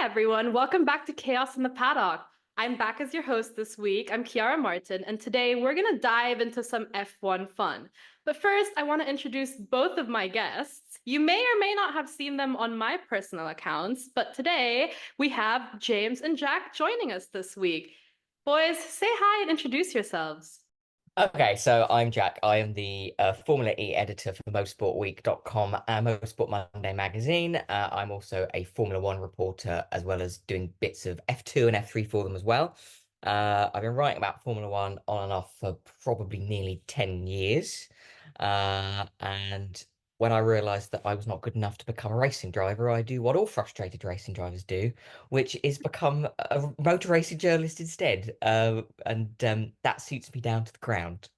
everyone, welcome back to Chaos in the Paddock. I'm back as your host this week. I'm Kiara Martin, and today we're going to dive into some F1 fun. But first, I want to introduce both of my guests. You may or may not have seen them on my personal accounts, but today we have James and Jack joining us this week. Boys, say hi and introduce yourselves. Okay, so I'm Jack. I am the Formula E editor for motorsportweek.com and Motorsport Monday magazine. I'm also a Formula One reporter, as well as doing bits of F2 and F3 for them as well. I've been writing about Formula One on and off for probably nearly 10 years. And when I realized that I was not good enough to become a racing driver, I do what all frustrated racing drivers do, which is become a motor racing journalist instead. And that suits me down to the ground.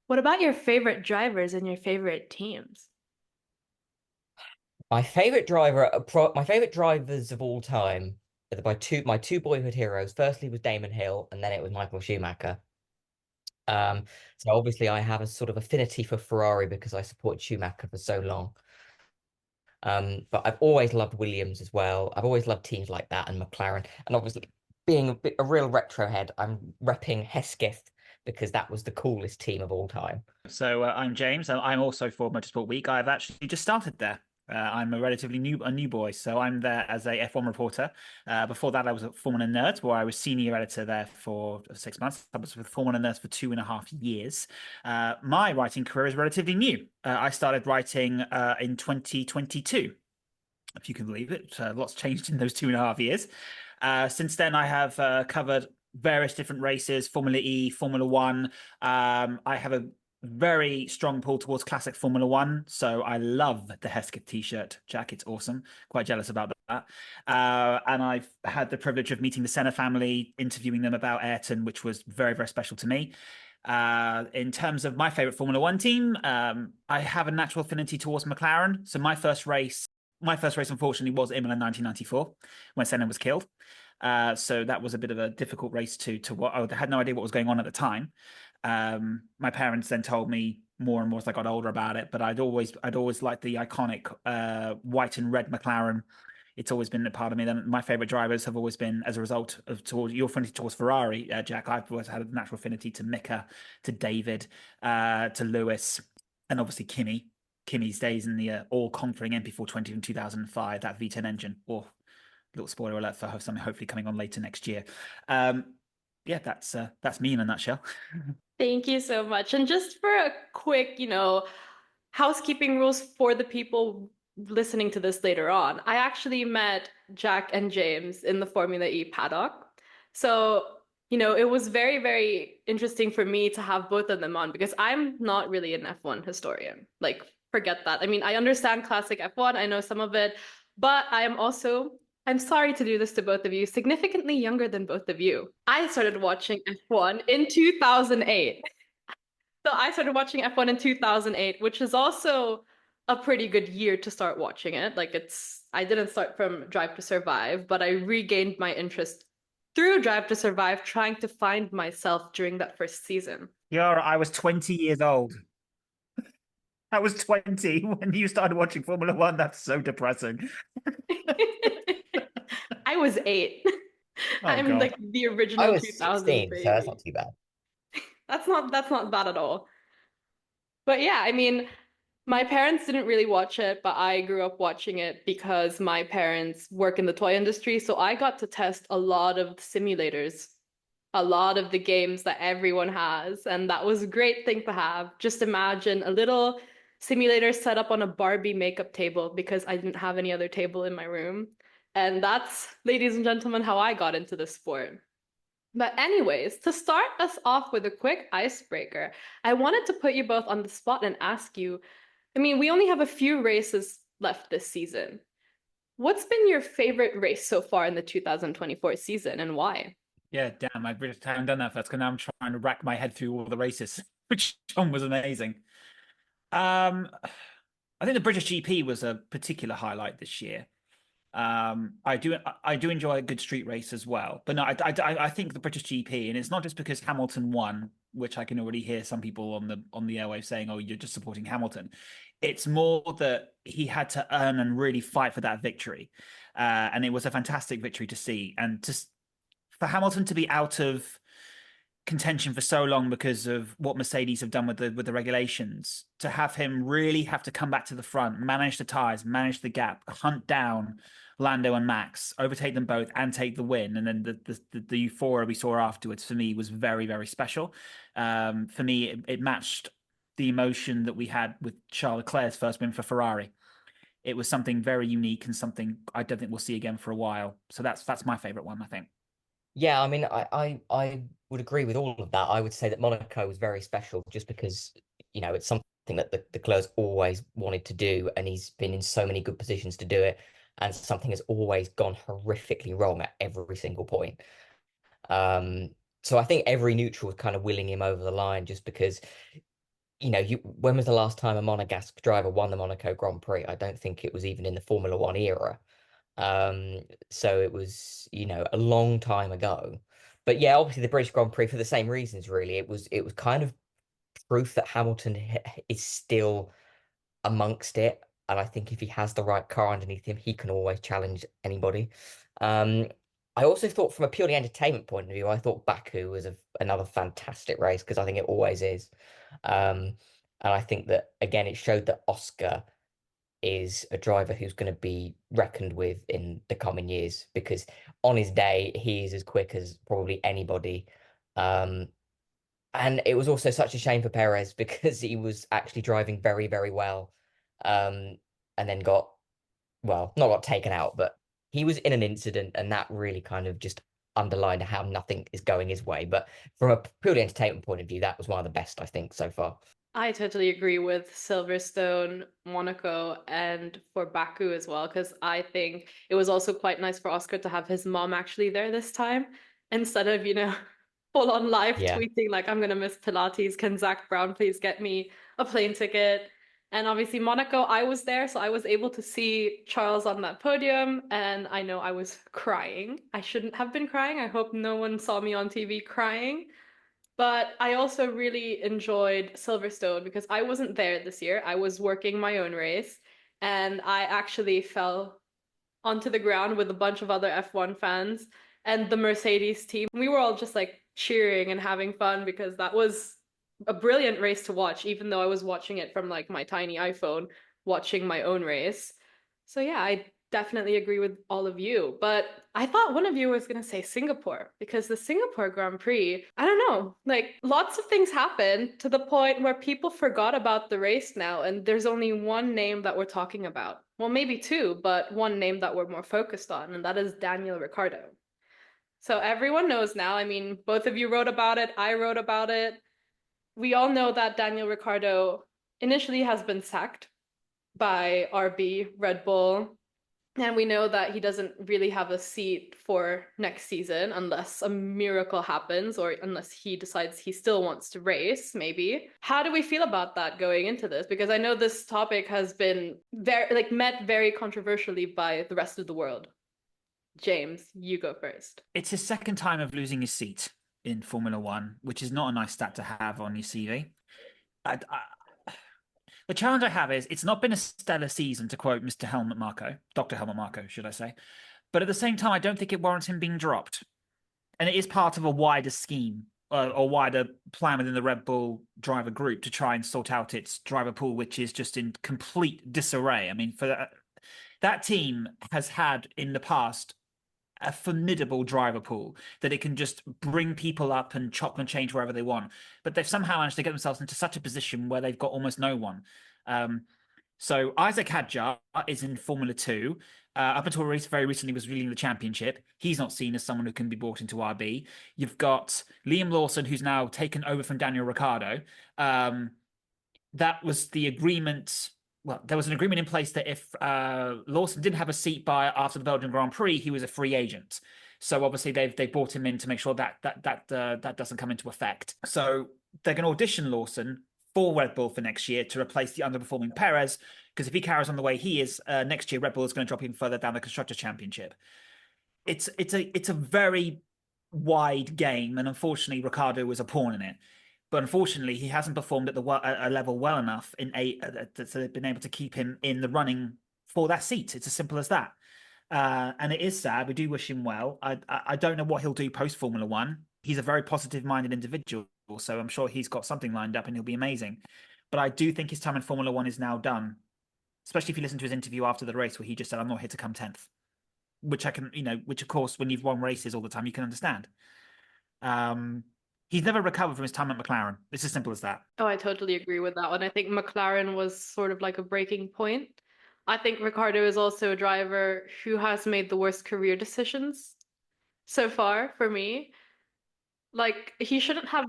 What about your favorite drivers and your favorite teams? My favorite drivers of all time, are my two boyhood heroes. Firstly was Damon Hill, and then it was Michael Schumacher. Um, so obviously I have a sort of affinity for Ferrari because I supported Schumacher for so long. But I've always loved Williams as well. I've always loved teams like that and McLaren. And obviously, being a real retro head, I'm repping Hesketh because that was the coolest team of all time. So I'm James, and I'm also for Motorsport Week. I've actually just started there. I'm a relatively new boy, so I'm there as a F1 reporter. Before that, I was at Formula Nerds, where I was senior editor there for 6 months. I was with Formula Nerds for 2.5 years. My writing career is relatively new. I started writing in 2022, if you can believe it. Lots changed in those 2.5 years. Since then, I have covered various different races, Formula E, Formula One. I have a very strong pull towards classic Formula One, so I love the Hesketh t-shirt. Jack, it's awesome. Quite jealous about that. And I've had the privilege of meeting the Senna family, interviewing them about Ayrton, which was very, very special to me. In terms of my favorite Formula One team, I have a natural affinity towards McLaren. So my first race, unfortunately, was Imola in 1994 when Senna was killed. So that was a bit of a difficult race to what I had no idea what was going on at the time. My parents then told me more and more as I got older about it, but I'd always liked the iconic white and red McLaren. It's always been a part of me. Then my favorite drivers have always been as a result of towards your affinity towards Ferrari, Jack. I've always had a natural affinity to Mika, to David, to Lewis, and obviously Kimi. Kimi's days in the all-conquering MP420 in 2005, that V10 engine. Oh, little spoiler alert for something hopefully coming on later next year. Yeah, that's me in a nutshell. Thank you so much. And just for a quick, housekeeping rules for the people listening to this later on, I actually met Jack and James in the Formula E paddock. So, it was very, very interesting for me to have both of them on because I'm not really an F1 historian. Like, forget that. I mean, I understand classic F1, I know some of it, but I'm sorry to do this to both of you, significantly younger than both of you. I started watching F1 in 2008. So I started watching F1 in 2008, which is also a pretty good year to start watching it. I didn't start from Drive to Survive, but I regained my interest through Drive to Survive, trying to find myself during that first season. Yeah, I was 20 years old. I was 20 when you started watching Formula One. That's so depressing. I was 8. Oh I'm God. like the I original was 2000s 16, so that's baby. not too bad. That's not bad at all. But yeah, I mean, my parents didn't really watch it, but I grew up watching it because my parents work in the toy industry. So I got to test a lot of the simulators, a lot of the games that everyone has. And that was a great thing to have. Just imagine a little simulator set up on a Barbie makeup table because I didn't have any other table in my room. And that's, ladies and gentlemen, how I got into the sport. But anyways, to start us off with a quick icebreaker, I wanted to put you both on the spot and ask you, I mean, we only have a few races left this season. What's been your favorite race so far in the 2024 season and why? Yeah, damn, I haven't done that first because now I'm trying to rack my head through all the races, which one was amazing. I think the British GP was a particular highlight this year. I do enjoy a good street race as well. But no, I think the British GP, and it's not just because Hamilton won, which I can already hear some people on the airwaves saying, "Oh, you're just supporting Hamilton." It's more that he had to earn and really fight for that victory, and it was a fantastic victory to see. And just for Hamilton to be out of contention for so long because of what Mercedes have done with the regulations, to have him really have to come back to the front, manage the tires, manage the gap, hunt down Lando and Max, overtake them both, and take the win, and then the euphoria we saw afterwards for me was very, very special. For me, it matched the emotion that we had with Charles Leclerc's first win for Ferrari. It was something very unique and something I don't think we'll see again for a while. So that's my favorite one, I think. Yeah, I mean, I would agree with all of that. I would say that Monaco was very special just because, it's something that the Leclerc's always wanted to do, and he's been in so many good positions to do it, and something has always gone horrifically wrong at every single point. Um, so I think every neutral was kind of willing him over the line just because, when was the last time a Monegasque driver won the Monaco Grand Prix? I don't think it was even in the Formula One era. Um, so it was, a long time ago. But yeah, obviously the British Grand Prix for the same reasons, really. It was kind of proof that Hamilton is still amongst it. And I think if he has the right car underneath him, he can always challenge anybody. Um, I also thought from a purely entertainment point of view, I thought Baku was another fantastic race because I think it always is. And I think that again, it showed that Oscar is a driver who's going to be reckoned with in the coming years because on his day, he is as quick as probably anybody. Um, and it was also such a shame for Perez because he was actually driving very, very well. And then not got taken out, but he was in an incident and that really kind of just underlined how nothing is going his way. But from a purely entertainment point of view, that was one of the best, I think, so far. I totally agree with Silverstone, Monaco, and for Baku as well, because I think it was also quite nice for Oscar to have his mom actually there this time instead of, full on live Yeah. tweeting like, I'm gonna miss Pilates. Can Zach Brown please get me a plane ticket? And obviously, Monaco, I was there, so I was able to see Charles on that podium, and I know I was crying. I shouldn't have been crying. I hope no one saw me on TV crying. But I also really enjoyed Silverstone because I wasn't there this year. I was working my own race and I actually fell onto the ground with a bunch of other F1 fans and the Mercedes team. We were all just like cheering and having fun because that was a brilliant race to watch, even though I was watching it from like my tiny iPhone, watching my own race. So yeah, I definitely agree with all of you. But I thought one of you was going to say Singapore because the Singapore Grand Prix, I don't know, like lots of things happened to the point where people forgot about the race now. And there's only one name that we're talking about. Well, maybe two, but one name that we're more focused on, and that is Daniel Ricciardo. So everyone knows now. I mean, both of you wrote about it. I wrote about it. We all know that Daniel Ricciardo initially has been sacked by RB, Red Bull. And we know that he doesn't really have a seat for next season unless a miracle happens or unless he decides he still wants to race, maybe. How do we feel about that going into this? Because I know this topic has been very like met very controversially by the rest of the world. James, you go first. It's his second time of losing his seat in Formula One, which is not a nice stat to have on your CV. The challenge I have is it's not been a stellar season, to quote Mr. Helmut Marko, Dr. Helmut Marko, should I say. But at the same time, I don't think it warrants him being dropped. And it is part of a wider scheme or wider plan within the Red Bull driver group to try and sort out its driver pool, which is just in complete disarray. I mean, for that team has had in the past a formidable driver pool that it can just bring people up and chop and change wherever they want. But they've somehow managed to get themselves into such a position where they've got almost no one. So Isaac Hadjar is in Formula 2. Up until very recently was leading the championship. He's not seen as someone who can be brought into RB. You've got Liam Lawson, who's now taken over from Daniel Ricciardo. That was the agreement. Well, there was an agreement in place that if Lawson didn't have a seat by after the Belgian Grand Prix, he was a free agent. So obviously they brought him in to make sure that doesn't come into effect. So they're going to audition Lawson for Red Bull for next year to replace the underperforming Perez, Because if he carries on the way he is, next year Red Bull is going to drop even further down the Constructor Championship. It's a very wide game, and unfortunately, Ricardo was a pawn in it. But unfortunately, he hasn't performed at a level well enough to have been able to keep him in the running for that seat. It's as simple as that. And it is sad. We do wish him well. I don't know what he'll do post Formula One. He's a very positive minded individual, so I'm sure he's got something lined up and he'll be amazing. But I do think his time in Formula One is now done. Especially if you listen to his interview after the race where he just said, "I'm not here to come 10th." Which I can, which of course, when you've won races all the time, you can understand. He's never recovered from his time at McLaren. It's as simple as that. Oh, I totally agree with that one. I think McLaren was sort of like a breaking point. I think Ricardo is also a driver who has made the worst career decisions so far for me. Like he shouldn't have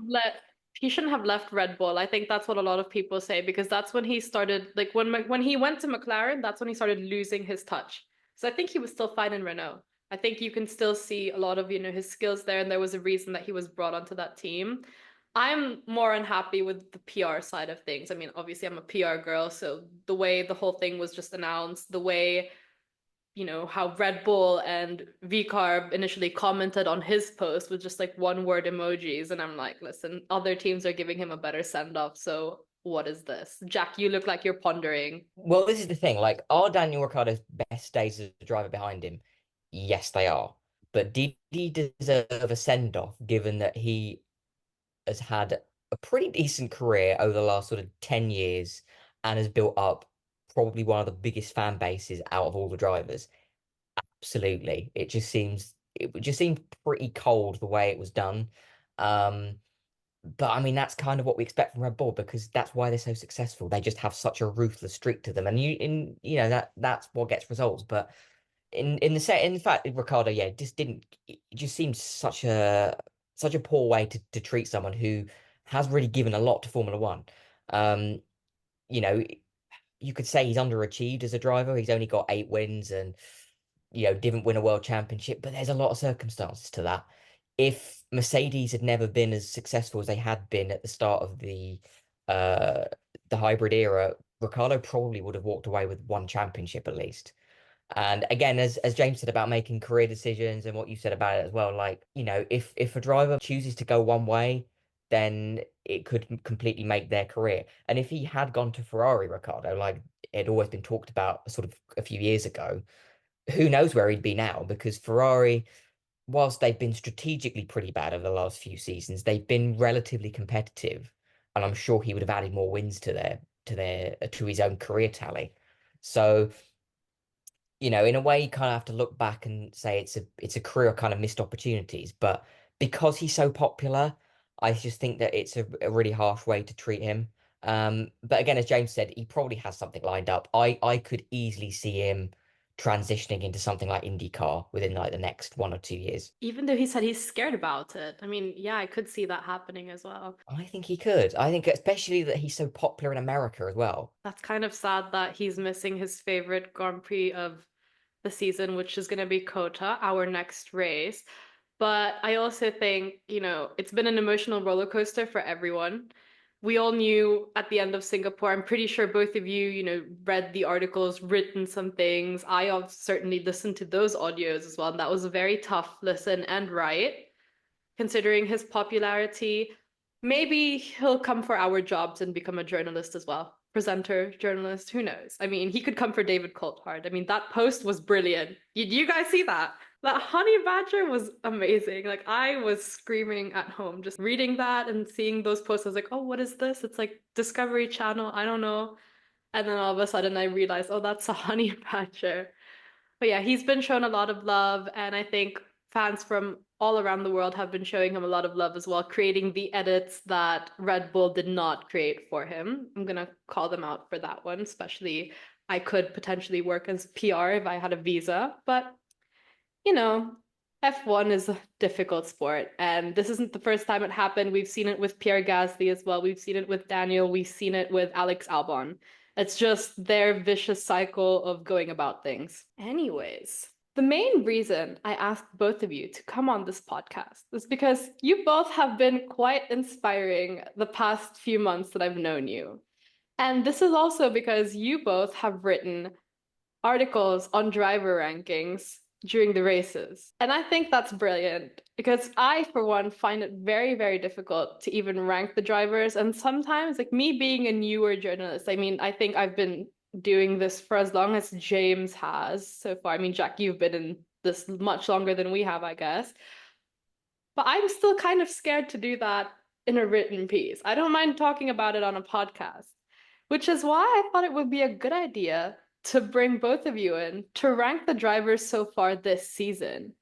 left Red Bull. I think that's what a lot of people say because that's when he started like when he went to McLaren, that's when he started losing his touch. So I think he was still fine in Renault. I think you can still see a lot of, his skills there and there was a reason that he was brought onto that team. I'm more unhappy with the PR side of things. I mean, obviously I'm a PR girl, so the way the whole thing was just announced, the way how Red Bull and VCarb initially commented on his post with just like one word emojis. And I'm like, listen, other teams are giving him a better send off. So what is this? Jack, you look like you're pondering. Well, this is the thing. Like, are Daniel Ricciardo's best days as a driver behind him? Yes, they are. But did he deserve a send off given that he has had a pretty decent career over the last sort of 10 years and has built up probably one of the biggest fan bases out of all the drivers? Absolutely. It just seemed pretty cold the way it was done. Um, but I mean that's kind of what we expect from Red Bull because that's why they're so successful. They just have such a ruthless streak to them. And that's what gets results. But in fact Ricardo, yeah, it just seems such a poor way to treat someone who has really given a lot to Formula One. Um, you know, you could say he's underachieved as a driver. He's only got 8 wins and didn't win a world championship, but there's a lot of circumstances to that. If Mercedes had never been as successful as they had been at the start of uh the hybrid era, Ricardo probably would have walked away with one championship at least. And again, as James said about making career decisions and what you said about it as well, like, if a driver chooses to go one way, then it could completely make their career. And if he had gone to Ferrari, Ricardo, like it had always been talked about sort of a few years ago, who knows where he'd be now? Because Ferrari, whilst they've been strategically pretty bad over the last few seasons, they've been relatively competitive. And I'm sure he would have added more wins to his own career tally. So in a way, you kind of have to look back and say it's a career of kind of missed opportunities. But because he's so popular, I just think that it's a really harsh way to treat him. But again, as James said, he probably has something lined up. I could easily see him transitioning into something like IndyCar within like the next 1 or 2 years. Even though he said he's scared about it. I mean, yeah, I could see that happening as well. I think he could. I think especially that he's so popular in America as well. That's kind of sad that he's missing his favorite Grand Prix of the season, which is going to be Kota, our next race. But I also think, it's been an emotional roller coaster for everyone. We all knew at the end of Singapore, I'm pretty sure both of you, read the articles, written some things. I have certainly listened to those audios as well. And that was a very tough listen and write, considering his popularity. Maybe he'll come for our jobs and become a journalist as well. Presenter, journalist, who knows? I mean, he could come for David Coulthard. I mean, that post was brilliant. Did you guys see that? That honey badger was amazing. Like, I was screaming at home just reading that and seeing those posts. I was like, oh, what is this? It's like Discovery Channel. I don't know. And then all of a sudden I realized, oh, that's a honey badger. But yeah, he's been shown a lot of love, and I think fans from all around the world have been showing him a lot of love as well, creating the edits that Red Bull did not create for him. I'm gonna call them out for that one, especially I could potentially work as PR if I had a visa, but you know, F1 is a difficult sport, and this isn't the first time it happened. We've seen it with Pierre Gasly as well. We've seen it with Daniel. We've seen it with Alex Albon. It's just their vicious cycle of going about things. Anyways, the main reason I asked both of you to come on this podcast is because you both have been quite inspiring the past few months that I've known you. And this is also because you both have written articles on driver rankings during the races. And I think that's brilliant because I, for one, find it very, very difficult to even rank the drivers. And sometimes, like me being a newer journalist, I mean, I think I've been doing this for as long as James has so far. I mean, Jack, you've been in this much longer than we have, I guess. But I'm still kind of scared to do that in a written piece. I don't mind talking about it on a podcast, which is why I thought it would be a good idea to bring both of you in to rank the drivers so far this season.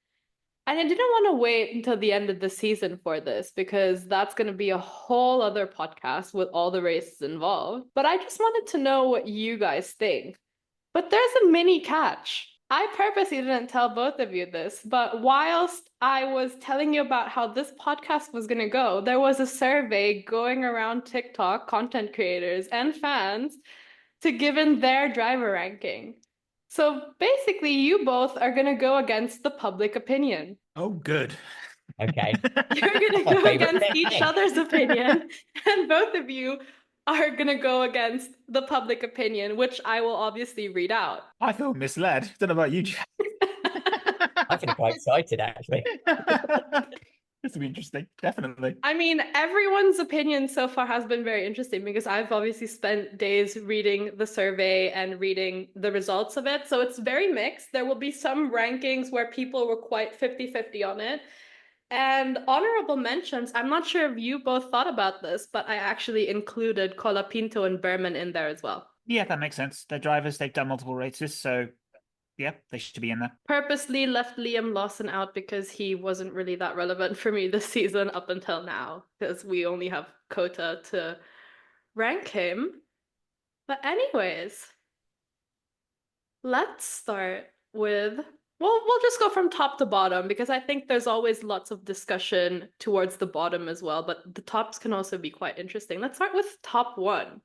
And I didn't want to wait until the end of the season for this because that's going to be a whole other podcast with all the races involved. But I just wanted to know what you guys think. But there's a mini catch. I purposely didn't tell both of you this, but whilst I was telling you about how this podcast was going to go, there was a survey going around TikTok, content creators and fans to give in their driver ranking. So basically, you both are going to go against the public opinion. Oh, good. Okay. You're going to My go favorite against each thing. other's opinion, and both of you are going to go against the public opinion, which I will obviously read out. I feel misled. Don't know about you, Jack. I'm feeling quite excited, actually. This will be interesting. Definitely. I mean, everyone's opinion so far has been very interesting because I've obviously spent days reading the survey and reading the results of it. So it's very mixed. There will be some rankings where people were quite 50-50 on it. And honorable mentions, I'm not sure if you both thought about this, but I actually included Colapinto and Berman in there as well. Yeah, that makes sense. They're drivers. They've done multiple races, so yeah, they should be in there. Purposely left Liam Lawson out because he wasn't really that relevant for me this season up until now, because we only have Kota to rank him. But anyways, let's start with, well, we'll just go from top to bottom because I think there's always lots of discussion towards the bottom as well, but the tops can also be quite interesting. Let's start with top one.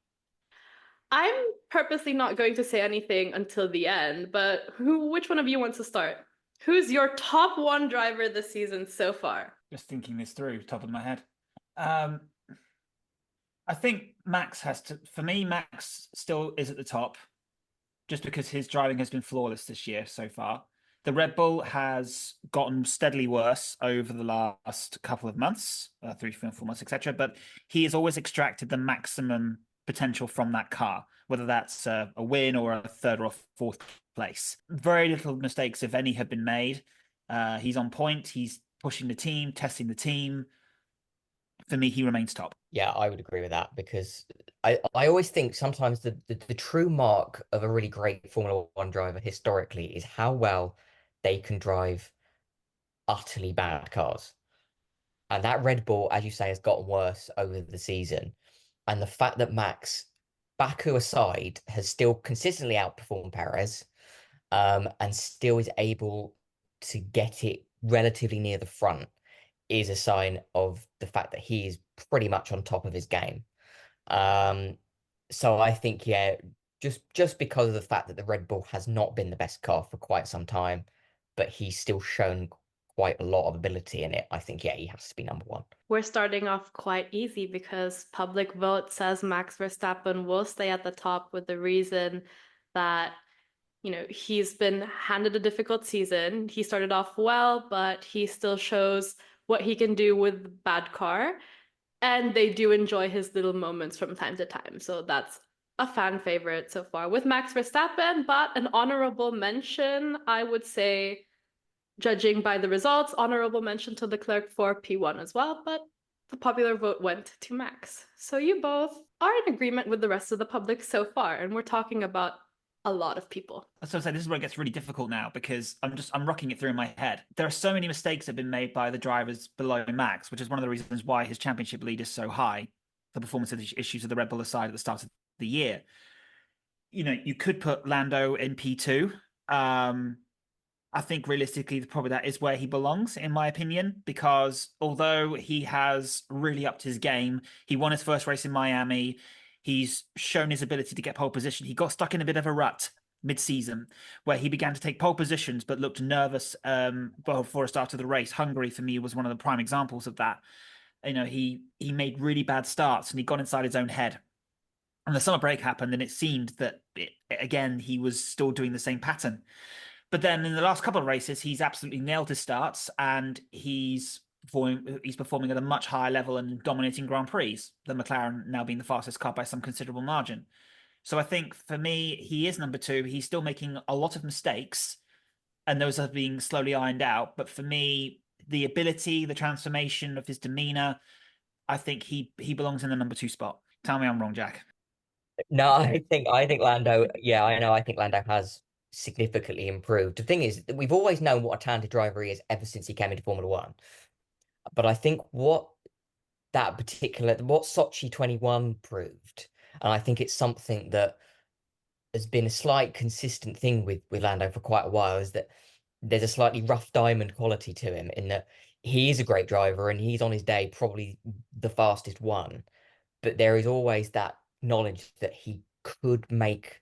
I'm purposely not going to say anything until the end, but which one of you wants to start? Who's your top one driver this season so far? Just thinking this through, top of my head. I think Max has to, for me, Max still is at the top just because his driving has been flawless this year so far. The Red Bull has gotten steadily worse over the last couple of months, 3, 4 months, etc. But he has always extracted the maximum potential from that car, whether that's a win or a third or fourth place. Very little mistakes, if any, have been made. He's on point. He's pushing the team, testing the team. For me, he remains top. Yeah, I would agree with that because I always think sometimes the true mark of a really great Formula One driver historically is how well they can drive utterly bad cars. And that Red Bull, as you say, has gotten worse over the season. And the fact that Max, Baku aside, has still consistently outperformed Perez, and still is able to get it relatively near the front is a sign of the fact that he is pretty much on top of his game. So I think, yeah, just because of the fact that the Red Bull has not been the best car for quite some time, but he's still shown quite a lot of ability in it, I think, yeah, he has to be number one. We're starting off quite easy because public vote says Max Verstappen will stay at the top with the reason that, you know, he's been handed a difficult season. He started off well, but he still shows what he can do with bad car. And they do enjoy his little moments from time to time. So that's a fan favorite so far with Max Verstappen, but an honorable mention, I would say, judging by the results, honorable mention to Leclerc for P1 as well, but the popular vote went to Max. So you both are in agreement with the rest of the public so far, and we're talking about a lot of people. So I say this is where it gets really difficult now because I'm rocking it through in my head. There are so many mistakes that have been made by the drivers below Max, which is one of the reasons why his championship lead is so high. The performance issues of the Red Bull aside at the start of the year. You know, you could put Lando in P2. I think realistically, probably that is where he belongs, in my opinion, because although he has really upped his game, he won his first race in Miami. He's shown his ability to get pole position. He got stuck in a bit of a rut mid-season where he began to take pole positions but looked nervous before the start of the race. Hungary, for me, was one of the prime examples of that. You know, he made really bad starts and he got inside his own head. And the summer break happened, and it seemed that again he was still doing the same pattern. But then in the last couple of races, he's absolutely nailed his starts, and he's performing at a much higher level and dominating Grand Prix. The McLaren now being the fastest car by some considerable margin. So I think for me, he is number two. He's still making a lot of mistakes, and those are being slowly ironed out. But for me, the ability, the transformation of his demeanor, I think he belongs in the number two spot. Tell me I'm wrong, Jack. No, I think Lando, yeah, I know, I think Lando has significantly improved. The thing is, we've always known what a talented driver he is ever since he came into Formula One. But I think what Sochi 21 proved, and I think it's something that has been a slight consistent thing with Lando for quite a while, is that there's a slightly rough diamond quality to him in that he is a great driver and he's on his day probably the fastest one, but there is always that knowledge that he could make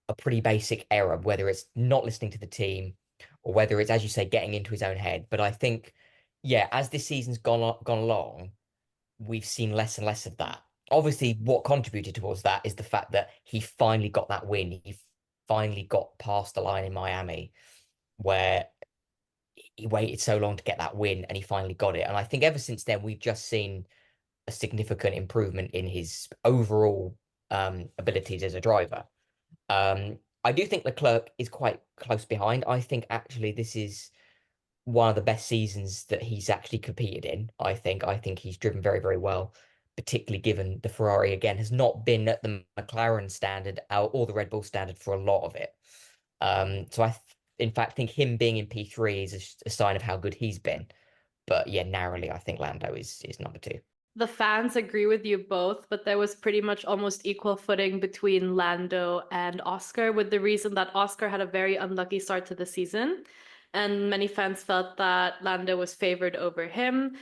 a pretty basic error, whether it's not listening to the team or whether it's, as you say, getting into his own head. But I think, yeah, as this season's gone along, we've seen less and less of that. Obviously, what contributed towards that is the fact that he finally got that win. He finally got past the line in Miami, where he waited so long to get that win, and he finally got it. And I think ever since then, we've just seen a significant improvement in his overall abilities as a driver. I do think Leclerc is quite close behind. I think actually this is one of the best seasons that he's actually competed in. I think he's driven very, very well, particularly given the Ferrari again has not been at the McLaren standard or the Red Bull standard for a lot of it. So in fact, think him being in P3 is a sign of how good he's been. But yeah, narrowly, I think Lando is number two. The fans agree with you both, but there was pretty much almost equal footing between Lando and Oscar, with the reason that Oscar had a very unlucky start to the season, and many fans felt that Lando was favored over him.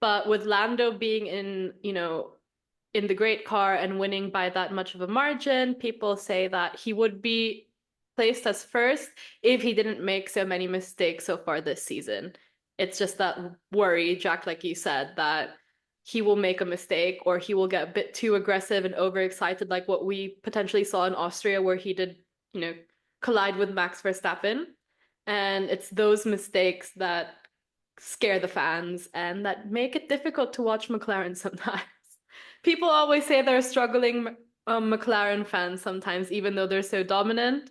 But with Lando being in the great car and winning by that much of a margin, people say that he would be placed as first if he didn't make so many mistakes so far this season. It's just that worry, Jack, like you said, that he will make a mistake or he will get a bit too aggressive and overexcited, like what we potentially saw in Austria, where he did, collide with Max Verstappen. And it's those mistakes that scare the fans and that make it difficult to watch McLaren sometimes. People always say they're struggling McLaren fans sometimes, even though they're so dominant.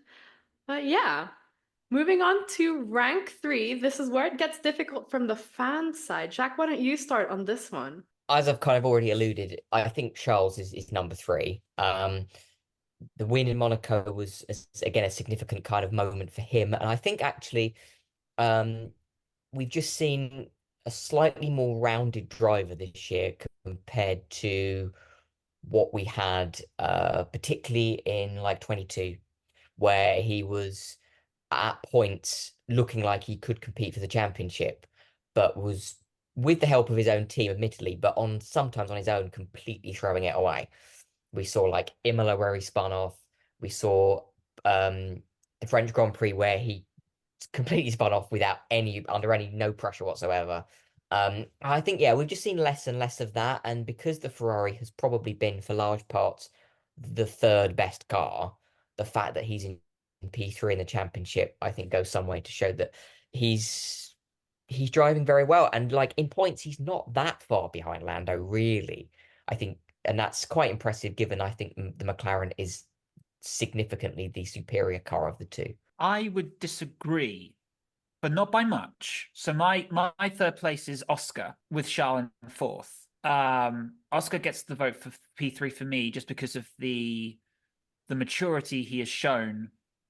But yeah, moving on to rank three. This is where it gets difficult from the fan side. Jack, why don't you start on this one? As I've kind of already alluded, I think Charles is number three. The win in Monaco was again a significant kind of moment for him, and I think actually, we've just seen a slightly more rounded driver this year compared to what we had, particularly in like 22, where he was at points looking like he could compete for the championship, but was with the help of his own team, admittedly, but sometimes on his own, completely throwing it away. We saw like Imola where he spun off. We saw the French Grand Prix where he completely spun off without no pressure whatsoever. I think yeah, we've just seen less and less of that, and because the Ferrari has probably been for large parts the third best car, the fact that he's in P3 in the championship, I think goes some way to show that he's driving very well, and like in points, he's not that far behind Lando, really. I think, and that's quite impressive given I think the McLaren is significantly the superior car of the two. I would disagree, but not by much. So my third place is Oscar with Charles in fourth. Oscar gets the vote for P3 for me just because of the maturity he has shown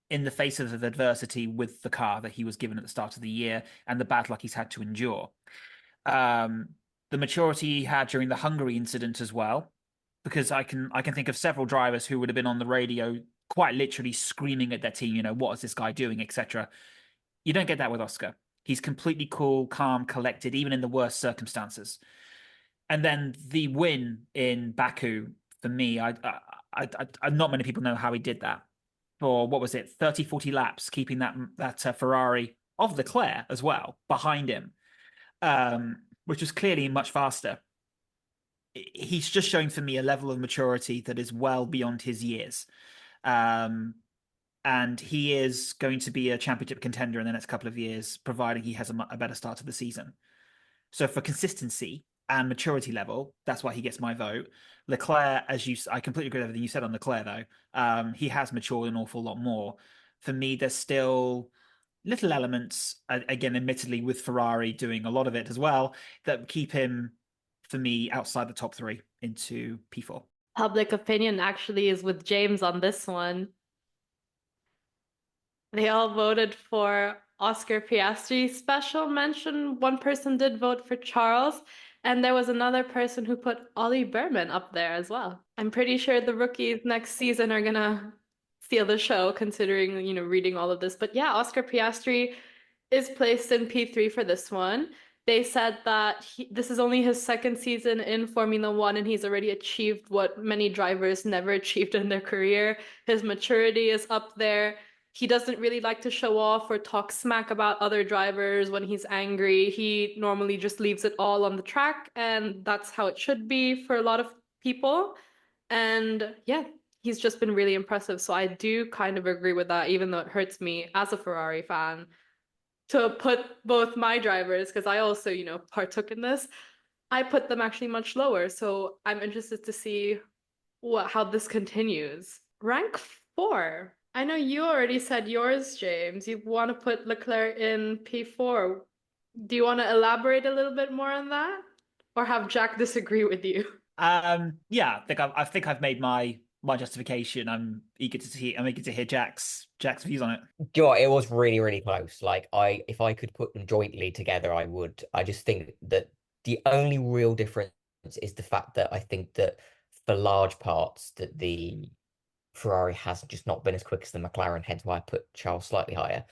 in the face of adversity with the car that he was given at the start of the year and the bad luck he's had to endure. The maturity he had during the Hungary incident as well, because I can think of several drivers who would have been on the radio quite literally screaming at their team, what is this guy doing, etc. You don't get that with Oscar. He's completely cool, calm, collected, even in the worst circumstances. And then the win in Baku, for me, I not many people know how he did that. For what was it, 30, 40 laps, keeping that Ferrari of Leclerc as well behind him, which was clearly much faster. he's just showing for me a level of maturity that is well beyond his years. Um, and he is going to be a championship contender in the next couple of years, providing he has a better start to the season. So for consistency and maturity level, that's why he gets my vote. Leclerc, I completely agree with everything you said on Leclerc, though. He has matured an awful lot more. For me, there's still little elements, again, admittedly, with Ferrari doing a lot of it as well, that keep him, for me, outside the top three into P4. Public opinion actually is with James on this one. They all voted for Oscar Piastri. Special mention, one person did vote for Charles, and there was another person who put Ollie Berman up there as well. I'm pretty sure the rookies next season are gonna steal the show, considering, reading all of this. But yeah, Oscar Piastri is placed in P3 for this one. They said that this is only his second season in Formula One, and he's already achieved what many drivers never achieved in their career. His maturity is up there. He doesn't really like to show off or talk smack about other drivers when he's angry. He normally just leaves it all on the track, and that's how it should be for a lot of people. And yeah, he's just been really impressive. So I do kind of agree with that, even though it hurts me as a Ferrari fan to put both my drivers, because I also, partook in this. I put them actually much lower. So I'm interested to see how this continues. Rank 4. I know you already said yours, James. You want to put Leclerc in P4. Do you want to elaborate a little bit more on that? Or have Jack disagree with you? Yeah, I think I've made my justification. I'm eager to hear Jack's views on it. Do you know what? It was really, really close. Like if I could put them jointly together, I would. I just think that the only real difference is the fact that I think that for large parts that the Ferrari has just not been as quick as the McLaren, hence why I put Charles slightly higher.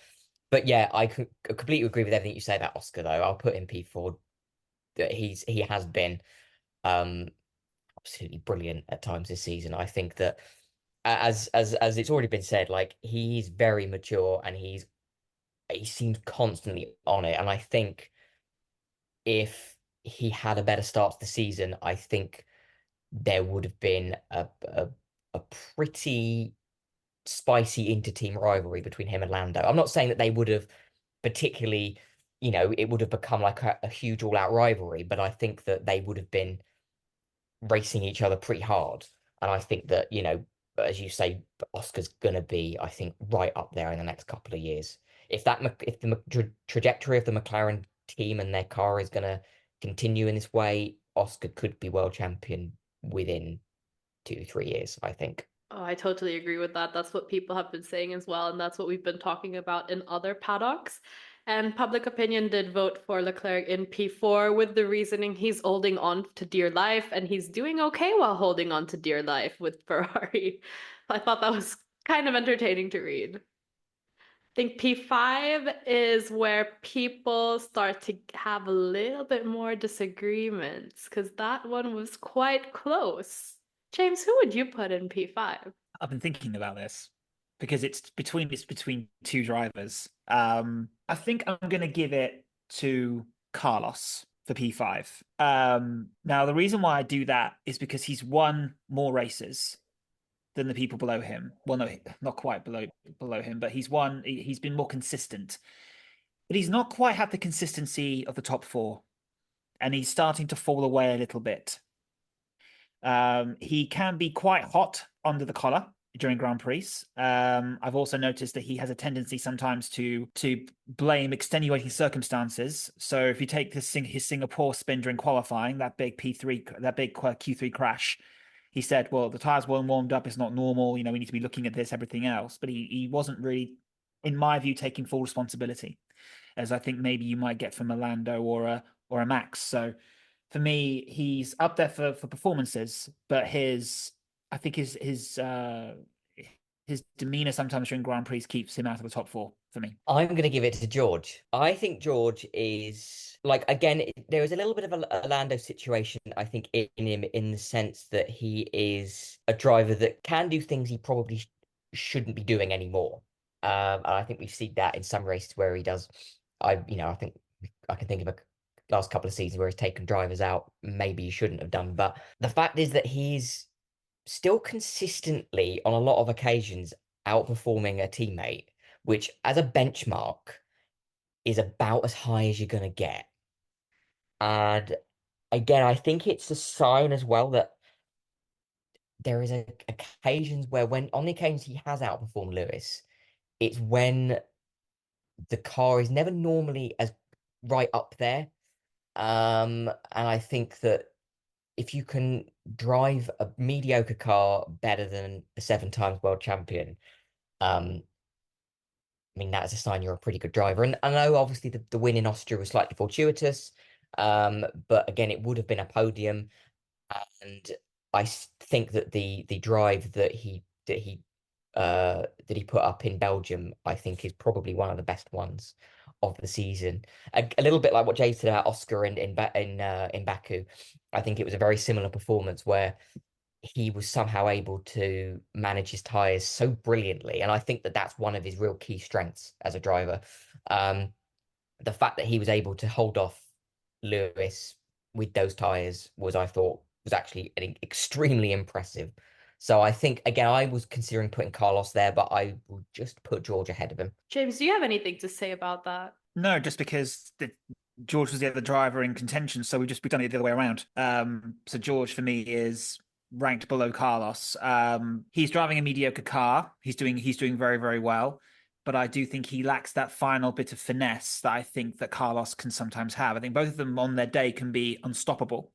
But yeah, I completely agree with everything you say about Oscar, though. I'll put him P4. That he has been um absolutely brilliant at times this season. I think that as it's already been said, like he's very mature and he seems constantly on it. And I think if he had a better start to the season, I think there would have been a pretty spicy inter-team rivalry between him and Lando. I'm not saying that they would have particularly, it would have become like a huge all-out rivalry, but I think that they would have been racing each other pretty hard. And I think that, as you say, Oscar's gonna be, I think, right up there in the next couple of years. If the trajectory of the McLaren team and their car is gonna continue in this way, Oscar could be world champion within 2, 3 years, I think. Oh, I totally agree with that. That's what people have been saying as well, and that's what we've been talking about in other paddocks. And public opinion did vote for Leclerc in P4 with the reasoning he's holding on to dear life and he's doing okay while holding on to dear life with Ferrari. I thought that was kind of entertaining to read. I think P5 is where people start to have a little bit more disagreements because that one was quite close. James, who would you put in P5? I've been thinking about this because it's between two drivers. I think I'm gonna give it to Carlos for P5. Now the reason why I do that is because he's won more races than the people below him. Well, no, not quite below him, but he's been more consistent. But he's not quite had the consistency of the top four, and he's starting to fall away a little bit. He can be quite hot under the collar during Grand Prix. I've also noticed that he has a tendency sometimes to blame extenuating circumstances. So if you take his Singapore spin during qualifying, that big Q3 crash, he said, "Well, the tires weren't warmed up. It's not normal. We need to be looking at this, everything else." But he wasn't really, in my view, taking full responsibility, as I think maybe you might get from a Lando or a Max. So for me, he's up there for performances, but I think his demeanor sometimes during Grand Prix keeps him out of the top four for me. I'm going to give it to George. I think George is like, again, there is a little bit of a Lando situation, I think, in him in the sense that he is a driver that can do things he probably shouldn't be doing anymore. And I think we see that in some races where he does. I think I can think of last couple of seasons where he's taken drivers out, maybe he shouldn't have done. But the fact is that he's still consistently, on a lot of occasions, outperforming a teammate, which as a benchmark is about as high as you're going to get. And again, I think it's a sign as well that there is occasions where when on the occasions he has outperformed Lewis, it's when the car is never normally as right up there. And I think that if you can drive a mediocre car better than a 7 times world champion, um, I mean, that is a sign you're a pretty good driver. And I know obviously the win in Austria was slightly fortuitous, but again, it would have been a podium. And I think that the drive that he put up in Belgium, I think is probably one of the best ones of the season. A little bit like what Jay said about Oscar in Baku. I think it was a very similar performance where he was somehow able to manage his tires so brilliantly, and I think that that's one of his real key strengths as a driver. Um, the fact that he was able to hold off Lewis with those tires was, I thought, was actually extremely impressive. So I think again, I was considering putting Carlos there, but I would just put George ahead of him. James, do you have anything to say about that? No, just because George was the other driver in contention, so we've done it the other way around. So George for me is ranked below Carlos. He's driving a mediocre car. He's doing very, very well, but I do think he lacks that final bit of finesse that I think that Carlos can sometimes have. I think both of them on their day can be unstoppable.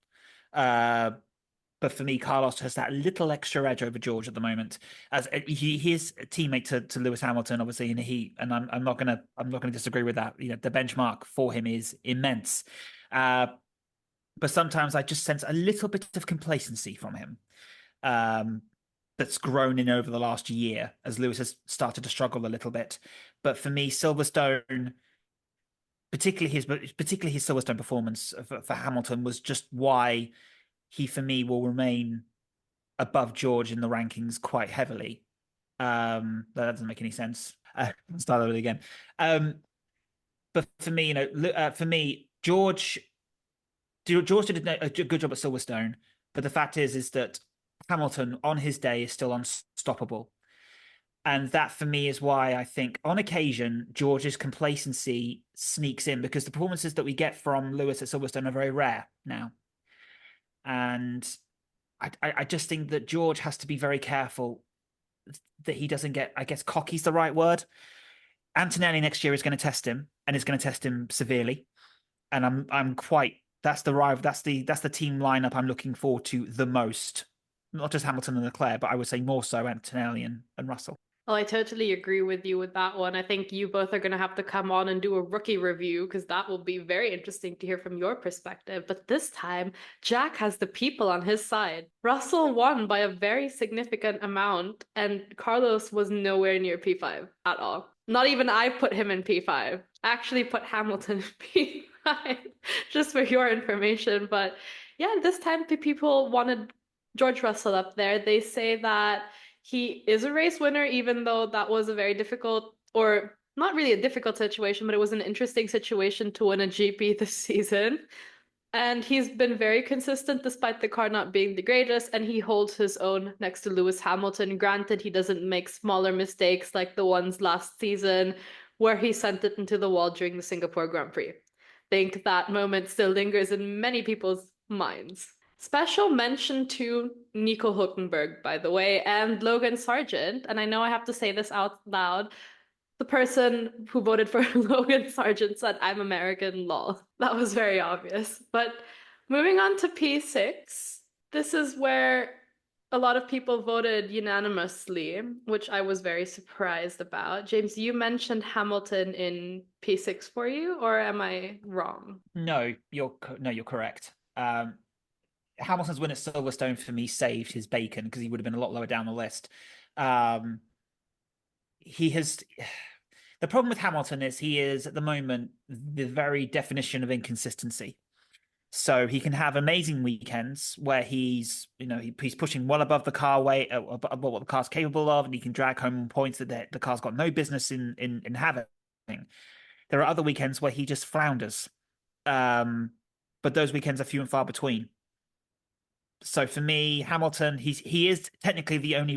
But for me, Carlos has that little extra edge over George at the moment, as he's a teammate to Lewis Hamilton, obviously in the heat, and I'm not gonna disagree with that. You know, the benchmark for him is immense, but sometimes I just sense a little bit of complacency from him, that's grown in over the last year as Lewis has started to struggle a little bit. But for me, Silverstone, particularly his Silverstone performance for Hamilton was just why he for me will remain above George in the rankings quite heavily. That doesn't make any sense. Start over again. But for me, George did a good job at Silverstone. But the fact is that Hamilton on his day is still unstoppable. And that for me is why I think on occasion George's complacency sneaks in, because the performances that we get from Lewis at Silverstone are very rare now. And I just think that George has to be very careful that he doesn't get, I guess, cocky's the right word. Antonelli next year is going to test him, and is going to test him severely. And that's the team lineup I'm looking forward to the most. Not just Hamilton and Leclerc, but I would say more so Antonelli and Russell. Well, I totally agree with you with that one. I think you both are going to have to come on and do a rookie review because that will be very interesting to hear from your perspective. But this time, Jack has the people on his side. Russell won by a very significant amount, and Carlos was nowhere near P5 at all. Not even I put him in P5. I actually put Hamilton in P5, just for your information. But yeah, this time the people wanted George Russell up there. They say that he is a race winner, even though that was a very difficult, or not really a difficult situation, but it was an interesting situation to win a GP this season. And he's been very consistent despite the car not being the greatest, and he holds his own next to Lewis Hamilton. Granted, he doesn't make smaller mistakes like the ones last season where he sent it into the wall during the Singapore Grand Prix. I think that moment still lingers in many people's minds. Special mention to Nico Hülkenberg, by the way, and Logan Sargent. And I know I have to say this out loud. The person who voted for Logan Sargent said, "I'm American, lol." That was very obvious. But moving on to P6, this is where a lot of people voted unanimously, which I was very surprised about. James, you mentioned Hamilton in P6 for you, or am I wrong? No, you're correct. Hamilton's win at Silverstone for me saved his bacon because he would have been a lot lower down the list. He has the problem with Hamilton is he is at the moment the very definition of inconsistency. So he can have amazing weekends where he's pushing well above the car weight, above what the car's capable of, and he can drag home points that the car's got no business in having. There are other weekends where he just flounders. but those weekends are few and far between. So for me, Hamilton, he is technically the only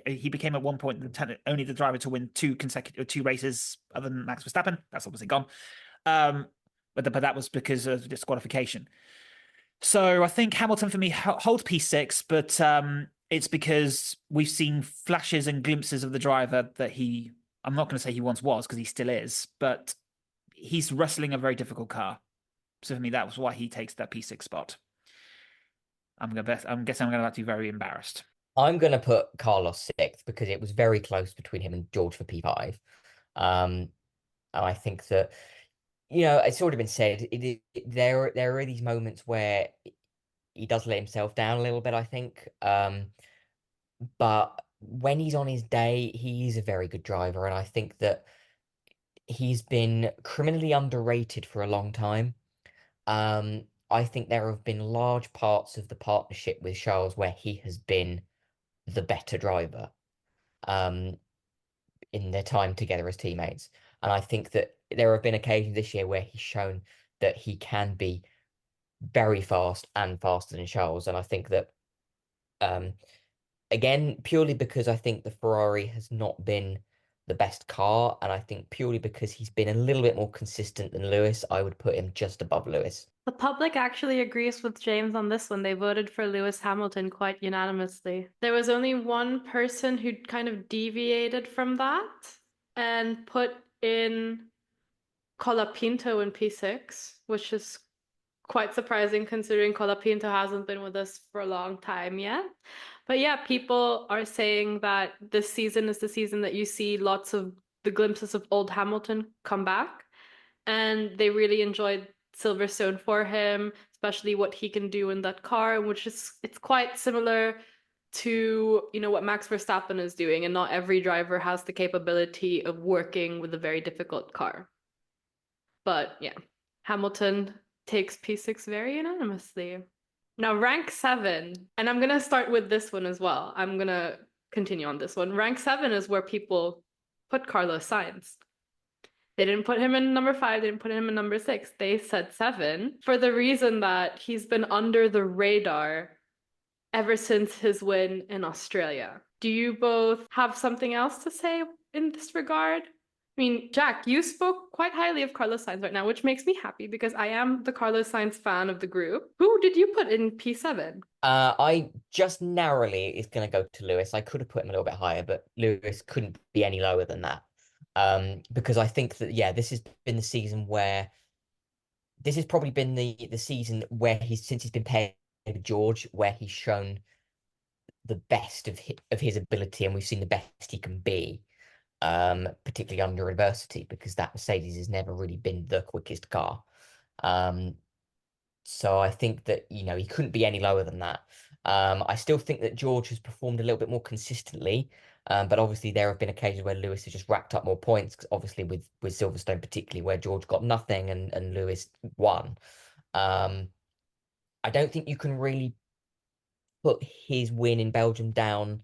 he became at one point only the driver to win two races other than Max Verstappen. That's obviously gone. But that was because of disqualification. So I think Hamilton for me holds P6, but it's because we've seen flashes and glimpses of the driver that I'm not going to say he once was because he still is, but he's wrestling a very difficult car. So for me, that was why he takes that P6 spot. I'm guessing I'm going to have to be very embarrassed. I'm going to put Carlos sixth because it was very close between him and George for P5. And I think that, it's already been said, there are these moments where he does let himself down a little bit, I think. But when he's on his day, he is a very good driver. And I think that he's been criminally underrated for a long time. I think there have been large parts of the partnership with Charles where he has been the better driver in their time together as teammates. And I think that there have been occasions this year where he's shown that he can be very fast and faster than Charles. And I think that, again, purely because I think the Ferrari has not been the best car, and I think purely because he's been a little bit more consistent than Lewis, I would put him just above Lewis. The public actually agrees with James on this one. They voted for Lewis Hamilton quite unanimously. There was only one person who kind of deviated from that and put in Colapinto in P6, which is quite surprising considering Colapinto hasn't been with us for a long time yet. But yeah, people are saying that this season is the season that you see lots of the glimpses of old Hamilton come back. And they really enjoyed Silverstone for him, especially what he can do in that car, which is it's quite similar to what Max Verstappen is doing, and not every driver has the capability of working with a very difficult car. But yeah, Hamilton takes P6 very unanimously. Now, rank 7, and I'm gonna start with this one as well. I'm gonna continue on this one. Rank 7 is where people put Carlos Sainz. They didn't put him in number 5, they didn't put him in number 6. They said 7 for the reason that he's been under the radar ever since his win in Australia. Do you both have something else to say in this regard? I mean, Jack, you spoke quite highly of Carlos Sainz right now, which makes me happy because I am the Carlos Sainz fan of the group. Who did you put in P7? I just narrowly is going to go to Lewis. I could have put him a little bit higher, but Lewis couldn't be any lower than that. Because I think that, yeah, this has been the season where this has probably been the season where since he's been paired with George, where he's shown the best of his ability, and we've seen the best he can be, particularly under adversity, because that Mercedes has never really been the quickest car. So I think that, he couldn't be any lower than that. I still think that George has performed a little bit more consistently, but obviously there have been occasions where Lewis has just racked up more points, obviously with Silverstone particularly, where George got nothing and Lewis won. I don't think you can really put his win in Belgium down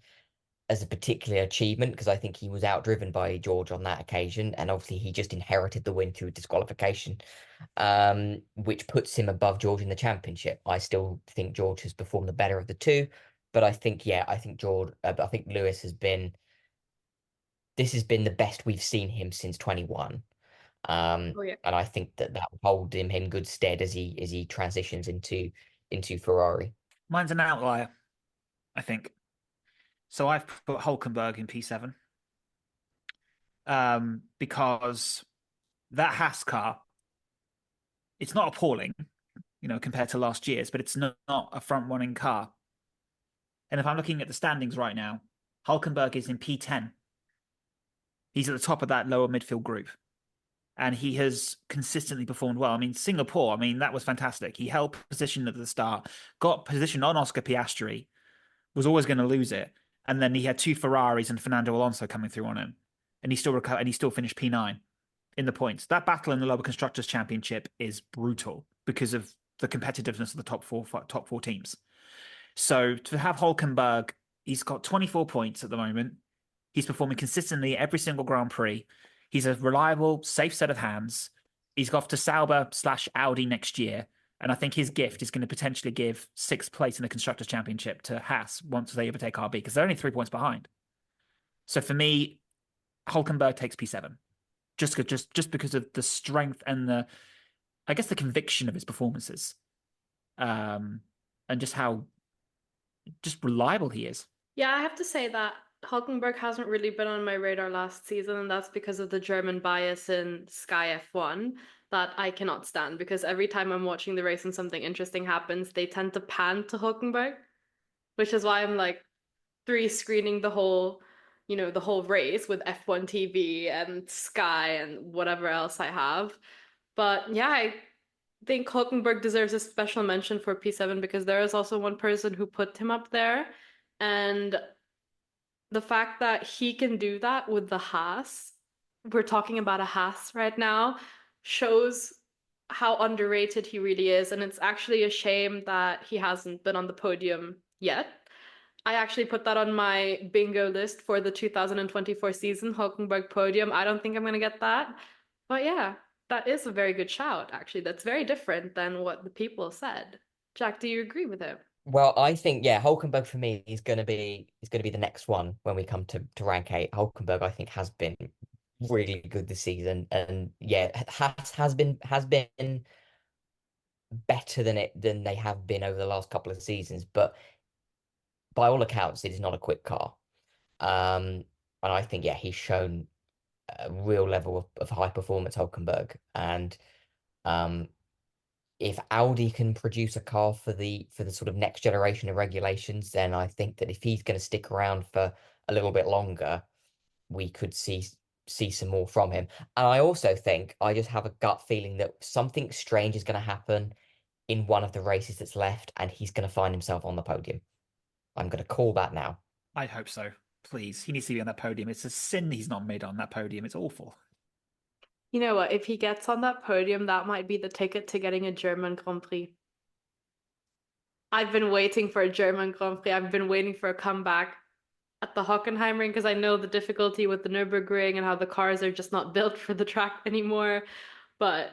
as a particular achievement because I think he was outdriven by George on that occasion, and obviously he just inherited the win through disqualification, which puts him above George in the championship. I still think George has performed the better of the two, but I think Lewis has been. This has been the best we've seen him since 21. Oh yeah. And I think that will hold him in good stead as he transitions into Ferrari. Mine's an outlier, I think. So I've put Hulkenberg in P7 because that Haas car, it's not appalling, compared to last year's, but it's not a front-running car. And if I'm looking at the standings right now, Hulkenberg is in P10. He's at the top of that lower midfield group. And he has consistently performed well. I mean, Singapore, that was fantastic. He held position at the start, got position on Oscar Piastri, was always going to lose it. And then he had two Ferraris and Fernando Alonso coming through on him. And he still finished P9 in the points. That battle in the lower constructors championship is brutal because of the competitiveness of the top four teams. So to have Hulkenberg, he's got 24 points at the moment. He's performing consistently every single Grand Prix. He's a reliable, safe set of hands. He's off to Sauber/Audi next year. And I think his gift is going to potentially give sixth place in the Constructors' Championship to Haas once they overtake RB, because they're only 3 points behind. So for me, Hulkenberg takes P7. Just because of the strength and I guess the conviction of his performances. And just how just reliable he is. Yeah, I have to say that Hulkenberg hasn't really been on my radar last season, and that's because of the German bias in Sky F1 that I cannot stand. Because every time I'm watching the race and something interesting happens, they tend to pan to Hulkenberg, which is why I'm like three screening the whole race with F1 TV and Sky and whatever else I have. But yeah, I think Hulkenberg deserves a special mention for P7 because there is also one person who put him up there. And the fact that he can do that with the Haas, we're talking about a Haas right now, shows how underrated he really is. And it's actually a shame that he hasn't been on the podium yet. I actually put that on my bingo list for the 2024 season, Hulkenberg podium. I don't think I'm going to get that. But yeah, that is a very good shout, actually. That's very different than what the people said. Jack, do you agree with him? Well, I think Hulkenberg for me is gonna be the next one when we come to rank eight. Hulkenberg, I think, has been really good this season, and yeah, has been better than they have been over the last couple of seasons. But by all accounts, it is not a quick car. And I think he's shown a real level of high performance, Hulkenberg, and um, if Audi can produce a car for the sort of next generation of regulations, then I think that if he's going to stick around for a little bit longer, we could see some more from him. And I also think I just have a gut feeling that something strange is going to happen in one of the races that's left, and he's going to find himself on the podium. I'm going to call that now. I hope so. Please. He needs to be on that podium. It's a sin he's not made on that podium. It's awful. You know what? If he gets on that podium, that might be the ticket to getting a German Grand Prix. I've been waiting for a German Grand Prix. I've been waiting for a comeback at the Hockenheimring because I know the difficulty with the Nürburgring and how the cars are just not built for the track anymore. But,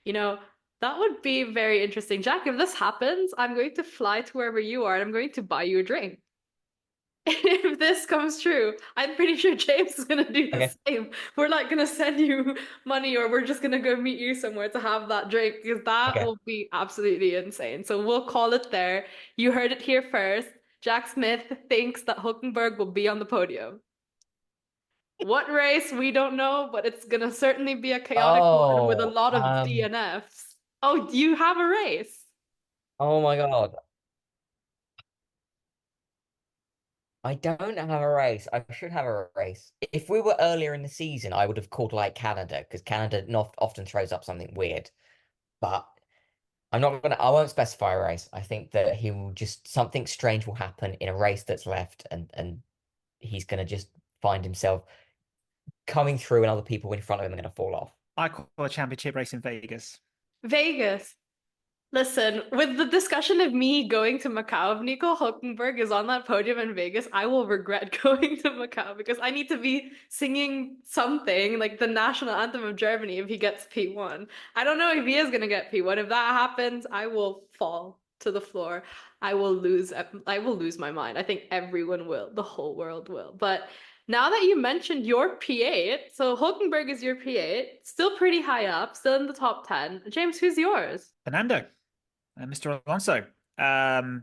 you know, that would be very interesting. Jack, if this happens, I'm going to fly to wherever you are and I'm going to buy you a drink. If this comes true, I'm pretty sure James is gonna do the Okay. same. We're not gonna send you money or we're just gonna go meet you somewhere to have that drink because that Okay. will be absolutely insane. So we'll call it there. You heard it here first. Jack Smith thinks that Hulkenberg will be on the podium. What race? We don't know, but it's gonna certainly be a chaotic one with a Oh, lot of DNFs. Oh, do you have a race? oh my God. I don't have a race. I should have a race. If we were earlier in the season, I would have called like Canada because Canada not often throws up something weird. But I won't specify a race. I think that he will just something strange will happen in a race that's left, and he's gonna just find himself coming through, and other people in front of him are gonna fall off. I call a championship race in Vegas. Vegas. Listen, with the discussion of me going to Macau, if Nico Hulkenberg is on that podium in Vegas, I will regret going to Macau because I need to be singing something like the national anthem of Germany if he gets P1. I don't know if he is going to get P1. If that happens, I will fall to the floor. I will lose my mind. I think everyone will. The whole world will. But now that you mentioned your P8, so Hulkenberg is your P8, still pretty high up, still in the top 10. James, who's yours? Fernando, Mr. Alonso. That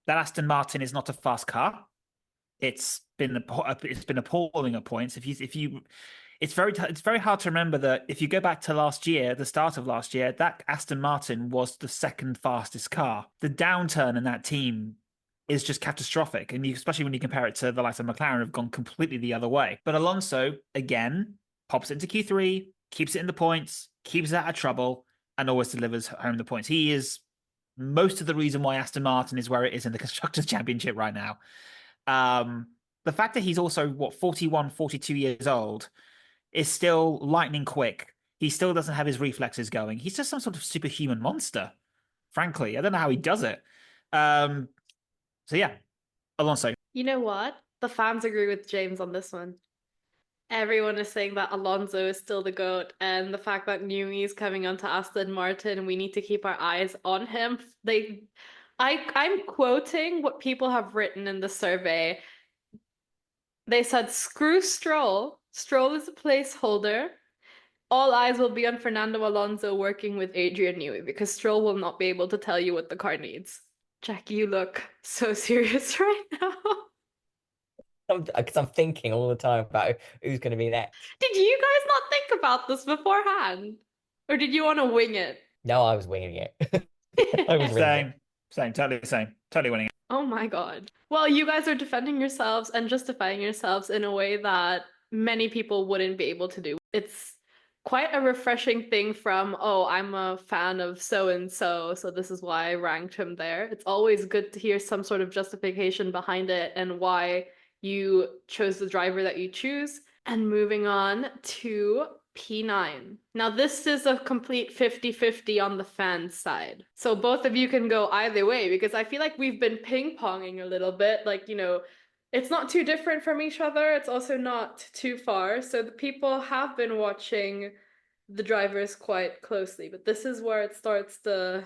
Aston Martin is not a fast car. It's been appalling at points. It's very hard to remember that if you go back to last year, the start of last year, that Aston Martin was the second fastest car. The downturn in that team is just catastrophic, and especially when you compare it to the likes of McLaren, have gone completely the other way. But Alonso again pops it into Q3, keeps it in the points, keeps it out of trouble, and always delivers home the points. He is most of the reason why Aston Martin is where it is in the Constructors' Championship right now. The fact that he's also 41, 42 years old is still lightning quick. He still doesn't have his reflexes going. He's just some sort of superhuman monster. Frankly, I don't know how he does it. Um, so yeah, Alonso. You know what? The fans agree with James on this one. Everyone is saying that Alonso is still the GOAT, and the fact that Newey is coming onto Aston Martin, we need to keep our eyes on him. I'm quoting what people have written in the survey. They said, screw Stroll. Stroll is a placeholder. All eyes will be on Fernando Alonso working with Adrian Newey because Stroll will not be able to tell you what the car needs. Jackie, you look so serious right now. Because I'm thinking all the time about who's going to be next. Did you guys not think about this beforehand? Or did you want to wing it? No, I was winging it. I was winging it. Totally winning. Oh my God. Well, you guys are defending yourselves and justifying yourselves in a way that many people wouldn't be able to do. It's quite a refreshing thing from, oh, I'm a fan of so and so, so this is why I ranked him there. It's always good to hear some sort of justification behind it and why you chose the driver that you choose. And moving on to P9. Now, this is a complete 50-50 on the fan side. So both of you can go either way because I feel like we've been ping-ponging a little bit. Like, it's not too different from each other. It's also not too far. So the people have been watching the drivers quite closely, but this is where it starts to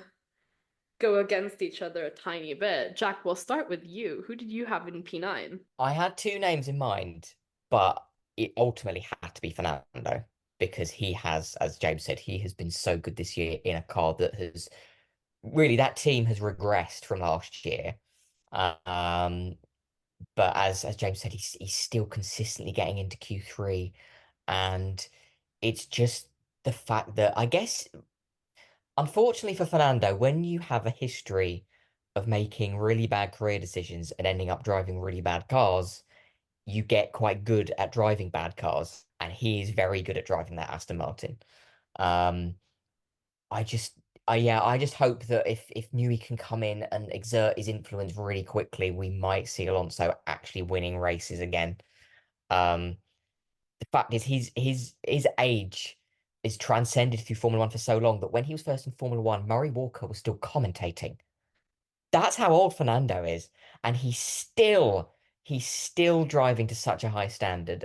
go against each other a tiny bit. Jack, we'll start with you. Who did you have in P9? I had two names in mind, but it ultimately had to be Fernando because he has, as James said, he has been so good this year in a car that has really, that team has regressed from last year. Um, but as James said, he's still consistently getting into Q3, and it's just the fact that I guess, unfortunately for Fernando, when you have a history of making really bad career decisions and ending up driving really bad cars, you get quite good at driving bad cars, and he is very good at driving that Aston Martin. Um, I just, I just hope that if Newey can come in and exert his influence really quickly, we might see Alonso actually winning races again. Um, the fact is, his age is transcended through Formula One for so long that when he was first in Formula One, Murray Walker was still commentating. That's how old Fernando is, and he's still driving to such a high standard.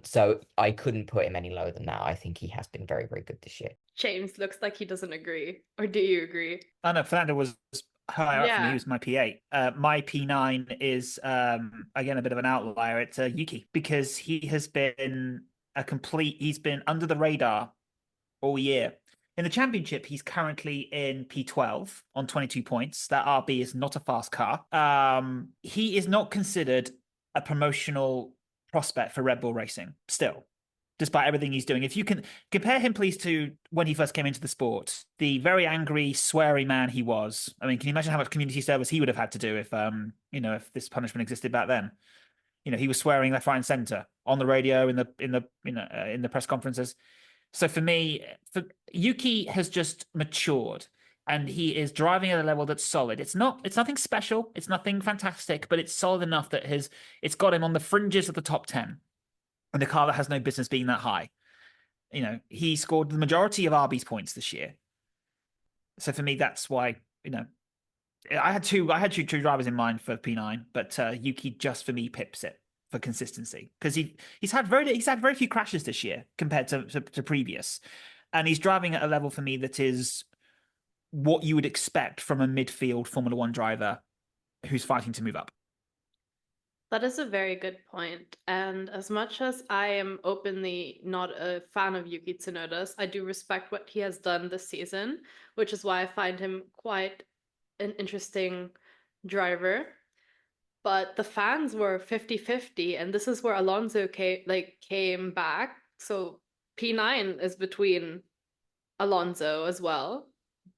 So I couldn't put him any lower than that. I think he has been very, very good this year. James looks like he doesn't agree. Or do you agree? Oh no, Fernando was higher up for me. He Yeah. was my P8. My P9 is again a bit of an outlier. It's Yuki because he has been he's been under the radar all year. In the championship, he's currently in P12 on 22 points. That RB is not a fast car. He is not considered a promotional prospect for Red Bull Racing still, despite everything he's doing. If you can compare him, please, to when he first came into the sport, the very angry, sweary man he was. I mean, can you imagine how much community service he would have had to do if this punishment existed back then? He was swearing left, right, and center on the radio, in the press conferences. So for me, Yuki has just matured, and he is driving at a level that's solid. It's nothing special, it's nothing fantastic, but it's solid enough that it's got him on the fringes of the top 10. And the car that has no business being that high. He scored the majority of RB's points this year. So for me, that's why, I had two true drivers in mind for P9, but Yuki just for me pips it for consistency because he's had very few crashes this year compared to previous, and he's driving at a level for me that is what you would expect from a midfield Formula One driver who's fighting to move up. That is a very good point. And as much as I am openly not a fan of Yuki Tsunoda's, I do respect what he has done this season, which is why I find him quite an interesting driver. But the fans were 50-50, and this is where Alonso came back. So P9 is between Alonso as well,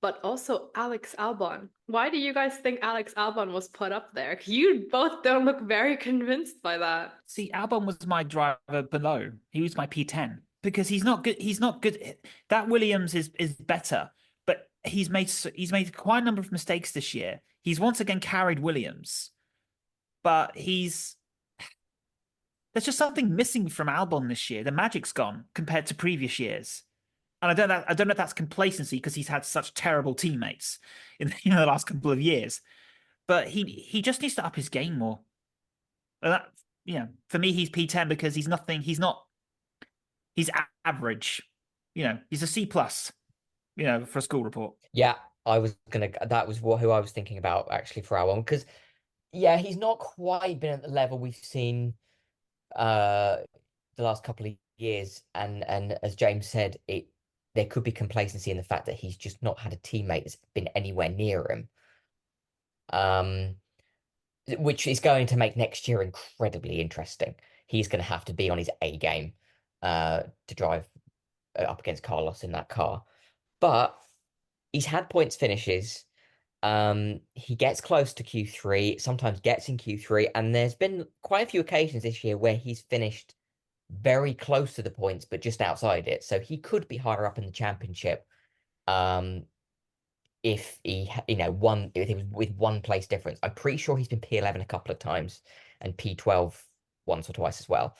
but also Alex Albon. Why do you guys think Alex Albon was put up there? You both don't look very convinced by that. See, Albon was my driver below. He was my P10 because he's not good. He's not good. That Williams is better, but he's made quite a number of mistakes this year. He's once again carried Williams, but there's just something missing from Albon this year. The magic's gone compared to previous years. And I don't know if that's complacency because he's had such terrible teammates in the last couple of years. But he just needs to up his game more. And that, for me, he's P10 because he's not he's average. He's a C plus. For a school report. Yeah, that was who I was thinking about actually for our one because yeah, he's not quite been at the level we've seen uh the last couple of years, and as James said, there could be complacency in the fact that he's just not had a teammate that's been anywhere near him. Um, which is going to make next year incredibly interesting. He's going to have to be on his A game to drive up against Carlos in that car. But he's had points finishes. He gets close to Q3, sometimes gets in Q3, and there's been quite a few occasions this year where he's finished very close to the points, but just outside it. So he could be higher up in the championship. If if it was with one place difference. I'm pretty sure he's been P11 a couple of times and P12 once or twice as well.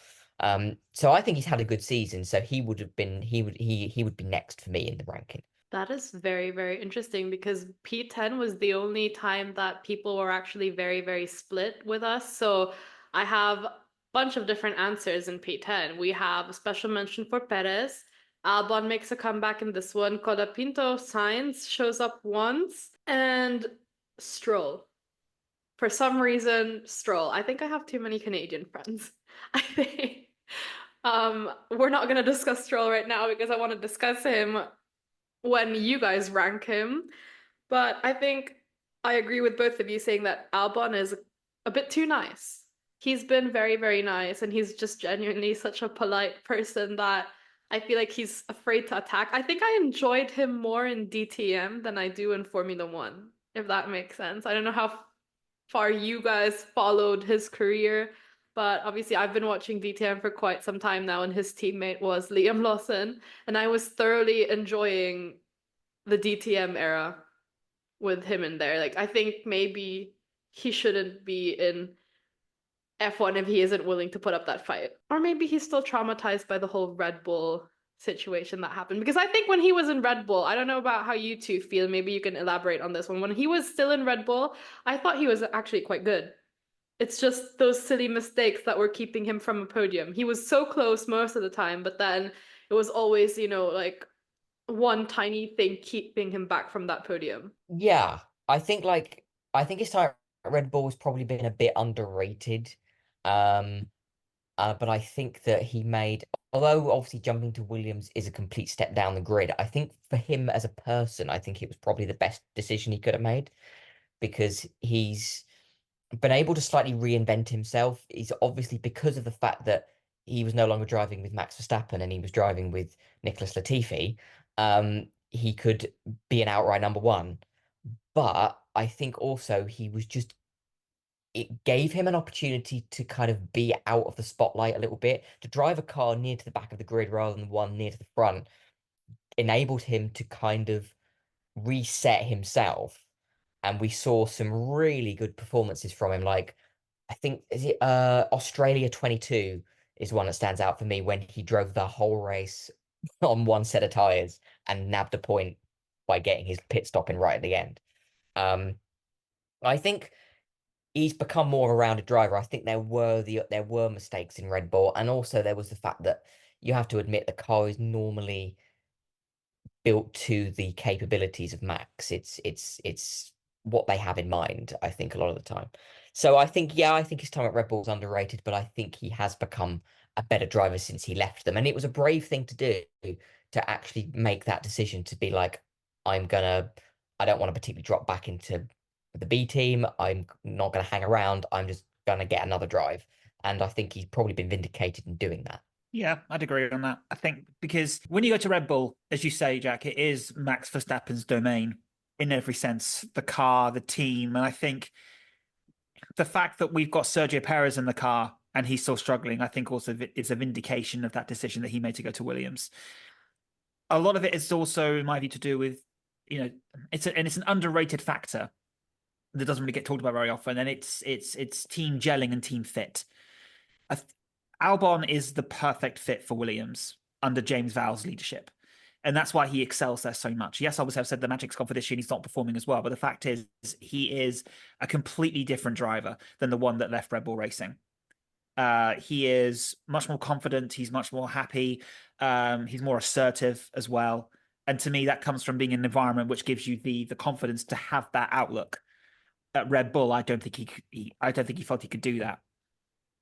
So I think he's had a good season. So he would be next for me in the ranking. That is very, very interesting because P10 was the only time that people were actually very, very split with us. So I have a bunch of different answers in P10. We have a special mention for Perez. Albon makes a comeback in this one. Colapinto Sainz shows up once. And Stroll. For some reason, Stroll. I think I have too many Canadian friends. I think. We're not going to discuss Stroll right now because I want to discuss him when you guys rank him. But I think I agree with both of you saying that Albon is a bit too nice. He's been very, very nice, and he's just genuinely such a polite person that I feel like he's afraid to attack. I think I enjoyed him more in DTM than I do in Formula One, if that makes sense. I don't know how far you guys followed his career, but obviously I've been watching DTM for quite some time now, and his teammate was Liam Lawson, and I was thoroughly enjoying the DTM era with him in there. Like I think maybe he shouldn't be in F1 if he isn't willing to put up that fight. Or maybe he's still traumatized by the whole Red Bull situation that happened. Because I think when he was in Red Bull, I don't know about how you two feel, maybe you can elaborate on this one. When he was still in Red Bull, I thought he was actually quite good. It's just those silly mistakes that were keeping him from a podium. He was so close most of the time, but then it was always, like one tiny thing keeping him back from that podium. Yeah, I think his time at Red Bull has probably been a bit underrated. Um, but I think that although obviously jumping to Williams is a complete step down the grid, I think for him as a person, I think it was probably the best decision he could have made because he's been able to slightly reinvent himself. He's obviously because of the fact that he was no longer driving with Max Verstappen and he was driving with Nicholas Latifi, he could be an outright number one. But I think also it gave him an opportunity to kind of be out of the spotlight a little bit, to drive a car near to the back of the grid rather than one near to the front, enabled him to kind of reset himself. And we saw some really good performances from him. Like, I think, is it Australia 22 is one that stands out for me when he drove the whole race on one set of tires and nabbed a point by getting his pit stop in right at the end. Um, I think he's become more of a rounded driver. I think there were mistakes in Red Bull, and also there was the fact that you have to admit the car is normally built to the capabilities of Max. It's what they have in mind, I think, a lot of the time. So I think his time at Red Bull is underrated, but I think he has become a better driver since he left them. And it was a brave thing to do to actually make that decision to be like, I'm gonna, I don't want to particularly drop back into the B team. I'm not gonna hang around. I'm just gonna get another drive. And I think he's probably been vindicated in doing that. Yeah, I'd agree on that. I think because when you go to Red Bull, as you say, Jack, it is Max Verstappen's domain in every sense, the car, the team. And I think the fact that we've got Sergio Perez in the car and he's still struggling, I think also is a vindication of that decision that he made to go to Williams. A lot of it is also, in my view, to do with, it's an underrated factor that doesn't really get talked about very often, and it's team gelling and team fit. Albon is the perfect fit for Williams under James Vowles' leadership. And that's why he excels there so much. Yes, obviously, I've said the magic's gone for this year and he's not performing as well. But the fact is, he is a completely different driver than the one that left Red Bull Racing. He is much more confident. He's much more happy. He's more assertive as well. And to me, that comes from being in an environment which gives you the confidence to have that outlook. At Red Bull, I don't think I don't think he felt he could do that.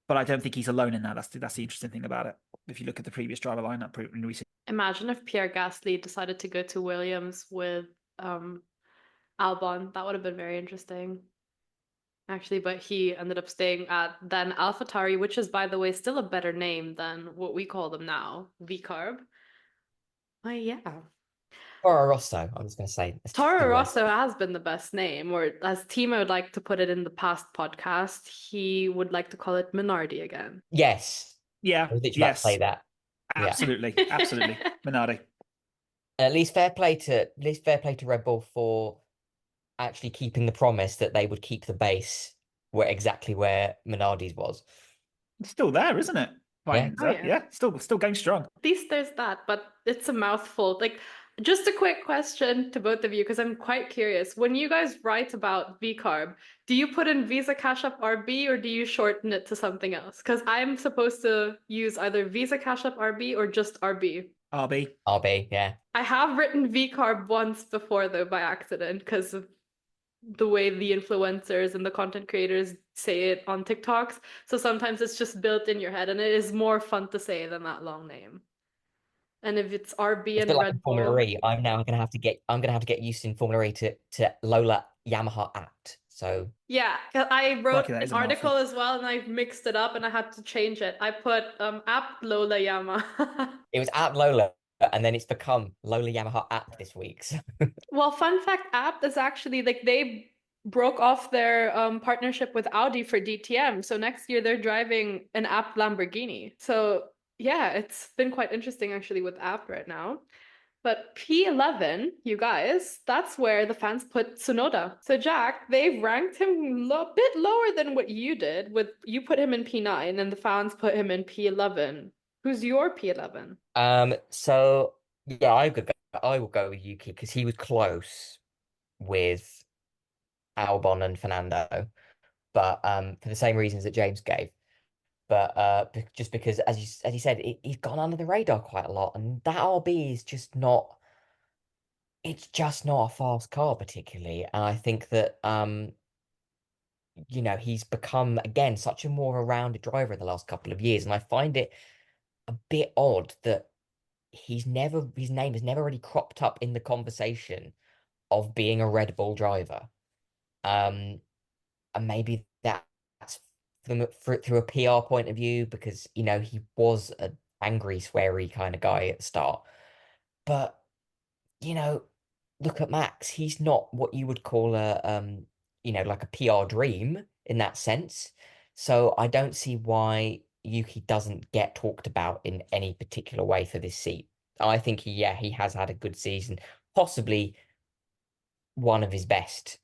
But I don't think he's alone in that. That's the interesting thing about it. If you look at the previous driver lineup in recent. Imagine if Pierre Gasly decided to go to Williams with Albon. That would have been very interesting. Actually, but he ended up staying at then AlphaTauri, which is, by the way, still a better name than what we call them now, VCarb. Oh yeah. Toro Rosso, I'm just going to say. Toro Rosso has been the best name, or as Timo would like to put it in the past podcast, he would like to call it Minardi again. Yes. Yeah. I was literally about to Yes. say that. Absolutely. Yeah. Absolutely. Minardi. At least fair play to Red Bull for actually keeping the promise that they would keep the base exactly where Minardi's was. It's still there, isn't it? Yeah. Oh, yeah. Yeah, still going strong. At least there's that, but it's a mouthful. Like, just a quick question to both of you, because I'm quite curious. When you guys write about VCarb, do you put in Visa Cash App RB or do you shorten it to something else? Because I'm supposed to use either Visa Cash App RB or just RB. RB, yeah. I have written VCarb once before, though, by accident, because of the way the influencers and the content creators say it on TikToks. So sometimes it's just built in your head, and it is more fun to say than that long name. And if it's RB It's a and bit like in Red Formula Bull, E. I'm gonna have to get used in Formula E to Lola Yamaha apt. So yeah, I wrote Lucky that an is a article mouthful. as well, and I mixed it up, and I had to change it. I put app Lola Yama. it was at Lola, and then it's become Lola Yamaha apt this week. So. Well, fun fact, app is actually like they broke off their partnership with Audi for DTM. So next year they're driving an app Lamborghini. So yeah, it's been quite interesting actually with app right now. But P11, you guys, that's where the fans put Tsunoda. So Jack, they've ranked him a bit lower than what you did. With you put him in P9 and the fans put him in P11. Who's your P11? So yeah, I will go with Yuki because he was close with Albon and Fernando, but for the same reasons that James gave. But just because, as you said, he's gone under the radar quite a lot, and that RB is just not. It's just not a fast car particularly, and I think that he's become again such a more rounded driver in the last couple of years, and I find it a bit odd that his name has never really cropped up in the conversation of being a Red Bull driver. And maybe that's through a PR point of view because he was an angry, sweary kind of guy at the start. But you know, look at Max. He's not what you would call like a PR dream in that sense. So I don't see why Yuki doesn't get talked about in any particular way for this seat. I think he has had a good season, possibly one of his best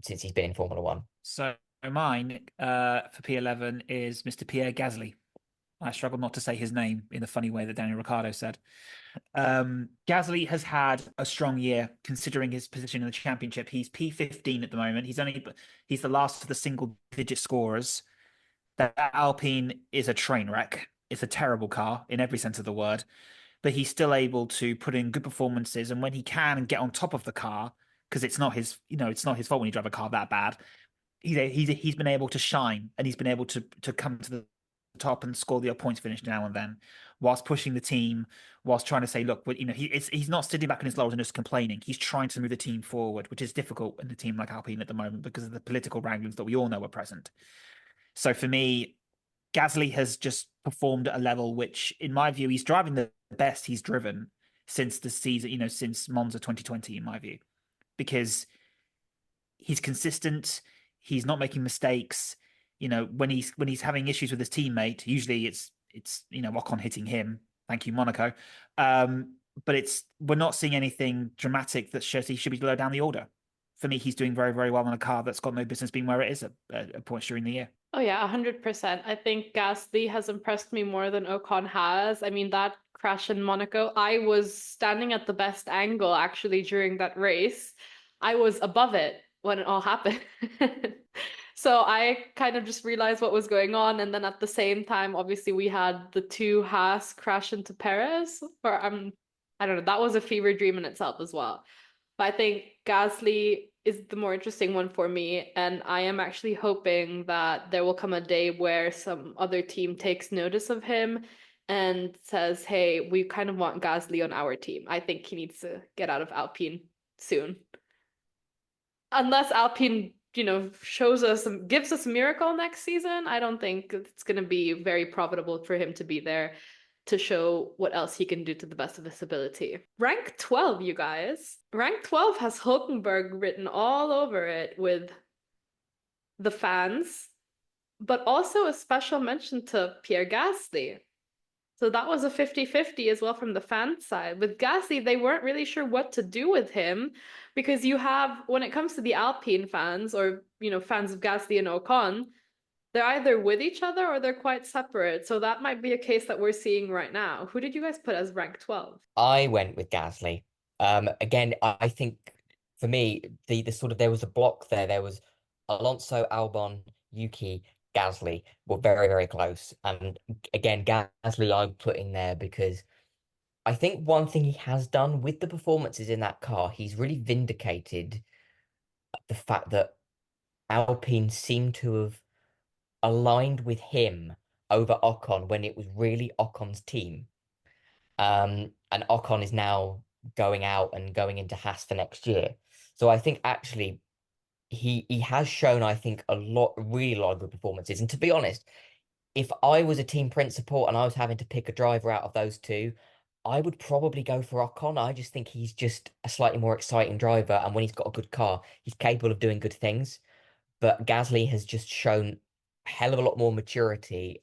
since he's been in Formula One. So mine for P11 is Mr. Pierre Gasly. I struggle not to say his name in the funny way that Daniel Ricciardo said. Gasly has had a strong year considering his position in the championship. He's P15 at the moment. He's the last of the single digit scorers. That Alpine is a train wreck. It's a terrible car in every sense of the word, but he's still able to put in good performances. And when he can get on top of the car, because it's not his fault when you drive a car that bad. He's been able to shine and he's been able to come to the top and score the points finish now and then, whilst pushing the team, whilst trying to say, look, he's not sitting back on his laurels and just complaining. He's trying to move the team forward, which is difficult in a team like Alpine at the moment because of the political wranglings that we all know are present. So for me, Gasly has just performed at a level which, in my view, he's driving the best he's driven since the season, since Monza 2020, in my view, because he's consistent. He's not making mistakes. When he's having issues with his teammate, usually it's Ocon hitting him. Thank you, Monaco. But we're not seeing anything dramatic that shows he should be low down the order. For me, he's doing very, very well on a car that's got no business being where it is at points during the year. Oh yeah, 100%. I think Gasly has impressed me more than Ocon has. I mean, that crash in Monaco, I was standing at the best angle actually during that race. I was above it when it all happened. So I kind of just realized what was going on, and then at the same time, obviously we had the two Haas crash into Perez, or I don't know, that was a fever dream in itself as well. But I think Gasly is the more interesting one for me, and I am actually hoping that there will come a day where some other team takes notice of him and says, "Hey, we kind of want Gasly on our team." I think he needs to get out of Alpine soon. Unless Alpine, shows us, gives us a miracle next season, I don't think it's going to be very profitable for him to be there to show what else he can do to the best of his ability. Rank 12, you guys. Rank 12 has Hulkenberg written all over it with the fans, but also a special mention to Pierre Gasly. So that was a 50-50 as well from the fan side. With Gasly, they weren't really sure what to do with him because you have, when it comes to the Alpine fans or, fans of Gasly and Ocon, they're either with each other or they're quite separate. So that might be a case that we're seeing right now. Who did you guys put as rank 12? I went with Gasly. Again, I think for me, the sort of there was a block there. There was Alonso, Albon, Yuki, Gasly were very, very close. And again, Gasly I'm putting there because I think one thing he has done with the performances in that car, he's really vindicated the fact that Alpine seem to have aligned with him over Ocon when it was really Ocon's team. And Ocon is now going out and going into Haas for next year. So I think actually he has shown, I think, really a lot of good performances. And to be honest, if I was a team principal and I was having to pick a driver out of those two, I would probably go for Ocon. I just think he's just a slightly more exciting driver, and when he's got a good car, he's capable of doing good things. But Gasly has just shown a hell of a lot more maturity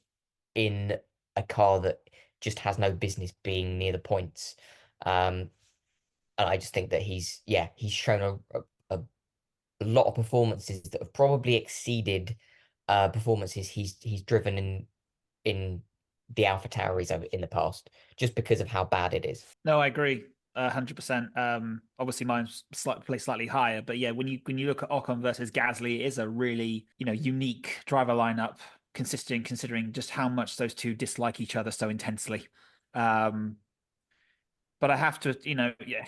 in a car that just has no business being near the points. And I just think that he's shown a lot of performances that have probably exceeded performances he's driven in the Alpha Tauris in the past, just because of how bad it is. No, I agree. 100%. Obviously mine's slightly higher, but yeah, when you look at Ocon versus Gasly, it is a really, unique driver lineup, considering just how much those two dislike each other so intensely. But I have to, yeah,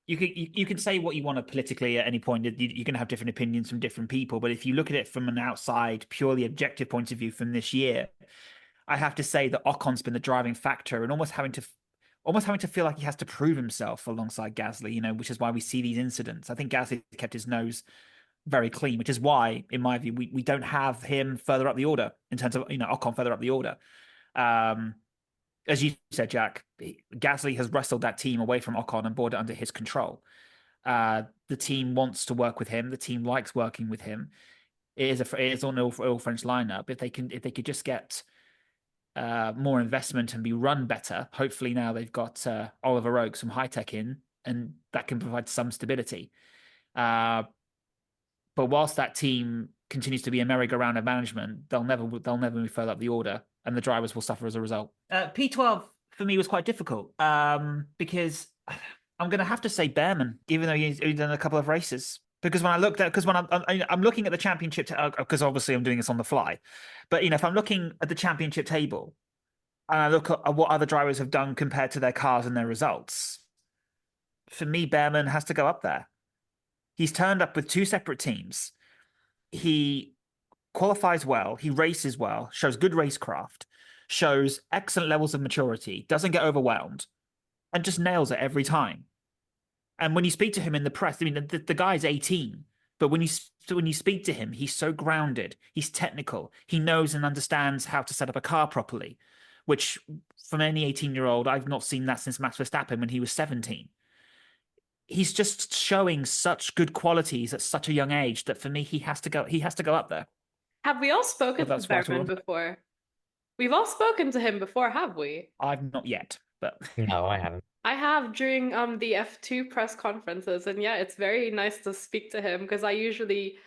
you can say what you want to politically at any point. You're going to have different opinions from different people, but if you look at it from an outside, purely objective point of view from this year, I have to say that Ocon's been the driving factor and almost having to feel like he has to prove himself alongside Gasly, which is why we see these incidents. I think Gasly kept his nose very clean, which is why, in my view, we don't have him further up the order in terms of, Ocon further up the order. As you said, Jack, Gasly has wrestled that team away from Ocon and brought it under his control. The team wants to work with him. The team likes working with him. It is an all French lineup. If they could just get more investment and be run better. Hopefully now they've got Oliver Oaks from High Tech in, and that can provide some stability. But whilst that team continues to be a merry-go-round of management, they'll never move further up the order, and the drivers will suffer as a result. P12 for me was quite difficult because I'm going to have to say Behrman, even though he's done a couple of races. Because when I'm looking at the championship, because obviously I'm doing this on the fly, but if I'm looking at the championship table and I look at what other drivers have done compared to their cars and their results, for me, Behrman has to go up there. He's turned up with two separate teams. He qualifies well, he races well, shows good racecraft, shows excellent levels of maturity, doesn't get overwhelmed, and just nails it every time. And when you speak to him in the press, I mean, the guy's 18, but when you speak to him, he's so grounded. He's technical. He knows and understands how to set up a car properly, which from any 18-year-old, I've not seen that since Max Verstappen when he was 17. He's just showing such good qualities at such a young age that for me, he has to go up there. Have we all spoken to Behrman before? We've all spoken to him before, have we? I've not yet, but No, I haven't. I have during the F2 press conferences, and yeah, it's very nice to speak to him because I usually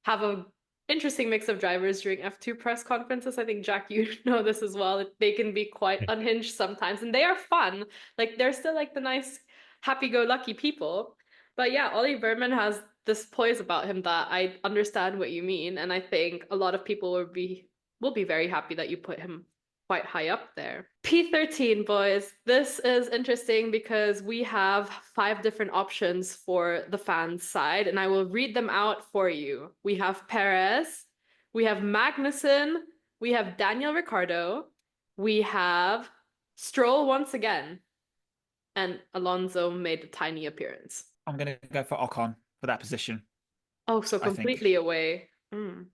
have a interesting mix of drivers during F2 press conferences. I think Jack, you know this as well. They can be quite unhinged sometimes, and they are fun. Like they're still like the nice, happy-go-lucky people. But yeah, Ollie Berman has this poise about him that I understand what you mean, and I think a lot of people will be very happy that you put him quite high up there. P13, boys. This is interesting because we have five different options for the fans side, and I will read them out for you. We have Perez, we have Magnussen, we have Daniel Ricciardo, we have Stroll once again, and Alonso made a tiny appearance. I'm going to go for Ocon for that position. Oh, so I think completely away. Mm.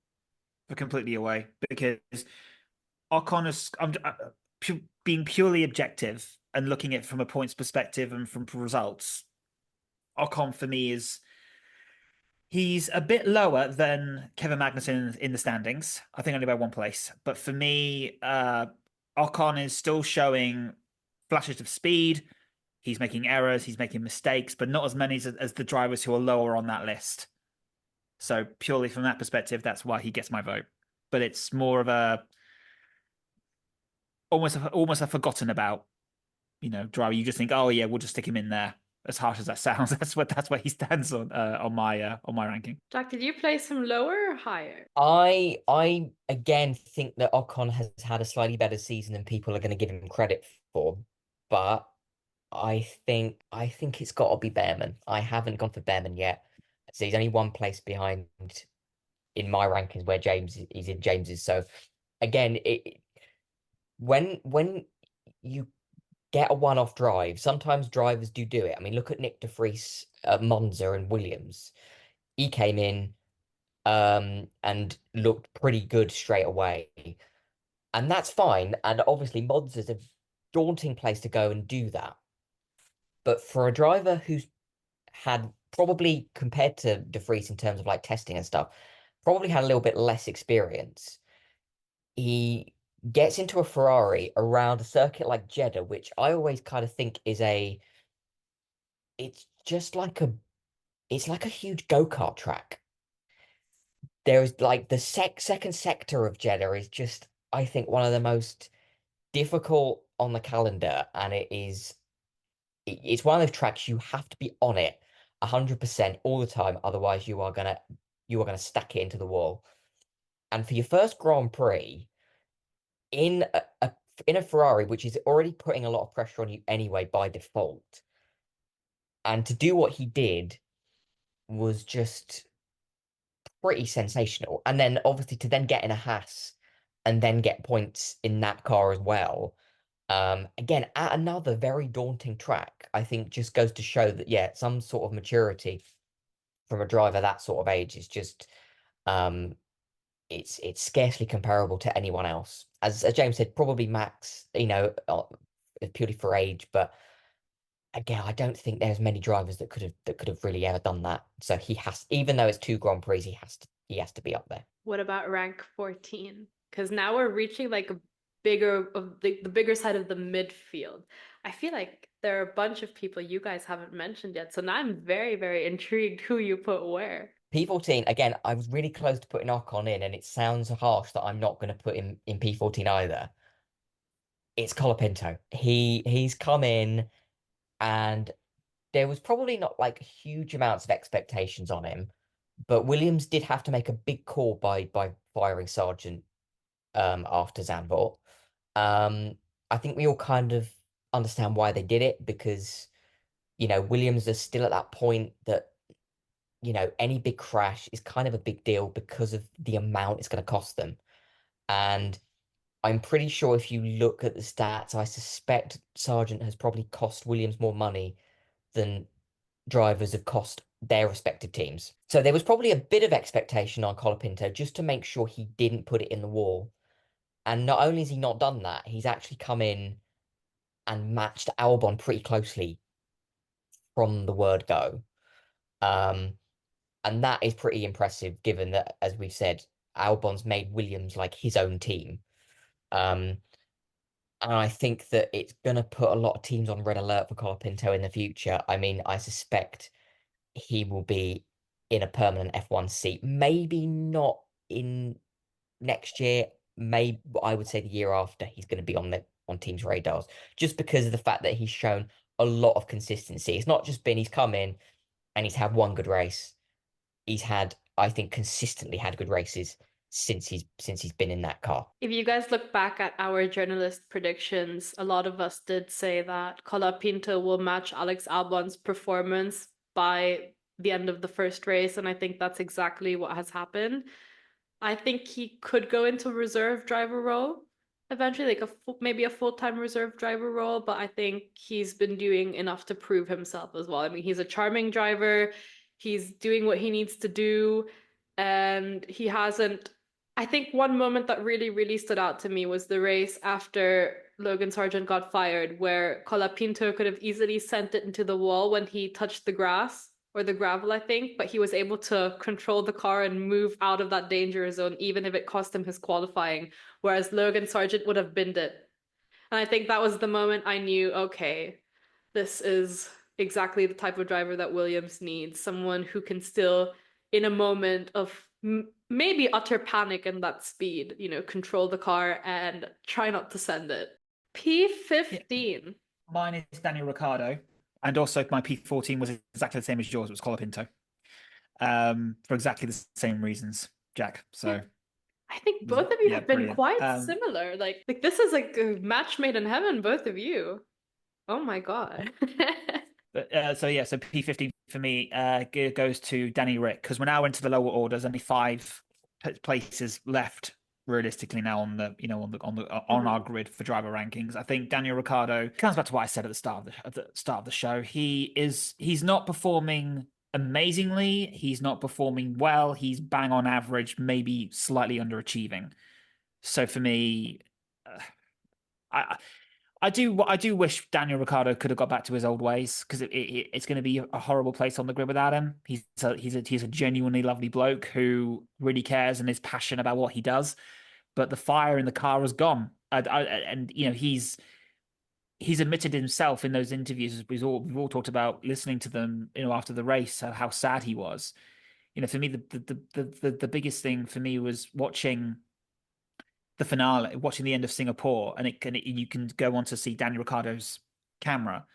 for completely away because Ocon is being purely objective and looking at it from a points perspective and from results. Ocon for me is he's a bit lower than Kevin Magnussen in the standings. I think only by one place. But for me, Ocon is still showing flashes of speed. He's making errors, he's making mistakes, but not as many as the drivers who are lower on that list. So purely from that perspective, that's why he gets my vote. But it's more of a almost a forgotten about, driver. You just think, oh yeah, we'll just stick him in there. As harsh as that sounds, that's where he stands on my ranking. Jack, did you place him lower or higher? I again think that Ocon has had a slightly better season than people are going to give him credit for, but I think it's got to be Behrman. I haven't gone for Behrman yet. So he's only one place behind in my rankings where James is in James's. So again, when you get a one-off drive, sometimes drivers do it. I mean, look at Nick De Vries at Monza and Williams. He came in and looked pretty good straight away. And that's fine. And obviously Monza's a daunting place to go and do that. But for a driver who's had probably compared to De Vries in terms of like testing and stuff, probably had a little bit less experience. He gets into a Ferrari around a circuit like Jeddah, which I always kind of think is it's just like it's like a huge go-kart track. There is like the second sector of Jeddah is just, I think, one of the most difficult on the calendar, and it's one of those tracks you have to be on it 100% all the time, otherwise you are gonna stack it into the wall. And for your first Grand Prix in a Ferrari, which is already putting a lot of pressure on you anyway by default, and to do what he did was just pretty sensational. And then obviously to then get in a Haas and then get points in that car as well. Again, at another very daunting track, I think just goes to show that, yeah, some sort of maturity from a driver that sort of age is just um it's scarcely comparable to anyone else. As James said, probably Max, purely for age, but again, I don't think there's many drivers that could have really ever done that. So he has, even though it's two Grand Prix, he has to be up there. What about rank 14? Because now we're reaching like a bigger of the bigger side of the midfield. I feel like there are a bunch of people you guys haven't mentioned yet. So now I'm very, very intrigued who you put where. P14, again, I was really close to putting Ocon in, and it sounds harsh that I'm not going to put him in P14 either. It's Colapinto. He's come in, and there was probably not like huge amounts of expectations on him, but Williams did have to make a big call by firing Sargent after Zandvoort. Um, I think we all kind of understand why they did it because Williams is still at that point that any big crash is kind of a big deal because of the amount it's going to cost them. And I'm pretty sure if you look at the stats, I suspect Sargent has probably cost Williams more money than drivers have cost their respective teams. So there was probably a bit of expectation on Colapinto just to make sure he didn't put it in the wall. And not only has he not done that, he's actually come in and matched Albon pretty closely from the word go. Um, and that is pretty impressive given that, as we've said, Albon's made Williams like his own team. Um, and I think that it's going to put a lot of teams on red alert for Colapinto in the future. I mean, I suspect he will be in a permanent F1 seat. Maybe not in next year. Maybe I would say the year after he's going to be on teams' radars, just because of the fact that he's shown a lot of consistency. It's not just been he's come in, and he's had one good race. He's had, I think, consistently had good races since he's been in that car. If you guys look back at our journalist predictions, a lot of us did say that Colapinto will match Alex Albon's performance by the end of the first race, and I think that's exactly what has happened. I think he could go into reserve driver role eventually, like maybe a full-time reserve driver role, but I think he's been doing enough to prove himself as well. I mean, he's a charming driver. He's doing what he needs to do, and he hasn't. I think one moment that really, really stood out to me was the race after Logan Sargent got fired, where Colapinto could have easily sent it into the wall when he touched the grass or the gravel, I think, but he was able to control the car and move out of that danger zone, even if it cost him his qualifying, whereas Logan Sargent would have binned it. And I think that was the moment I knew, okay, this is exactly the type of driver that Williams needs, someone who can still, in a moment of maybe utter panic and that speed, control the car and try not to send it. P15. Yeah. Mine is Daniel Ricciardo. And also my P14 was exactly the same as yours. It was Colapinto. For exactly the same reasons, Jack. So I think both of you have been brilliant. quite similar. Like this is like a match made in heaven, both of you. Oh my God. So P15 for me goes to Danny Rick, because we're now into the lower orders. Only 5 places left realistically now on the on our grid for driver rankings. I think Daniel Ricciardo comes back to what I said at the start of the show. He's not performing amazingly. He's not performing well. He's bang on average, maybe slightly underachieving. So for me, I do wish Daniel Ricciardo could have got back to his old ways, because it's going to be a horrible place on the grid without him. He's a genuinely lovely bloke who really cares and is passionate about what he does, but the fire in the car has gone. And he's admitted himself in those interviews. We've all talked about listening to them, after the race, how sad he was. For me, the biggest thing for me was watching the finale, watching the end of Singapore, and you can go on to see Daniel Ricciardo's camera,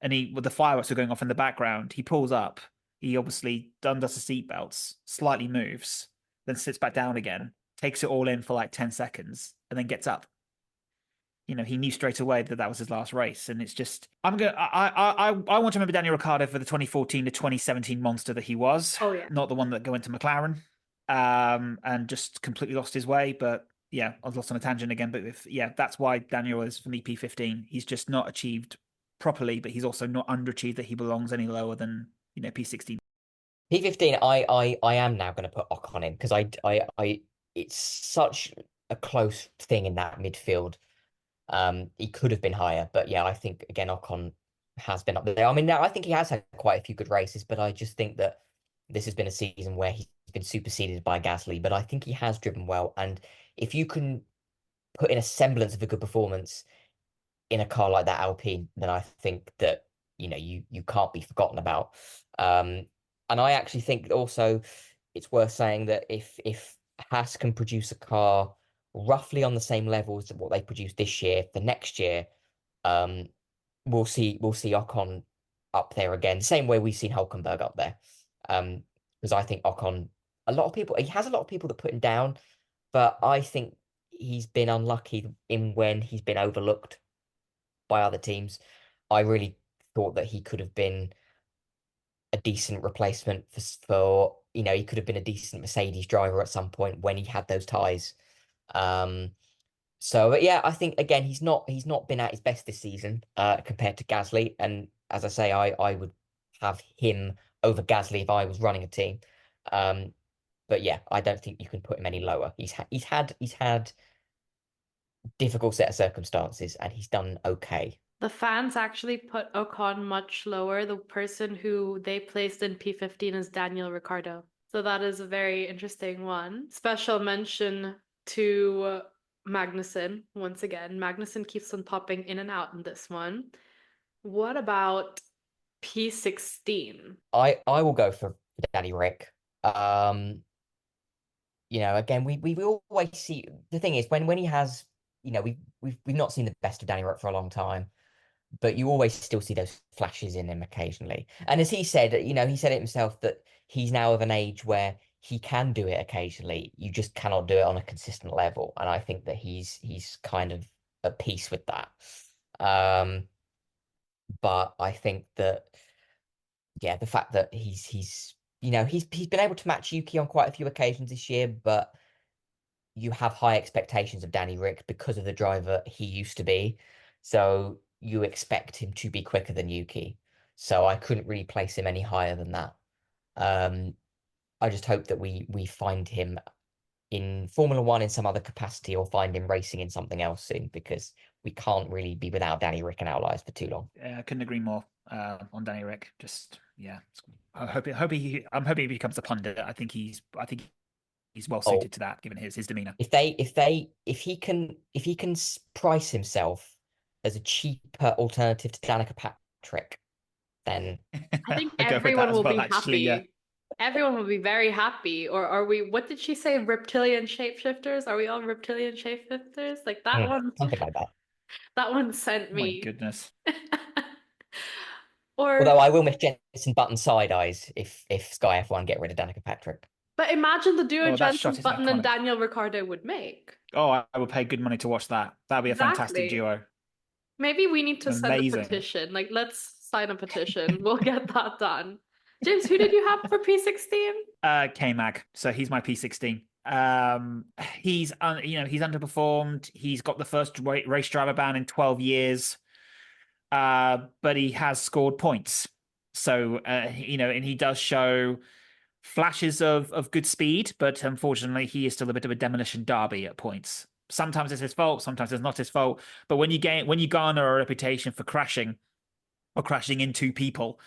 and with the fireworks are going off in the background, he pulls up. He obviously undoes the seatbelts, slightly moves, then sits back down again, takes it all in for like 10 seconds, and then gets up. He knew straight away that was his last race, and it's just I want to remember Daniel Ricciardo for the 2014 to 2017 monster that he was. Oh yeah. Not the one that went to McLaren, and just completely lost his way. But yeah, I was lost on a tangent again. But that's why Daniel is for me P15. He's just not achieved properly, but he's also not underachieved that he belongs any lower than P16. P15, I am now going to put Ocon in, because I it's such a close thing in that midfield. He could have been higher, but yeah, I think again Ocon has been up there. I mean, now I think he has had quite a few good races, but I just think that this has been a season where he's been superseded by Gasly. But I think he has driven well, and if you can put in a semblance of a good performance in a car like that Alpine, then I think that you can't be forgotten about. And I actually think also it's worth saying that if Haas can produce a car roughly on the same levels of what they produced this year for next year, we'll see Ocon up there again, same way we've seen Hulkenberg up there. Because I think Ocon, he has a lot of people that put him down, but I think he's been unlucky when he's been overlooked by other teams. I really thought that he could have been a decent replacement for he could have been a decent Mercedes driver at some point when he had those ties. So yeah, I think again he's not been at his best this season compared to Gasly, and as I say, I would have him over Gasly if I was running a team. But yeah, I don't think you can put him any lower. He's had difficult set of circumstances, and he's done okay. The fans actually put Ocon much lower. The person who they placed in P15 is Daniel Ricciardo. So that is a very interesting one. Special mention to Magnussen once again. Magnussen keeps on popping in and out in this one. What about P16? I will go for Danny Rick. Again, we always see, the thing is when he has, we've not seen the best of Danny Rick for a long time. but you always still see those flashes in him occasionally. And as he said, he said it himself that he's now of an age where he can do it occasionally. You just cannot do it on a consistent level. And I think that he's kind of at peace with that. Um, but I think that yeah, the fact that he's been able to match Yuki on quite a few occasions this year, but you have high expectations of Danny Rick because of the driver he used to be. So you expect him to be quicker than Yuki. So I couldn't really place him any higher than that. Um, I just hope that we find him in Formula One in some other capacity or find him racing in something else soon because we can't really be without Danny Rick in our lives for too long. I couldn't agree more on Danny Rick. Just yeah, I'm hoping he becomes a pundit. I think he's well Oh, suited to that given his demeanor. if he can price himself as a cheaper alternative to Danica Patrick, then I think I go with that everyone as will well. be Actually, yeah. happy. Everyone will be very happy. Or are we, what did she say? Reptilian shapeshifters? Are we all reptilian shapeshifters? Like something like that. that one sent Oh my me. goodness. Or, Although I will miss Jenson Button side eyes if Sky F1 get rid of Danica Patrick. but imagine the duo Oh, that Jensen shot is Button and iconic. Daniel Ricciardo would make. Oh, I would pay good money to watch that. That'd be a fantastic Exactly. duo. Maybe we need to send a Amazing. petition. Like, let's sign a petition. We'll get that done. James, who did you have for P16? K-Mag. So he's my P16. He's underperformed. He's got the first race driver ban in 12 years. But he has scored points. So and he does show flashes of good speed, but unfortunately, he is still a bit of a demolition derby at points. Sometimes it's his fault, sometimes it's not his fault. But when you garner a reputation for crashing or crashing into people,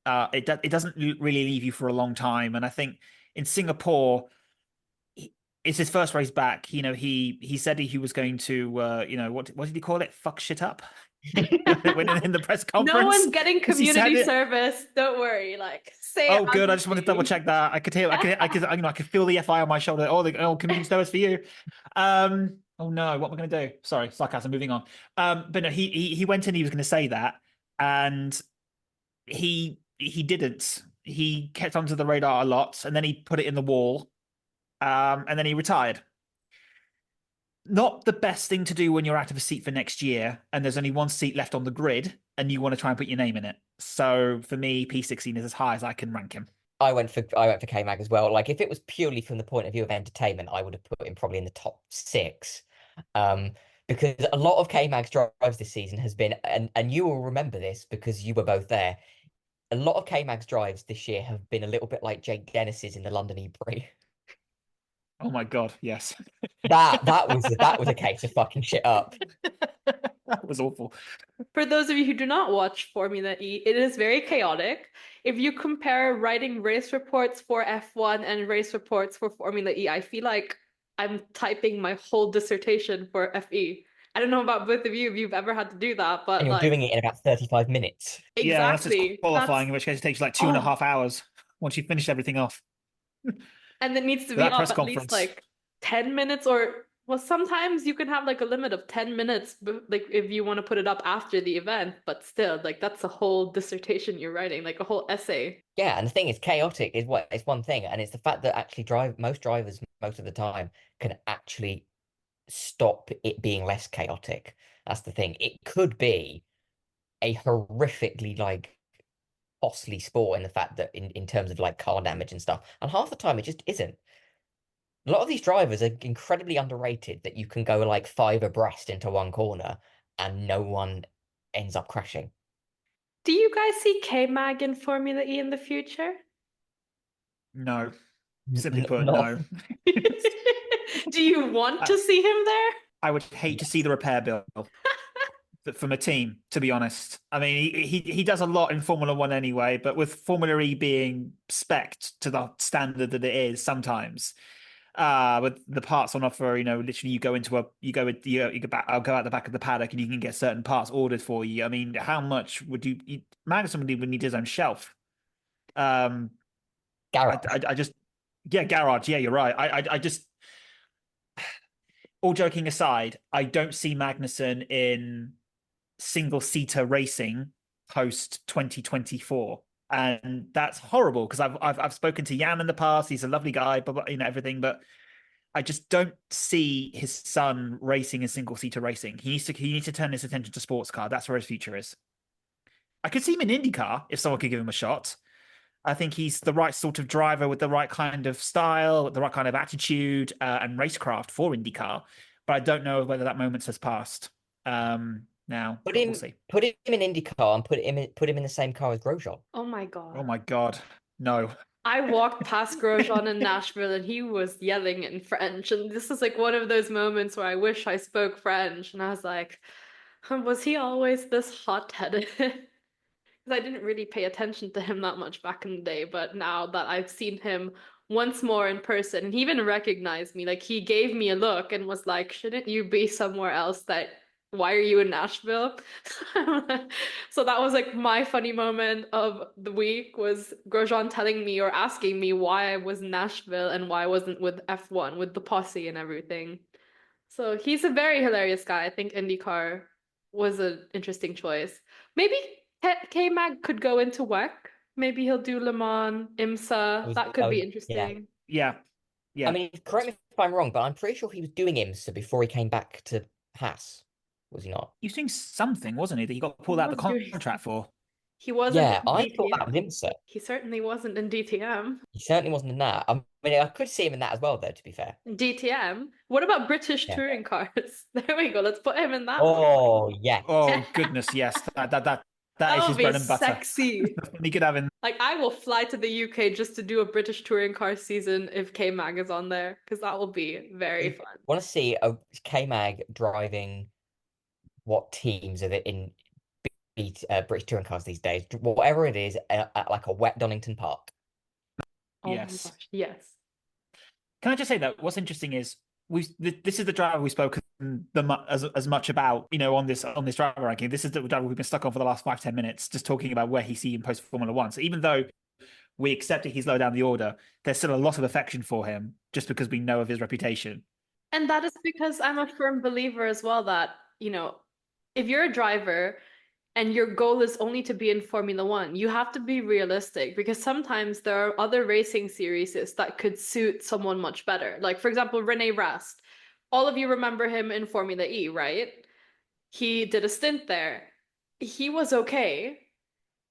it doesn't really leave you for a long time. And I think in Singapore, it's his first race back. He said he was going to what did he call it? Fuck shit up. When in the press No conference one's getting because he said community it. service. Don't worry. Like, say it Oh, as good. I you just wanted to double see. check that. I could hear. I could feel the FI on my shoulder. Oh, community service for you. Oh no, what am I going to do? Sorry, sarcasm. Moving on. But no, he went in. He was going to say that, and he didn't. He kept onto the radar a lot, and then he put it in the wall. And then he retired. Not the best thing to do when you're out of a seat for next year, and there's only one seat left on the grid, and you want to try and put your name in it. So for me, P16 is as high as I can rank him. I went for K Mag as well. Like if it was purely from the point of view of entertainment, I would have put him probably in the top six. Um, because a lot of K Mag's drives this season has been, and you will remember this because you were both there. A lot of K Mag's drives this year have been a little bit like Jake Dennis's in the London E-Prix. Oh my God, yes. That was a case of fucking shit up. That was awful. For those of you who do not watch Formula E, it is very chaotic. If you compare writing race reports for F1 and race reports for Formula E, I feel like I'm typing my whole dissertation for FE. I don't know about both of you if you've ever had to do that, And but you're like, doing it in about 35 minutes. Yeah, unless it's exactly. qualifying, That's, in which case it takes you like two and a oh, half hours once you finish everything off. and it needs to But be that up press at least conference, like 10 minutes or well, sometimes you can have like a limit of 10 minutes, like if you want to put it up after the event, but still, like that's a whole dissertation you're writing, like a whole essay. Yeah, and the thing is, chaotic is what it's one thing, and it's the fact that actually most drivers most of the time can actually stop it being less chaotic. That's the thing. It could be a horrifically like costly sport in the fact that in terms of like car damage and stuff, and half the time it just isn't. A lot of these drivers are incredibly underrated that you can go like five abreast into one corner and no one ends up crashing. Do you guys see K-Mag in Formula E in the future? no. Simply put, Not no. Do you want I, to see him there? I would hate to see yes. the repair bill from a team, to be honest. I mean, he does a lot in Formula One anyway, but with Formula E being spec'd to the standard that it is sometimes, with the parts on offer, literally I'll go out the back of the paddock and you can get certain parts ordered for you. I mean, how much Magnussen would need his own shelf? Um, Garage. I just, yeah, garage. Yeah, you're right. I just, all joking aside, I don't see Magnussen in single-seater racing post 2024. And that's horrible because I've spoken to Jan in the past. He's a lovely guy, but everything. But I just don't see his son racing in single-seater racing. He needs to turn his attention to sports car. That's where his future is. I could see him in IndyCar if someone could give him a shot. I think he's the right sort of driver with the right kind of style, the right kind of attitude, and racecraft for IndyCar. But I don't know whether that moment has passed. Now, Put but we'll him, see. put him in IndyCar and put him in the same car as Grosjean. Oh my Oh God. my God, no. I walked past Grosjean in Nashville and he was yelling in French. And this is like one of those moments where I wish I spoke French. And I was like, was he always this hot-headed? Because I didn't really pay attention to him that much back in the day, but now that I've seen him once more in person, and he even recognized me, like he gave me a look and was like, "Shouldn't you be somewhere else? That why are you in Nashville?" So that was like my funny moment of the week was Grosjean telling me or asking me why I was in Nashville and why I wasn't with F1 with the posse and everything. So he's a very hilarious guy. I think IndyCar was an interesting choice. Maybe K-Mag could go into WEC. Maybe he'll do Le Mans, IMSA. That could be Yeah. interesting. Yeah, I yeah. mean, correct me if I'm wrong, but I'm pretty sure he was doing IMSA before he came back to Haas, was he not? He was doing something, wasn't he, that he got He pulled out of was the doing contract for? He wasn't Yeah, in I thought that was DTM. IMSA. He certainly wasn't in DTM. He certainly wasn't in that. I mean, I could see him in that as well, though, to be fair. DTM? What about British Yeah. touring cars? There we go. Let's put him in that one. Oh, yeah. Oh goodness, yes. That is That his would be bread and butter. sexy. He could have in. Like I will fly to the UK just to do a British touring car season if K-Mag is on there, because that will be very I fun. want to see a K-Mag driving what teams are in British touring cars these days, whatever it is, at like a wet Donington Park. Oh my Yes. gosh, yes. Can I just say that what's interesting is this is the driver we've spoken as much about, on this driver ranking. This is the driver we've been stuck on for the last 5-10 minutes, just talking about where he's seen post Formula One. So even though we accept that he's low down the order, there's still a lot of affection for him just because we know of his reputation. And that is because I'm a firm believer as well that, if you're a driver and your goal is only to be in Formula One, you have to be realistic because sometimes there are other racing series that could suit someone much better. Like, for example, Rene Rast. All of you remember him in Formula E, right? He did a stint there. He was okay,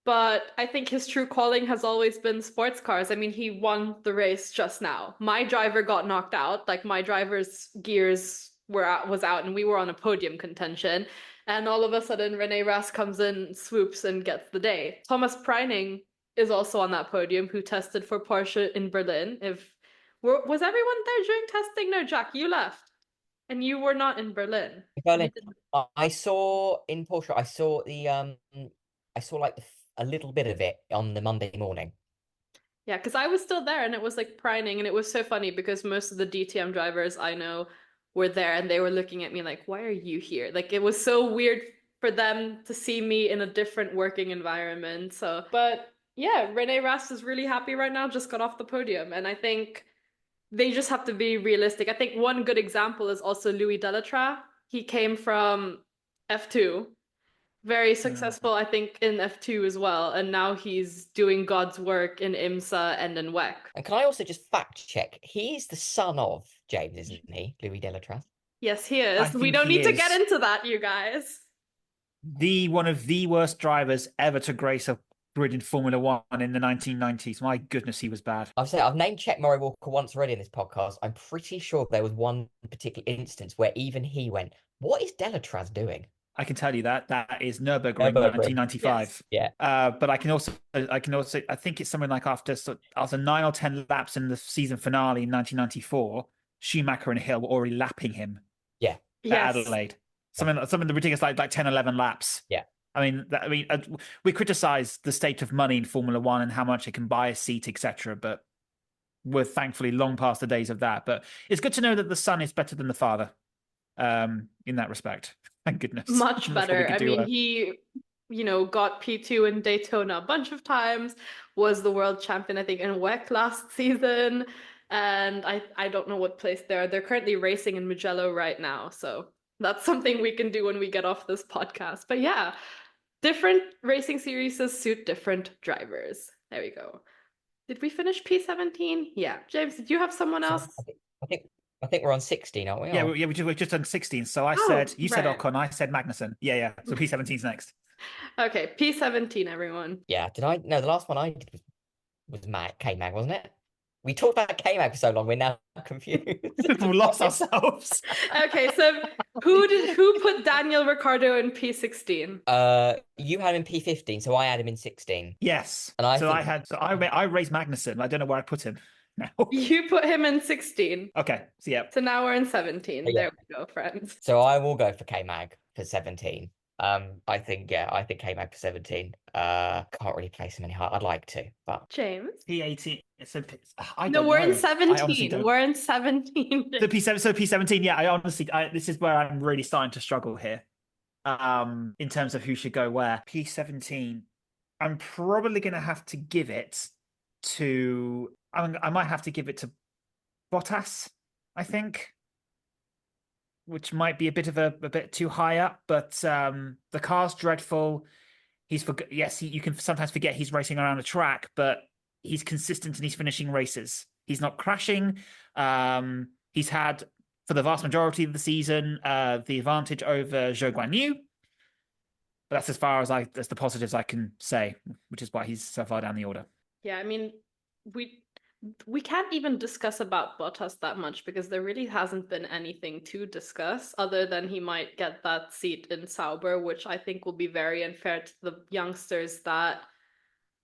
but I think his true calling has always been sports cars. I mean, he won the race just now. My driver got knocked out. Like my driver's gears was out and we were on a podium contention. And all of a sudden, Rene Rast comes in, swoops, and gets the day. Thomas Preining is also on that podium, who tested for Porsche in Berlin. Was everyone there during testing? No, Jack, you left, and you were not in Berlin. You Berlin. didn't. I saw in Porsche. I saw like a little bit of it on the Monday morning. Yeah, because I was still there, and it was like Preining, and it was so funny because most of the DTM drivers I know were there, and they were looking at me like, "Why are you here?" Like it was so weird for them to see me in a different working environment. So, but yeah, Rene Rast is really happy right now. Just got off the podium, and I think they just have to be realistic. I think one good example is also Louis Delattre. He came from F2, very successful, I think, in F2 as well, and now he's doing God's work in IMSA and in WEC. And can I also just fact check? He's the son of James, isn't he? Louis Delattre. Yes, he I is. We think don't he need to get is into that, you guys. one of the worst drivers ever to grace a grid in Formula One in the 1990s. My goodness, he was bad. I've name checked Murray Walker once already in this podcast. I'm pretty sure there was one particular instance where even he went, "What is Delatraz doing?" I can tell you that is Nürburgring Nürburgring. 1995. Yes. Yeah. But I can also I think it's something like after 9 or 10 laps in the season finale in 1994, Schumacher and Hill were already lapping him. Yeah. At Yes. Adelaide. Something ridiculous like 10, 11 laps. Yeah. I mean, we criticize the state of money in Formula One and how much it can buy a seat, etc. But we're thankfully long past the days of that. But it's good to know that the son is better than the father, in that respect. Thank goodness. Much I'm not sure we better. could I do mean, he, got P2 in Daytona a bunch of times, was the world champion, I think, in WEC last season. And I don't know what place they're currently racing in Mugello right now. So That's something we can do when we get off this podcast. But yeah, different racing series suit different drivers. There we go. Did we finish P17? Yeah. James, did you have someone So else? I think I think we're on 16, aren't we? Yeah, Or... we've just done 16. So I said, Oh, you said right. Ocon, I said Magnussen. Yeah. So P17's next. Okay, P17, everyone. Yeah, did I? No, the last one I did was K-Mag, wasn't it? We talked about K-Mag for so long, we're now confused. We lost ourselves. Okay, so who put Daniel Ricciardo in P16? You had him in P15, so I had him in 16. Yes. And I So think I raised Magnussen. I don't know where I put him now. You put him in 16. Okay. So yeah. So now we're in 17. yeah. There we go, friends. So I will go for K-Mag for 17. I think K-Mag for 17. Can't really place him any higher. I'd like to, but James? P18. So I No, don't we're know. in I honestly 17. don't. We're in 17. So P17. Yeah, this is where I'm really starting to struggle here. In terms of who should go where. P17. I'm probably going to have to give it to. I might have to give it to Bottas, I think, which might be a bit of a bit too high up, but the car's dreadful. You can sometimes forget he's racing around a track, but he's consistent and he's finishing races. He's not crashing. He's had for the vast majority of the season the advantage over Zhou Guanyu. But that's as far as that's the positives I can say, which is why he's so far down the order. Yeah, I mean, we can't even discuss about Bottas that much because there really hasn't been anything to discuss other than he might get that seat in Sauber, which I think will be very unfair to the youngsters that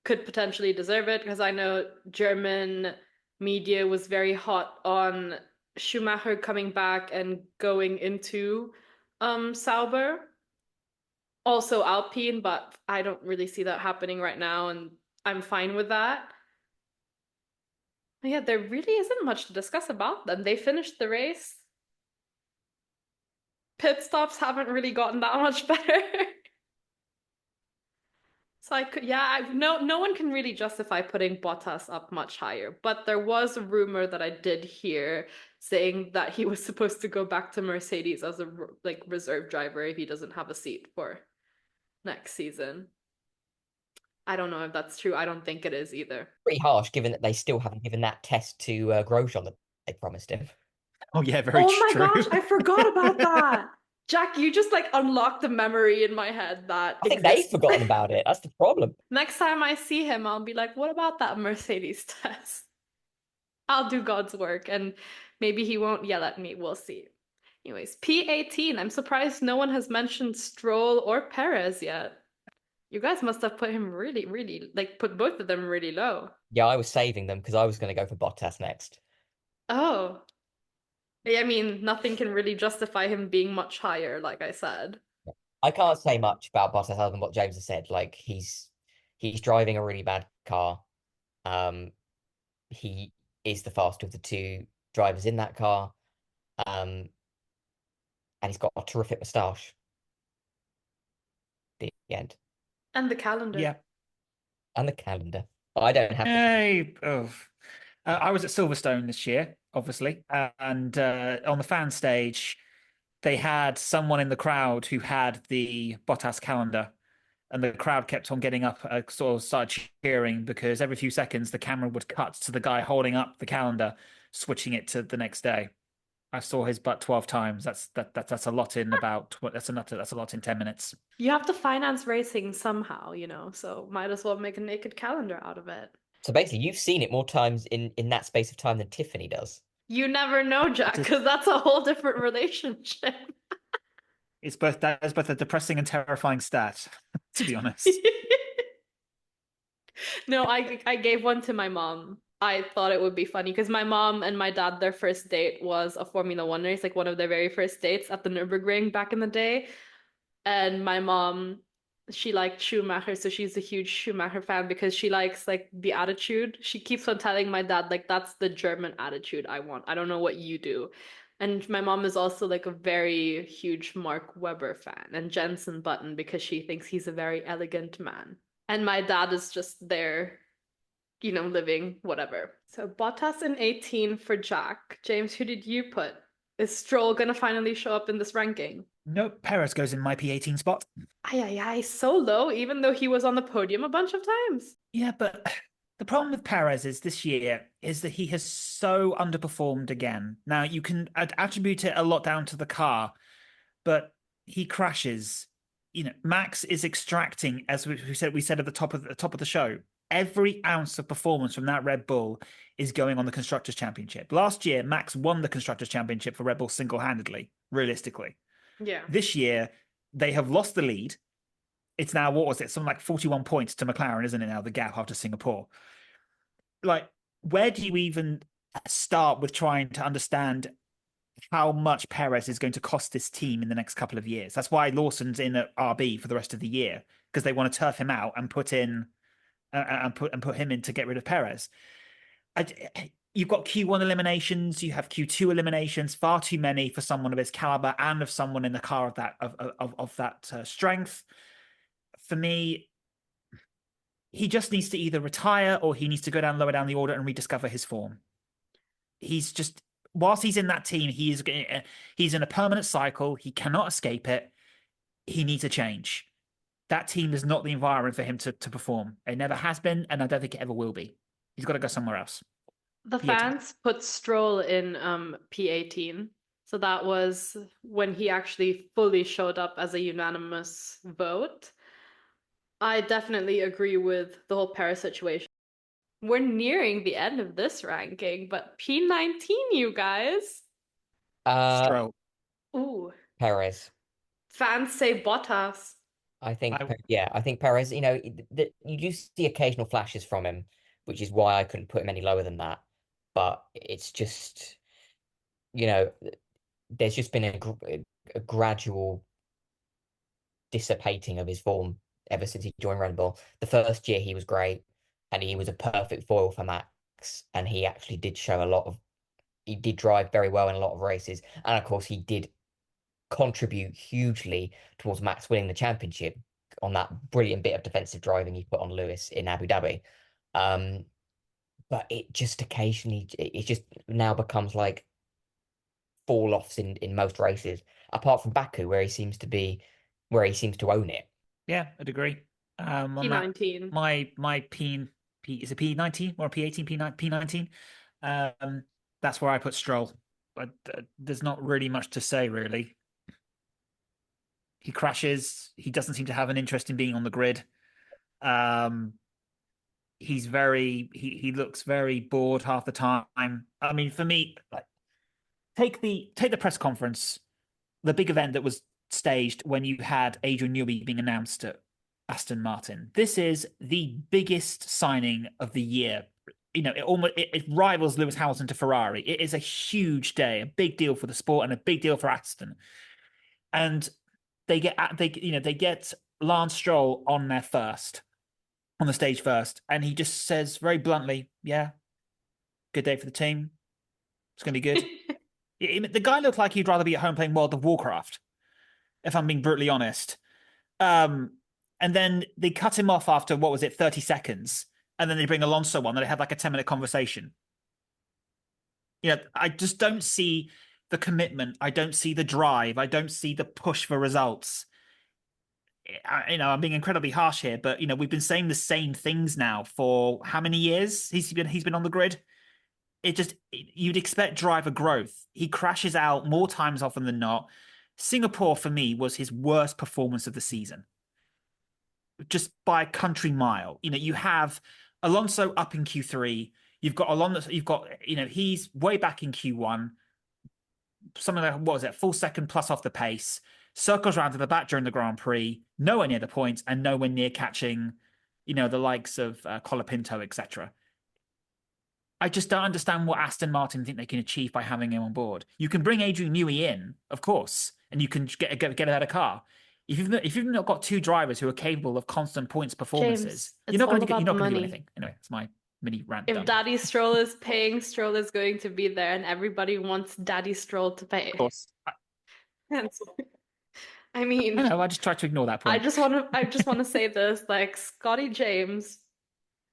could potentially deserve it. Because I know German media was very hot on Schumacher coming back and going into Sauber. Also Alpine, but I don't really see that happening right now, and I'm fine with that. Yeah, there really isn't much to discuss about them. They finished the race. Pit stops haven't really gotten that much better. So no one can really justify putting Bottas up much higher. But there was a rumor that I did hear saying that he was supposed to go back to Mercedes as a reserve driver if he doesn't have a seat for next season. I don't know if that's true. I don't think it is either. pretty harsh given that they still haven't given that test to Grosjean that they promised him. Oh yeah, very Oh my true. gosh, I forgot about that. Jack, you just unlocked the memory in my head that I think exists. they've forgotten about it. That's the problem. Next time I see him, I'll be like, what about that Mercedes test? I'll do God's work and maybe he won't yell at me. We'll see. Anyways, P18. I'm surprised no one has mentioned Stroll or Perez yet. You guys must have put him really, really, put both of them really low. Yeah, I was saving them because I was going to go for Bottas next. Oh. I mean, nothing can really justify him being much higher, like I said. I can't say much about Bottas other than what James has said. Like he's driving a really bad car. He is the fastest of the two drivers in that car. And he's got a terrific moustache. The end. And the calendar. Yeah. And the calendar. I don't have Hey, I was at Silverstone this year, obviously, and on the fan stage, they had someone in the crowd who had the Bottas calendar, and the crowd kept on getting up, sort of started cheering because every few seconds the camera would cut to the guy holding up the calendar, switching it to the next day. I saw his butt 12 times. That's a lot in that's a lot in 10 minutes. You have to finance racing somehow, so might as well make a naked calendar out of it. So basically, you've seen it more times in that space of time than Tiffany does. You never know, Jack, because that's a whole different relationship. It's both a depressing and terrifying stat, to be honest. No, I gave one to my mom. I thought it would be funny because my mom and my dad, their first date was a Formula One race, one of their very first dates at the Nürburgring back in the day. And my mom, she liked Schumacher, so she's a huge Schumacher fan because she likes the attitude. She keeps on telling my dad that's the German attitude I want. I don't know what you do. And my mom is also a very huge Mark Webber fan and Jensen Button because she thinks he's a very elegant man. And my dad is just there, living whatever. So Bottas in 18 for Jack. James, who did you put Is Stroll gonna finally show up in this ranking? Nope, Perez goes in my P18 spot. Ay, so low, even though he was on the podium a bunch of times. Yeah, but the problem with Perez is this year is that he has so underperformed again. Now, you can attribute it a lot down to the car, but he crashes. Max is extracting, as we said at the top of the show, every ounce of performance from that Red Bull is going on the Constructors' Championship. Last year, Max won the Constructors' Championship for Red Bull single-handedly, realistically. Yeah. This year, they have lost the lead. It's now, what was it? Something like 41 points to McLaren, isn't it now, the gap after Singapore? Like, where do you even start with trying to understand how much Perez is going to cost this team in the next couple of years? That's why Lawson's in at RB for the rest of the year, because they want to turf him out and put him in to get rid of Perez. You've got Q1 eliminations, you have Q2 eliminations, far too many for someone of his caliber and of someone in the car of that strength. For me, he just needs to either retire or he needs to go lower down the order and rediscover his form. He's just, whilst he's in that team, he's in a permanent cycle. He cannot escape it. He needs a change. That team is not the environment for him to perform. It never has been, and I don't think it ever will be. He's got to go somewhere else. The P18. fans put Stroll in P18. So that was when he actually fully showed up as a unanimous vote. I definitely agree with the whole Paris situation. We're nearing the end of this ranking, but P19, you guys. Stroll. Ooh, Perez. fans say Bottas. I think, I think Perez, you do see occasional flashes from him, which is why I couldn't put him any lower than that. But it's just, there's just been a gradual dissipating of his form ever since he joined Red Bull. The first year he was great and he was a perfect foil for Max. And he actually did show he did drive very well in a lot of races. And of course, he did contribute hugely towards Max winning the championship on that brilliant bit of defensive driving he put on Lewis in Abu Dhabi. But it just occasionally, it just now becomes like fall offs in most races, apart from Baku, where he seems to own it. Yeah, I'd agree. On P19. My P is a P19 or a P18, P19. That's where I put Stroll. But there's not really much to say, really. He crashes. He doesn't seem to have an interest in being on the grid. He looks very bored half the time. I mean, for me, take the press conference, the big event that was staged when you had Adrian Newey being announced at Aston Martin. This is the biggest signing of the year. It rivals Lewis Hamilton to Ferrari. It is a huge day, a big deal for the sport and a big deal for Aston. And they get Lance Stroll on the stage first, and he just says very bluntly, "Yeah, good day for the team. It's going to be good." The guy looked like he'd rather be at home playing World of Warcraft, if I'm being brutally honest. And then they cut him off after, 30 seconds, and then they bring Alonso on, and they have like a 10-minute conversation. I just don't see the commitment. I don't see the drive. I don't see the push for results. I'm being incredibly harsh here, but we've been saying the same things now for how many years he's been on the grid. You'd expect driver growth. He crashes out more times often than not. Singapore for me was his worst performance of the season, just by a country mile. You have Alonso up in Q3. You've got Alonso. He's way back in Q1. Something like, full second plus off the pace. Circles around to the back during the Grand Prix, nowhere near the points and nowhere near catching, the likes of Colapinto, etc. I just don't understand what Aston Martin think they can achieve by having him on board. You can bring Adrian Newey in, of course, and you can get out a car. If you've not got two drivers who are capable of constant points performances, James, you're not going to do money. anything. Anyway, it's my mini rant. If done. Daddy Stroll is paying, Stroll is going to be there, and everybody wants Daddy Stroll to pay. Of course. I mean, I know, I just tried to ignore that point. I just want to say this, like Scotty James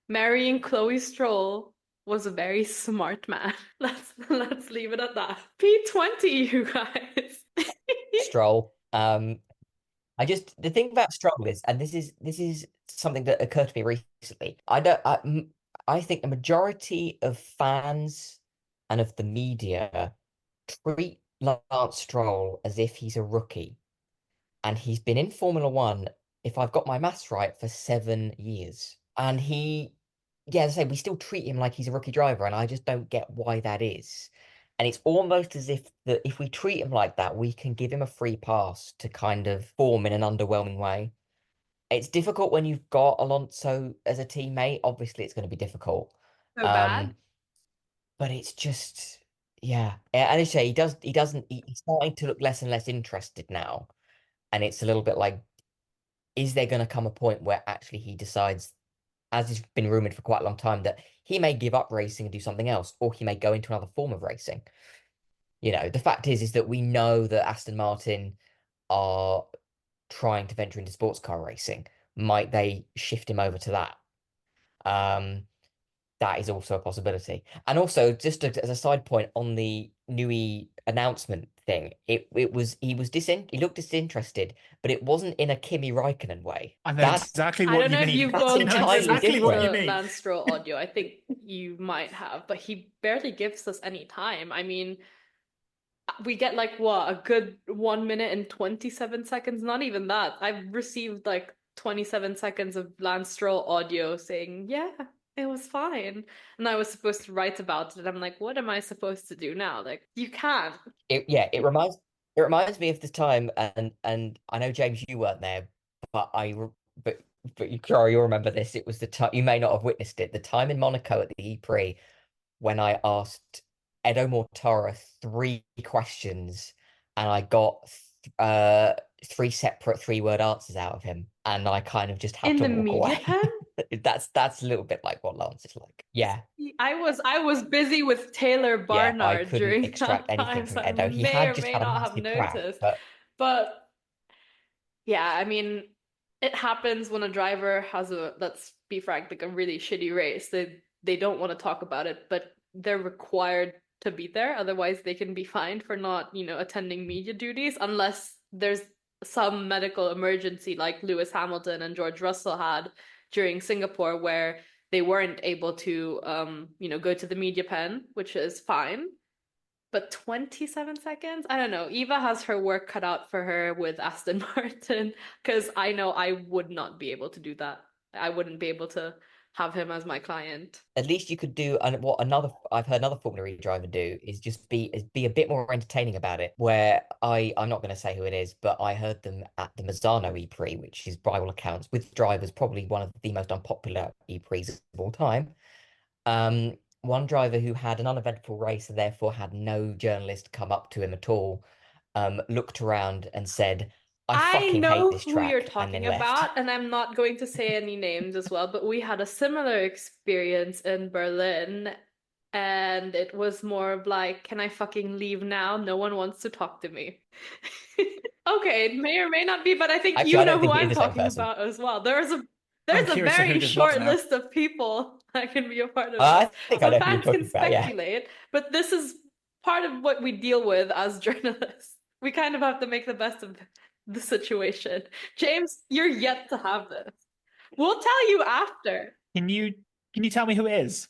marrying Chloe Stroll was a very smart man. Let's leave it at that. P20, you guys. Stroll. The thing about Stroll is, and this is something that occurred to me recently. I think the majority of fans and of the media treat Lance Stroll as if he's a rookie, and he's been in Formula One, if I've got my maths right, for 7 years. And yeah, as I say, we still treat him like he's a rookie driver, and I just don't get why that is. And it's almost as if we treat him like that, we can give him a free pass to kind of form in an underwhelming way. It's difficult when you've got Alonso as a teammate. Obviously, it's going to be difficult. So bad. Um, but it's just, yeah. And as I say, he's starting to look less and less interested now. And it's a little bit like, is there going to come a point where actually he decides, as has been rumored for quite a long time, that he may give up racing and do something else, or he may go into another form of racing? The fact is that we know that Aston Martin are trying to venture into sports car racing. Might they shift him over to that? Um, that is also a possibility. And also, as a side point on the Nui announcement thing, he looked disinterested, but it wasn't in a Kimi Raikkonen way. I know That's exactly I what don't you know if mean. you've That's I both know ever entirely exactly listened what you different. to mean. Lance Stroll audio. I think you might have, but he barely gives us any time. I mean, we get like what, a good 1 minute and 27 seconds, not even that. I've received like 27 seconds of Lance Stroll audio saying, yeah, it was fine. And I was supposed to write about it. I'm like, what am I supposed to do now? Like, you can't. Yeah, it reminds me of the time, and I know James, you weren't there, but but Clara, you'll remember this. It was the time you may not have witnessed it. The time in Monaco at the E-Prix when I asked Edo Mortara 3 questions, and I got uh three separate 3-word answers out of him, and I kind of just had In to the walk media away. pen? That's a little bit like what Lance is like. Yeah, I was busy with Taylor yeah, I Barnard couldn't during extract that anything time, from so I Edo. He may had or just may had a not have massive crash, noticed. but But yeah, I mean, it happens when a driver has let's be frank, like a really shitty race. They don't want to talk about it, but they're required to be there. Otherwise, they can be fined for not, attending media duties unless there's some medical emergency like Lewis Hamilton and George Russell had during Singapore where they weren't able to go to the media pen, which is fine. But 27 seconds? I don't know. Eva has her work cut out for her with Aston Martin because I know I would not be able to do that. I wouldn't be able to have him as my client. at least you could do, and what another I've heard another Formula E driver do is just be a bit more entertaining about it. Where I'm not going to say who it is, but I heard them at the Mazzano E-Prix, which is by all accounts with drivers probably one of the most unpopular E-Prix of all time. One driver who had an uneventful race and therefore had no journalist come up to him at all, looked around and said, "I I fucking hate know this who you're track," and then talking left. about, and I'm not going to say any names as well, but we had a similar experience in Berlin, and it was more of like, can I fucking leave now? No one wants to talk to me. Okay, it may or may not be, but I think Actually, you I know don't who think it is I'm the same talking person. about as well. There's a I'm there's a curious to who very this was short now. list of people that can be a part of this. I think I So know who you're fans can talking about. Yeah. speculate, but this is part of what we deal with as journalists. We kind of have to make the best of the situation. James, you're yet to have this. We'll tell you after. Can you tell me who it is?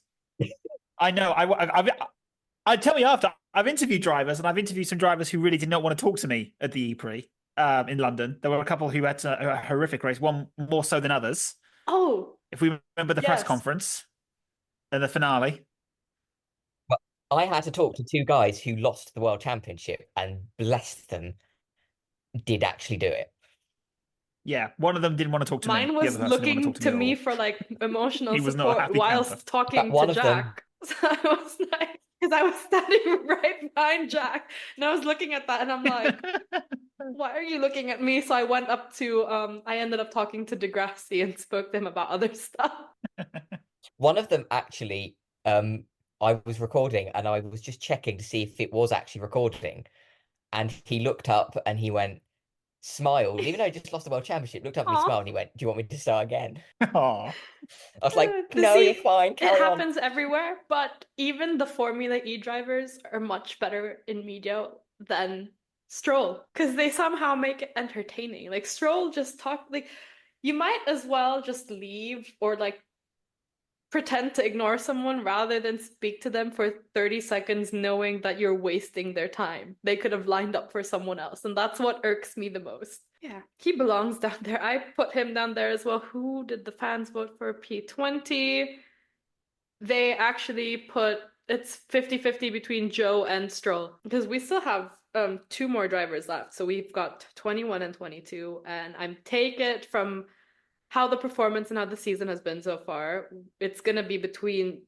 I know. I tell me after. I've interviewed drivers, and I've interviewed some drivers who really did not want to talk to me at the E-Prix in London. There were a couple who had a horrific race, one more so than others. Oh, If we remember the press yes. conference and the finale. But I had to talk to 2 guys who lost the world championship, and bless them, did actually do it. Yeah, one of them didn't want to talk to me. Mine The was other person didn't want to talk looking to me to at me all. for like emotional He was not a support happy camper. whilst In fact, talking to one of them, Jack. So I was like, because I was standing right behind Jack and I was looking at that and I'm like, why are you looking at me? So I went up to I ended up talking to Degrassi and spoke to him about other stuff. one of them actually, I was recording and I was just checking to see if it was actually recording, and he looked up and he went, smiled, even though he just lost the world championship, looked up at me, Aw. smiled, and he went, "Do you want me to start again?" Oh, I was like, To "No, you're see, fine, it carry on." happens everywhere, but even the Formula E drivers are much better in media than Stroll because they somehow make it entertaining. Like Stroll just talk like you might as well just leave or like pretend to ignore someone rather than speak to them for 30 seconds knowing that you're wasting their time. They could have lined up for someone else, and that's what irks me the most. Yeah, he belongs down there. I put him down there as well. Who did the fans vote for P20? They actually put it's 50-50 between Joe and Stroll because we still have two more drivers left. So we've got 21 and 22, and I'm take it from how the performance and how the season has been so far, it's gonna be between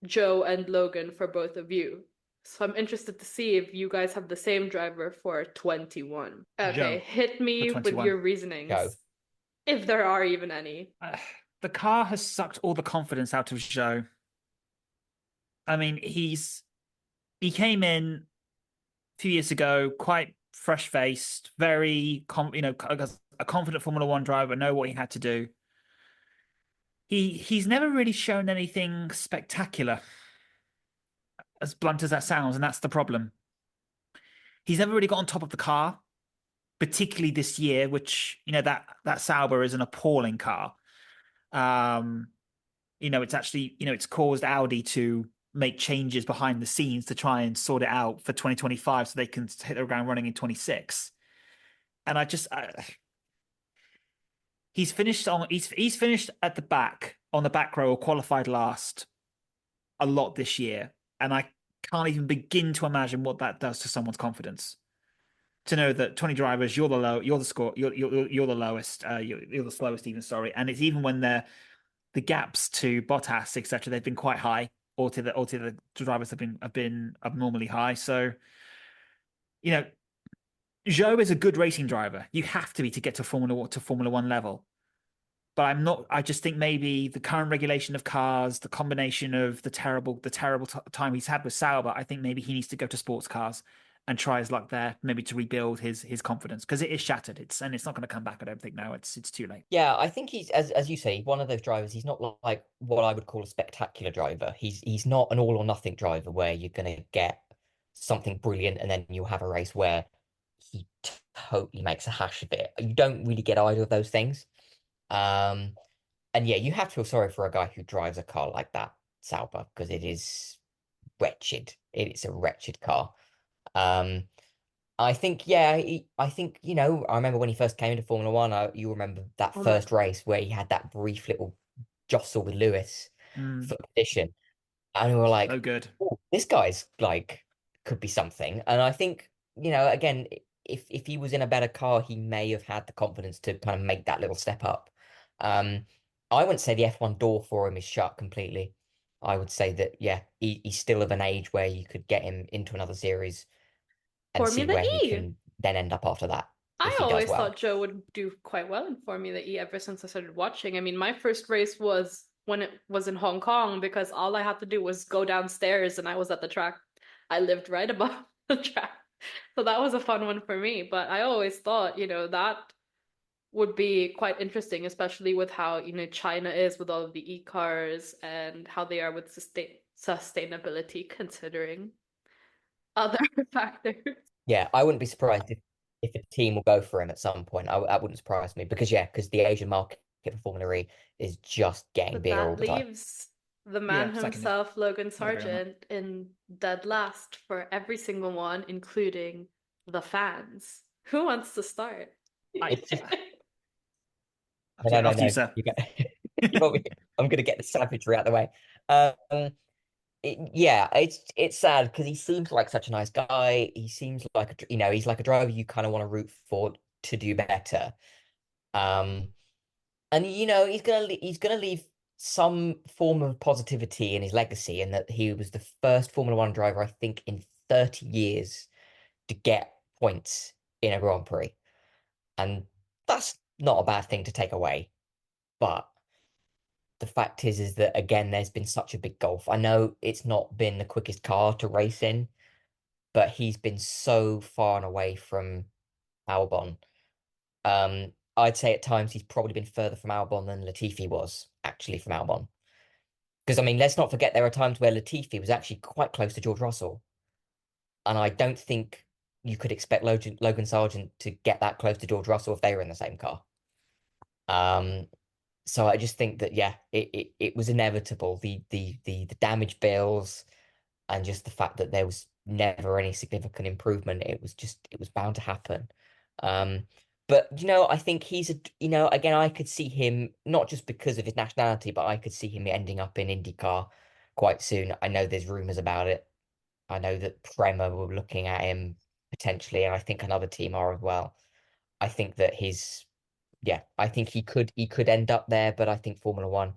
Joe and Logan for both of you. So I'm interested to see if you guys have the same driver for 21. Okay, Joe hit for me with 21. your Go. reasonings, if there are even any. The car has sucked all the confidence out of Joe. I mean, he came in a few years ago, quite fresh faced, very a confident Formula One driver, know what he had to do. He's never really shown anything spectacular, as blunt as that sounds, and that's the problem. He's never really got on top of the car, particularly this year, which that Sauber is an appalling car. Um, it's actually it's caused Audi to make changes behind the scenes to try and sort it out for 2025 so they can hit the ground running in 26. And he's finished at the back on the back row or qualified last a lot this year, and I can't even begin to imagine what that does to someone's confidence. To know that 20 drivers, you're the score, you're the lowest, you're the slowest even, sorry, and it's even when the gaps to Bottas, etc., they've been quite high, or to the drivers have been abnormally high. So, you know, Zhou is a good racing driver. You have to be to get to Formula One level. But I'm not. I just think maybe the current regulation of cars, the combination of the terrible time he's had with Sauber, I think maybe he needs to go to sports cars and try his luck there, maybe to rebuild his confidence because it is shattered. It's not going to come back. I don't think now. It's too late. Yeah, I think he's as you say, one of those drivers. He's not like what I would call a spectacular driver. He's not an all or nothing driver where you're gonna get something brilliant and then you'll have a race where he totally makes a hash of it. You don't really get either of those things. Um, and yeah, you have to feel sorry for a guy who drives a car like that, Sauber, because it is wretched. It's a wretched car. Um, I think, yeah, I think, I remember when he first came into Formula One, you remember that Oh my first God. race where he had that brief little jostle with Lewis Mm, for position. And we were so like, good. oh, this guy's like, could be something. And I think, again, if he was in a better car, he may have had the confidence to kind of make that little step up. Um, I wouldn't say the F1 door for him is shut completely. I would say that, yeah, he's still of an age where you could get him into another series and see Formula where he E. can then end up after that I if he does always well. thought Joe would do quite well in Formula E ever since I started watching. I mean, my first race was when it was in Hong Kong because all I had to do was go downstairs and I was at the track. I lived right above the track. So that was a fun one for me. But I always thought, that would be quite interesting, especially with how, China is with all of the e-cars and how they are with sustainability considering other factors. Yeah, I wouldn't be surprised if a team will go for him at some point. That wouldn't surprise me because yeah, because the Asian market for Formula E is just getting But bigger all that the time. leaves the man Yeah, seconded. himself, Logan I agree on that. Sargent, in dead last for every single one, including the fans. Who wants to start? It's just After no, you, no, no, after you, no. sir. You got, you want me, I'm gonna get the savagery out of the way. Um, yeah, it's sad because he seems like such a nice guy. He seems like he's like a driver you kind of want to root for to do better. Um, and he's gonna leave some form of positivity in his legacy, in that he was the first Formula One driver, I think, in 30 years to get points in a Grand Prix, and that's not a bad thing to take away. But the fact is that again, there's been such a big gulf. I know it's not been the quickest car to race in, but he's been so far and away from Albon. I'd say at times he's probably been further from Albon than Latifi was actually from Albon. Because I mean, let's not forget there are times where Latifi was actually quite close to George Russell, and I don't think you could expect Logan Sargent to get that close to George Russell if they were in the same car. Um, so I just think that yeah, it was inevitable. The damage bills and just the fact that there was never any significant improvement, it was bound to happen. Um, but I think he's again, I could see him not just because of his nationality, but I could see him ending up in IndyCar quite soon. I know there's rumors about it. I know that Prema were looking at him potentially, and I think another team are as well. I think that yeah, I think he could end up there, but I think Formula One,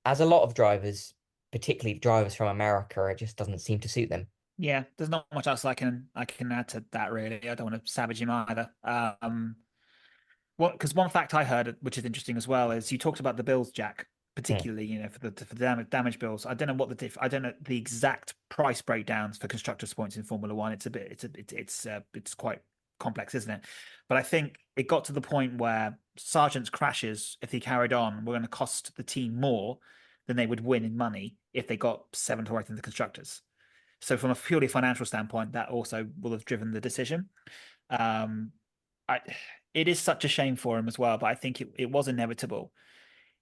as a lot of drivers, particularly drivers from America, it just doesn't seem to suit them. Yeah, there's not much else I can add to that really. I don't want to savage him either. Because one fact I heard, which is interesting as well, is you talked about the bills, Jack, Hmm. particularly for the damage bills. I don't know I don't know the exact price breakdowns for constructors' points in Formula One. It's quite complex, isn't it? But I think it got to the point where Sargent's crashes, if he carried on, were going to cost the team more than they would win in money if they got seventh or eighth in the constructors. So from a purely financial standpoint, that also will have driven the decision. Um, I, it is such a shame for him as well, but I think it was inevitable.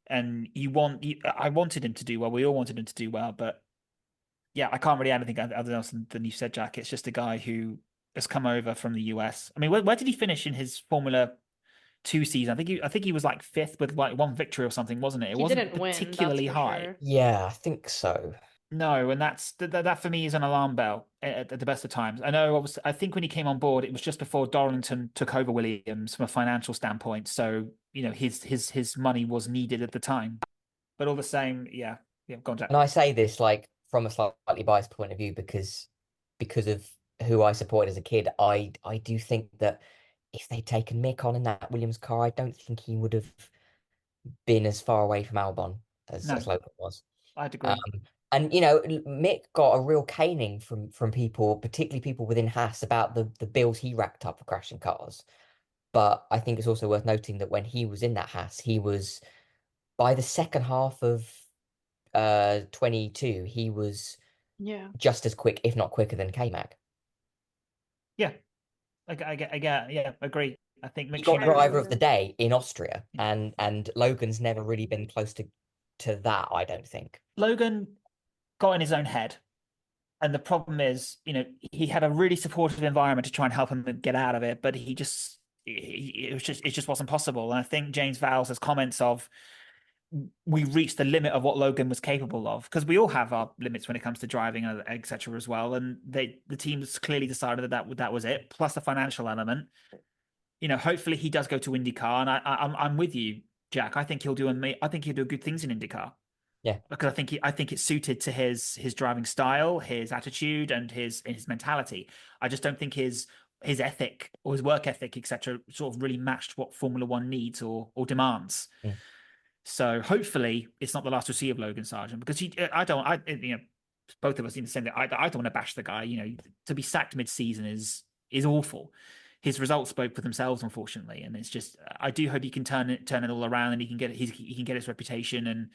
And I wanted him to do well. We all wanted him to do well, but yeah, I can't really add anything other else than you said, Jack. It's just a guy who has come over from the US. I mean, where did he finish in his Formula Two season? I think he was like fifth with like one victory or something, wasn't it? It He wasn't didn't win, that's particularly for high. sure. Yeah, I think so. No, and that for me is an alarm bell at the best of times. I think when he came on board, it was just before Darlington took over Williams from a financial standpoint. So, his money was needed at the time. But all the same, yeah. Yeah, go on, Jack. And I say this like from a slightly biased point of view because of who I supported as a kid. I do think that if they'd taken Mick on in that Williams car, I don't think he would have been as far away from Albon as No, Logan was. I'd Um, agree. and Mick got a real caning from people, particularly people within Haas, about the bills he racked up for crashing cars. But I think it's also worth noting that when he was in that Haas, he was by the second half of 22, he was Yeah. just as quick, if not quicker than K-Mag. Yeah, yeah, agree. I think He Mick got Schumacher. driver of the day in Austria, Yeah. and Logan's never really been close to that, I don't think. Logan got in his own head. And the problem is, he had a really supportive environment to try and help him get out of it, but it just wasn't possible. And I think James Vowles has comments of we reached the limit of what Logan was capable of because we all have our limits when it comes to driving, etc. as well. And the teams clearly decided that was it, plus the financial element. Hopefully he does go to IndyCar, and I'm with you, Jack. I think he'll do good things in IndyCar Yeah. because I think it's suited to his driving style, his attitude, and his mentality. I just don't think his ethic or his work ethic, etc., sort of really matched what Formula One needs or demands. Mm. So hopefully it's not the last we see of Logan Sargent because both of us in the same thing. I don't want to bash the guy. To be sacked mid-season is awful. His results spoke for themselves, unfortunately, and it's just I do hope he can turn it all around and he can get his reputation and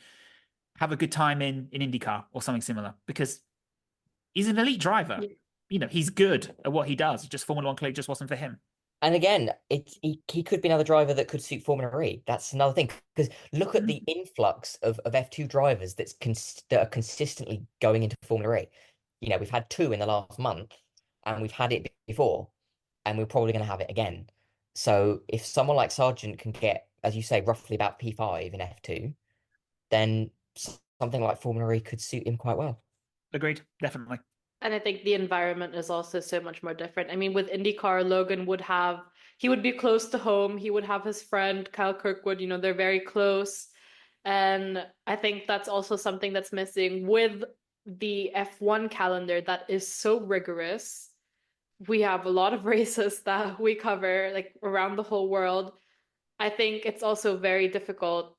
have a good time in IndyCar or something similar because he's an elite driver. Yeah. He's good at what he does. Just Formula One clearly just wasn't for him. And again, he could be another driver that could suit Formula E. That's another thing. Because look at the influx of F2 drivers that are consistently going into Formula E. We've had two in the last month, and we've had it before, and we're probably going to have it again. So if someone like Sargent can get, as you say, roughly about P5 in F2, then something like Formula E could suit him quite well. Agreed, definitely. And I think the environment is also so much more different. I mean, with IndyCar, Logan he would be close to home. He would have his friend Kyle Kirkwood, they're very close. And I think that's also something that's missing with the F1 calendar that is so rigorous. We have a lot of races that we cover like around the whole world. I think it's also very difficult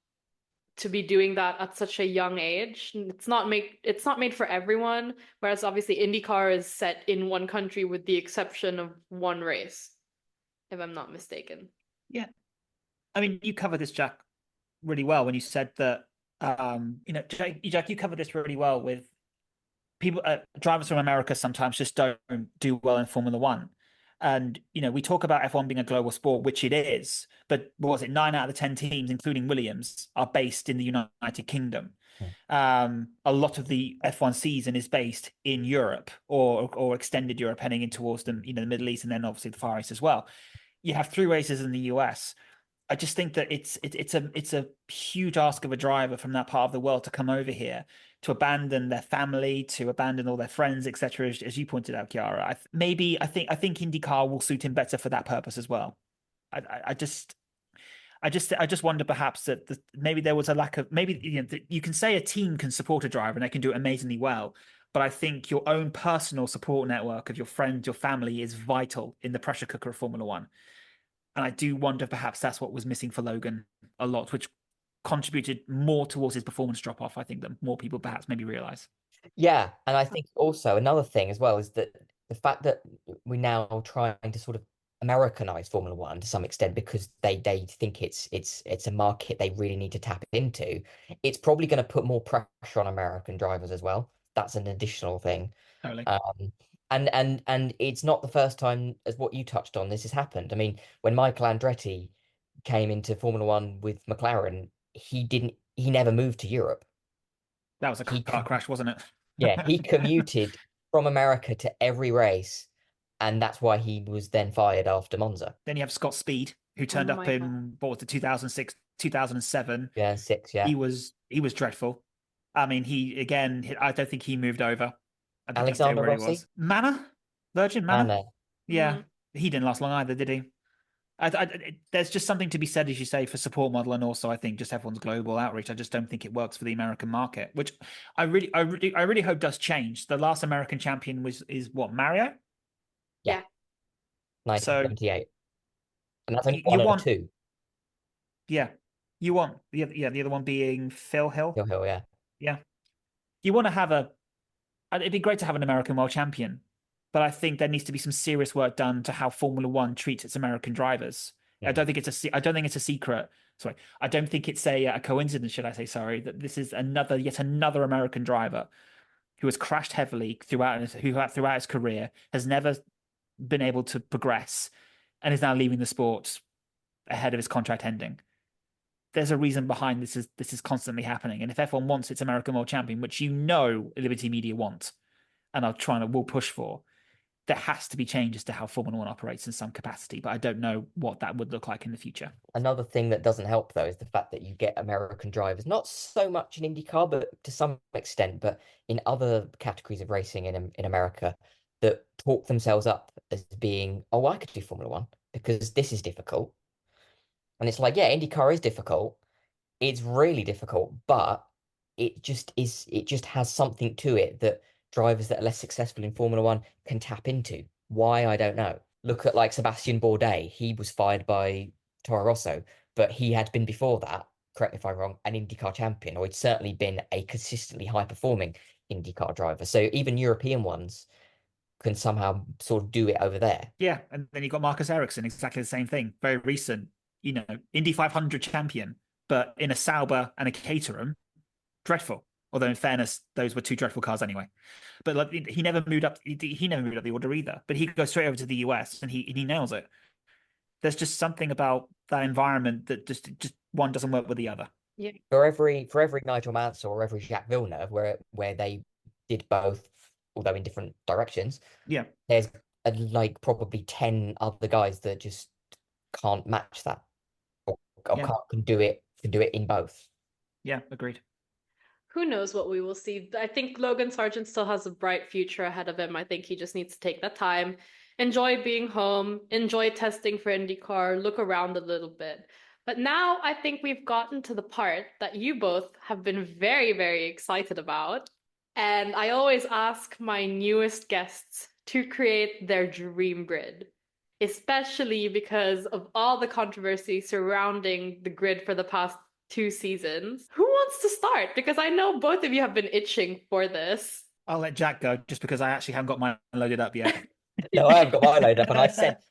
to be doing that at such a young age. It's not made for everyone, whereas obviously IndyCar is set in one country with the exception of one race, if I'm not mistaken. Yeah. I mean, you covered this, Jack, really well when you said that, Jack, you covered this really well with people, drivers from America sometimes just don't do well in Formula One. And, we talk about F1 being a global sport, which it is, but what was it, 9 out of the 10 teams, including Williams, are based in the United Kingdom. Hmm. A lot of the F1 season is based in Europe or extended Europe, heading in towards the Middle East, and then obviously the Far East as well. You have 3 races in the US. I just think that it's a huge ask of a driver from that part of the world to come over here, to abandon their family, to abandon all their friends, etc. As you pointed out, Kiara. I think IndyCar will suit him better for that purpose as well. I just wonder perhaps that maybe there was a lack of, maybe you can say a team can support a driver and they can do it amazingly well, but I think your own personal support network of your friends, your family is vital in the pressure cooker of Formula One. And I do wonder perhaps that's what was missing for Logan a lot, which contributed more towards his performance drop off, I think, than more people perhaps maybe realize. Yeah, and I think also another thing as well is that the fact that we're now trying to sort of Americanize Formula One to some extent because they think it's a market they really need to tap into. It's probably going to put more pressure on American drivers as well. That's an additional thing. Totally. Um, and it's not the first time, as what you touched on, this has happened. I mean, when Michael Andretti came into Formula One with McLaren, he never moved to Europe. That was a He car crash, wasn't Yeah, he it? commuted from America to every race, and that's why he was then fired after Monza. Then you have Scott Speed, who Oh turned up my God. in what was it, 2006, 2007. Yeah, six, He yeah. was he was dreadful. I mean, I don't think he moved over. I think he stayed Alexander where he Rossi? was. Manor, Virgin Manor. Anna. Yeah, Hmm. he didn't last long either, did he? There's just something to be said, as you say, for support model, and also I think just everyone's global outreach. I just don't think it works for the American market, which I really hope does change. The last American champion is what, Mario? Yeah, Yeah. So 1978. And that's only you one of want, two. yeah, you want the other one being Phil Hill. Hill Hill, yeah. Yeah, you want to have a. It'd be great to have an American world champion, but I think there needs to be some serious work done to how Formula One treats its American drivers. Mm. I don't think it's a secret. Sorry, I don't think it's a coincidence, should I say? Sorry, that this is yet another American driver who has crashed heavily throughout his career, has never been able to progress, and is now leaving the sport ahead of his contract ending. There's a reason behind this is constantly happening. And if F1 wants its American world champion, which Liberty Media want, and are trying to will push for, there has to be changes to how Formula One operates in some capacity. But I don't know what that would look like in the future. Another thing that doesn't help though is the fact that you get American drivers, not so much in IndyCar, but to some extent, but in other categories of racing in America that talk themselves up as being, oh, I could do Formula One because this is difficult. And it's like, yeah, IndyCar is difficult. It's really difficult, but it just has something to it that drivers that are less successful in Formula One can tap into. Why, I don't know. Look at like Sebastian Bourdais. He was fired by Toro Rosso, but he had been before that, correct me if I'm wrong, an IndyCar champion, or he'd certainly been a consistently high performing IndyCar driver. So even European ones can somehow sort of do it over there. Yeah, and then you got Marcus Ericsson, exactly the same thing. Very recent, Indy 500 champion, but in a Sauber and a Caterham, dreadful. Although in fairness, those were two dreadful cars anyway. But like, he never moved up. He never moved up the order either. But he goes straight over to the US and he nails it. There's just something about that environment that just one doesn't work with the other. Yeah. For every Nigel Mansell or every Jacques Villeneuve, where they did both, although in different directions, Yeah, there's like probably 10 other guys that just can't match that or yeah, can do it in both. yeah. Agreed. Who knows what we will see? I think Logan Sargent still has a bright future ahead of him. I think he just needs to take that time, enjoy being home, enjoy testing for IndyCar, look around a little bit. But now I think we've gotten to the part that you both have been very, very excited about. And I always ask my newest guests to create their dream grid, especially because of all the controversy surrounding the grid for the past 2 seasons. Who wants to start? Because I know both of you have been itching for this. I'll let Jack go just because I actually haven't got mine loaded up yet. No, I haven't got mine loaded up, and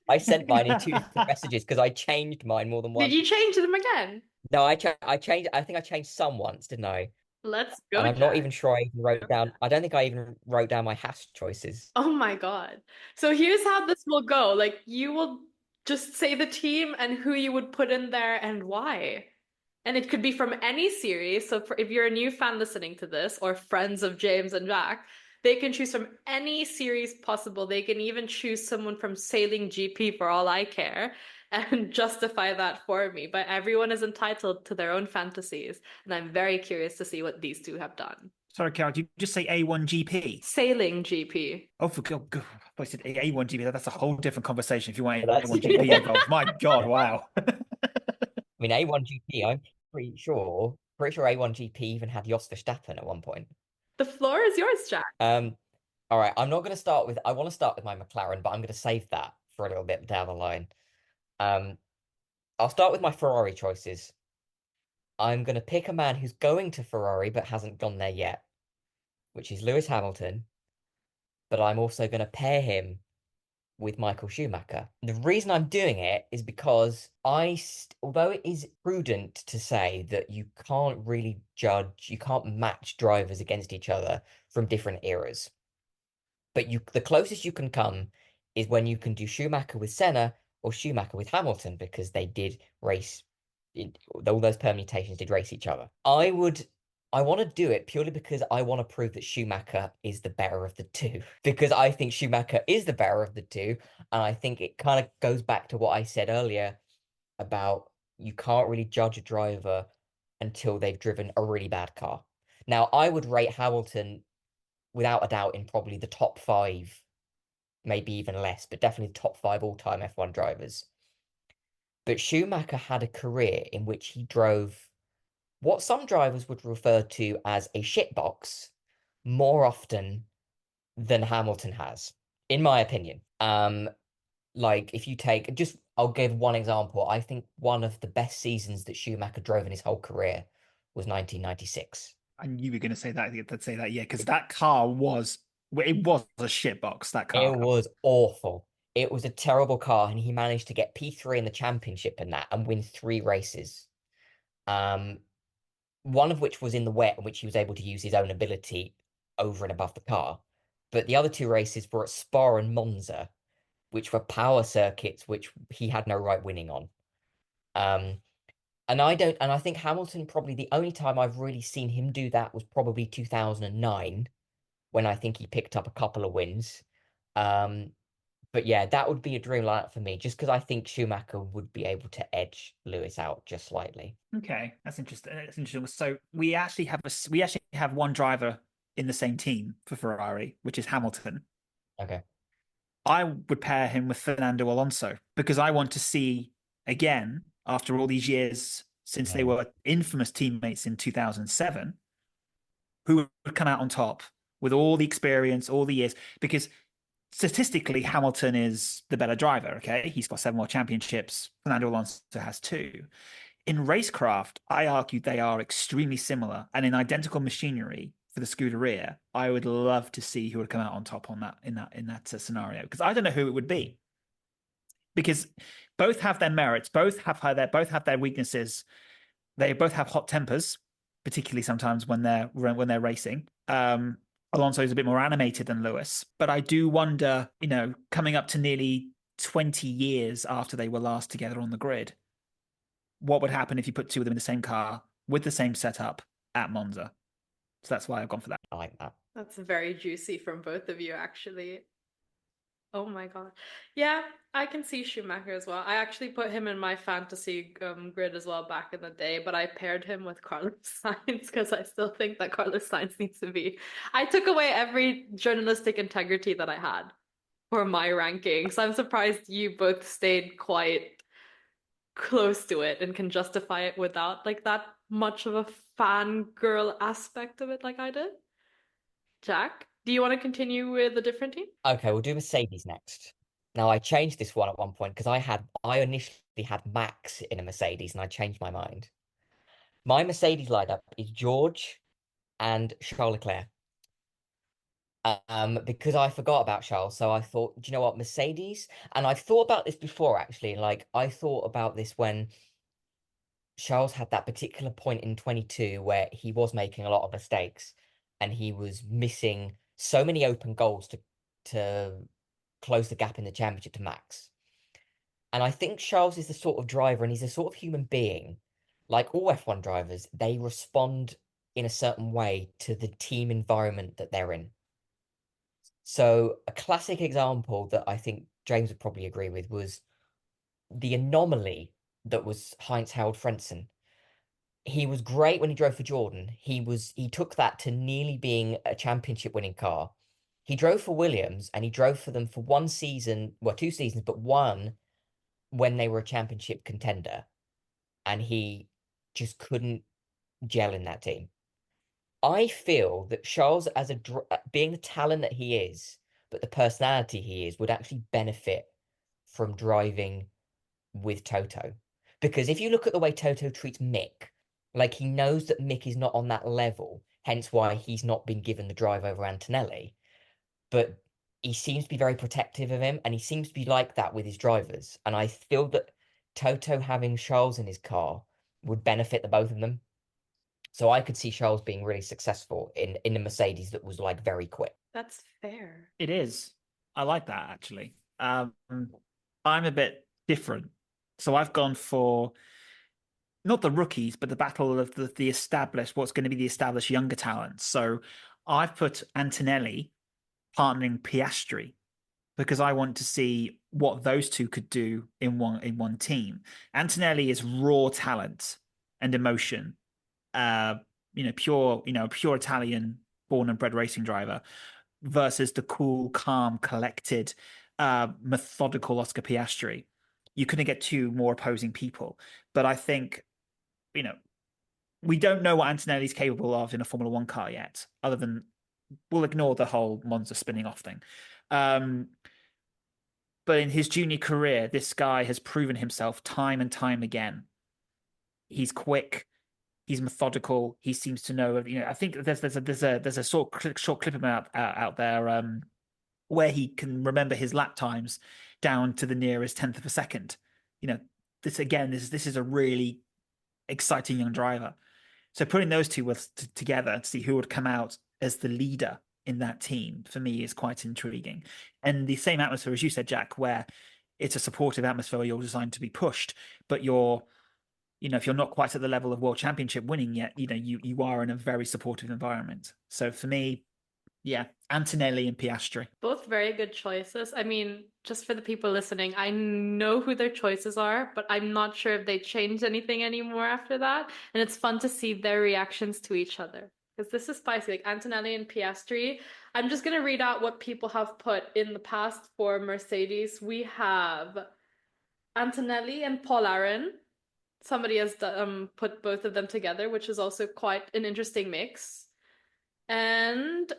I sent mine in two different messages because I changed mine more than Did once. you change them again? No, I changed. I think I changed some once, didn't I? Let's And go, I'm not even Jack. sure I even wrote down. I don't think I even wrote down my hash choices. Oh my God. So here's how this will go. Like you will just say the team and who you would put in there and why. And it could be from any series. So if you're a new fan listening to this or friends of James and Jack, they can choose from any series possible. They can even choose someone from Sailing GP for all I care and justify that for me. But everyone is entitled to their own fantasies. And I'm very curious to see what these two have done. Sorry, Carol, did you just say A1GP? Sailing GP. Oh, for God, I said A1GP. That's a whole different conversation if you want That's. A1GP involved. My God, wow. I mean, A1GP. I'm pretty sure A1GP even had Jos Verstappen at one point. The floor is yours, Jack. All right. I'm not going to start with. I want to start with my McLaren, but I'm going to save that for a little bit down the line. Um, I'll start with my Ferrari choices. I'm going to pick a man who's going to Ferrari but hasn't gone there yet, which is Lewis Hamilton. But I'm also going to pair him with Michael Schumacher. The reason I'm doing it is because although it is prudent to say that you can't really judge, you can't match drivers against each other from different eras, but the closest you can come is when you can do Schumacher with Senna or Schumacher with Hamilton because they did race, all those permutations did race each other. I want to do it purely because I want to prove that Schumacher is the better of the two. Because I think Schumacher is the better of the two. And I think it kind of goes back to what I said earlier about you can't really judge a driver until they've driven a really bad car. Now, I would rate Hamilton without a doubt in probably the top five, maybe even less, but definitely the top five all-time F1 drivers. But Schumacher had a career in which he drove what some drivers would refer to as a shitbox more often than Hamilton has, in my opinion. Like if you take just, I'll give one example. I think one of the best seasons that Schumacher drove in his whole career was 1996. I knew you were going to say that. You'd say that, yeah, because that car was, it was a shitbox, that It car. was awful. It was a terrible car, and he managed to get P3 in the championship and that and win three races. Um, one of which was in the wet, in which he was able to use his own ability over and above the car. But the other two races were at Spa and Monza, which were power circuits, which he had no right winning on. Um, and I think Hamilton probably the only time I've really seen him do that was probably 2009, when I think he picked up a couple of wins. Um, but yeah, that would be a dream lineup for me, just because I think Schumacher would be able to edge Lewis out just slightly. Okay, that's interesting. That's interesting. So we actually have one driver in the same team for Ferrari, which is Hamilton. Okay. I would pair him with Fernando Alonso because I want to see again, after all these years since they Yeah. were infamous teammates in 2007, who would come out on top with all the experience, all the years, because statistically, Hamilton is the better driver. Okay, he's got seven more championships. Fernando Alonso has two. In racecraft, I argue they are extremely similar, and in identical machinery for the Scuderia, I would love to see who would come out on top on that in that scenario because I don't know who it would be because both have their merits, both have their weaknesses. They both have hot tempers, particularly sometimes when they're racing. Alonso is a bit more animated than Lewis, but I do wonder, coming up to nearly 20 years after they were last together on the grid, what would happen if you put two of them in the same car with the same setup at Monza? So that's why I've gone for that. I like that. That's very juicy from both of you, actually. Oh my God. Yeah, I can see Schumacher as well. I actually put him in my fantasy grid as well back in the day, but I paired him with Carlos Sainz because I still think that Carlos Sainz needs to be. I took away every journalistic integrity that I had for my ranking. So I'm surprised you both stayed quite close to it and can justify it without like that much of a fangirl aspect of it like I did. Jack, do you want to continue with a different team? Okay, we'll do Mercedes next. Now I changed this one at one point because I initially had Max in a Mercedes and I changed my mind. My Mercedes lineup is George and Charles Leclerc. because I forgot about Charles. So I thought, do you know what, Mercedes? And I've thought about this before, actually. Like, I thought about this when Charles had that particular point in 22 where he was making a lot of mistakes and he was missing so many open goals to close the gap in the championship to Max. And I think Charles is the sort of driver and he's a sort of human being. Like all F1 drivers, they respond in a certain way to the team environment that they're in. So a classic example that I think James would probably agree with was the anomaly that was Heinz Harald Frentzen. He was great when he drove for Jordan. He took that to nearly being a championship winning car. He drove for Williams and he drove for them for one season, well, 2 seasons, but one when they were a championship contender. And he just couldn't gel in that team. I feel that Charles, as being the talent that he is, but the personality he is, would actually benefit from driving with Toto. Because if you look at the way Toto treats Mick, like he knows that Mick is not on that level, hence why he's not been given the drive over Antonelli. But he seems to be very protective of him, and he seems to be like that with his drivers. And I feel that Toto having Charles in his car would benefit the both of them. So I could see Charles being really successful in a Mercedes that was like very quick. That's fair. It is. I like that actually. I'm a bit different. So I've gone for not the rookies, but the battle of the established, what's going to be the established younger talents. So I've put Antonelli partnering Piastri because I want to see what those two could do in one team. Antonelli is raw talent and emotion. Uh, pure Italian born and bred racing driver versus the cool, calm, collected, methodical Oscar Piastri. You couldn't get two more opposing people. But I think, you know, we don't know what Antonelli's capable of in a Formula One car yet, other than we'll ignore the whole Monza spinning off thing. Um, but in his junior career, this guy has proven himself time and time again. He's quick. He's methodical. He seems to know. I think there's a short clip of him out there where he can remember his lap times down to the nearest tenth of a second. You know, this is a really exciting young driver. So putting those two together to see who would come out as the leader in that team for me is quite intriguing. And the same atmosphere as you said, Jack, where it's a supportive atmosphere where you're designed to be pushed, but if you're not quite at the level of world championship winning yet, you are in a very supportive environment. So for me, yeah, Antonelli and Piastri. Both very good choices. I mean, just for the people listening, I know who their choices are, but I'm not sure if they changed anything anymore after that. And it's fun to see their reactions to each other. Because this is spicy, like Antonelli and Piastri. I'm just gonna read out what people have put in the past for Mercedes. We have Antonelli and Paul Aaron. Somebody has put both of them together, which is also quite an interesting mix. And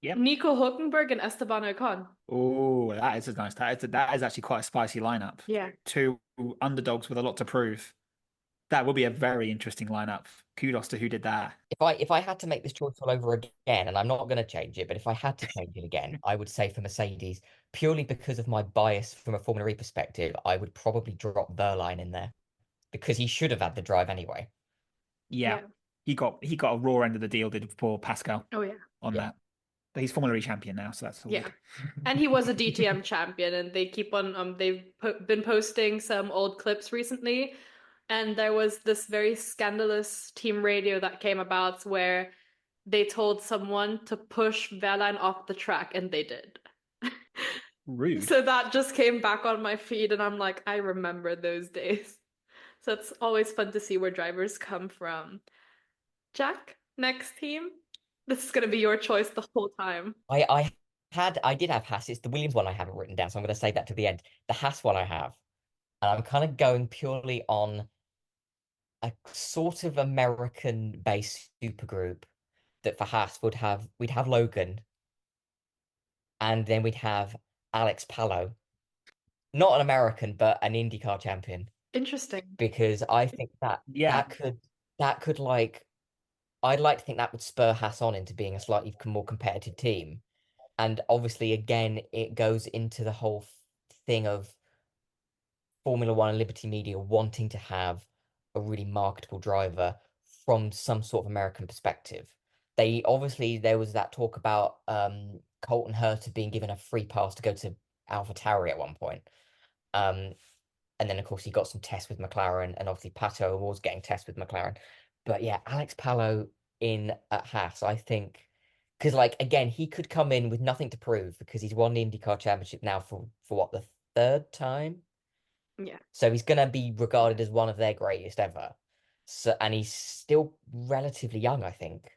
Yep. Nico Hulkenberg and Esteban Ocon. Oh, that is a nice. That is actually quite a spicy lineup. Yeah. Two underdogs with a lot to prove. That will be a very interesting lineup. Kudos to who did that. If I had to make this choice all over again, and I'm not going to change it, but if I had to change it again, I would say for Mercedes, purely because of my bias from a Formula E perspective, I would probably drop Verline in there because he should have had the drive anyway. Yeah, he got a raw end of the deal, did poor Pascal Oh yeah. on Yeah. that. But he's Formula E champion now, so that's all Yeah. good. And he was a DTM champion, and they keep on they've been posting some old clips recently, and there was this very scandalous team radio that came about where they told someone to push Verline off the track, and they did. Rude. So that just came back on my feed, and I'm like, I remember those days. So it's always fun to see where drivers come from. Jack, next team. This is gonna be your choice the whole time. I did have Haas. It's the Williams one I haven't written down, so I'm going to save that to the end. The Haas one I have, and I'm kind of going purely on a sort of American-based supergroup that for Haas we'd have Logan, and then we'd have Alex Palou, not an American, but an IndyCar champion, Interesting. because I think Yeah, that could like I'd like to think that would spur Haas on into being a slightly more competitive team. And obviously, again, it goes into the whole thing of Formula One and Liberty Media wanting to have a really marketable driver from some sort of American perspective. They obviously there was that talk about Colton Herta being given a free pass to go to AlphaTauri at one point. Um, and then of course he got some tests with McLaren, and obviously Pato was getting tests with McLaren. But yeah, Alex Palou in at Haas, I think, because like again, he could come in with nothing to prove because he's won the IndyCar Championship now for what, the third time? Yeah. So he's going to be regarded as one of their greatest ever. So, and he's still relatively young, I think.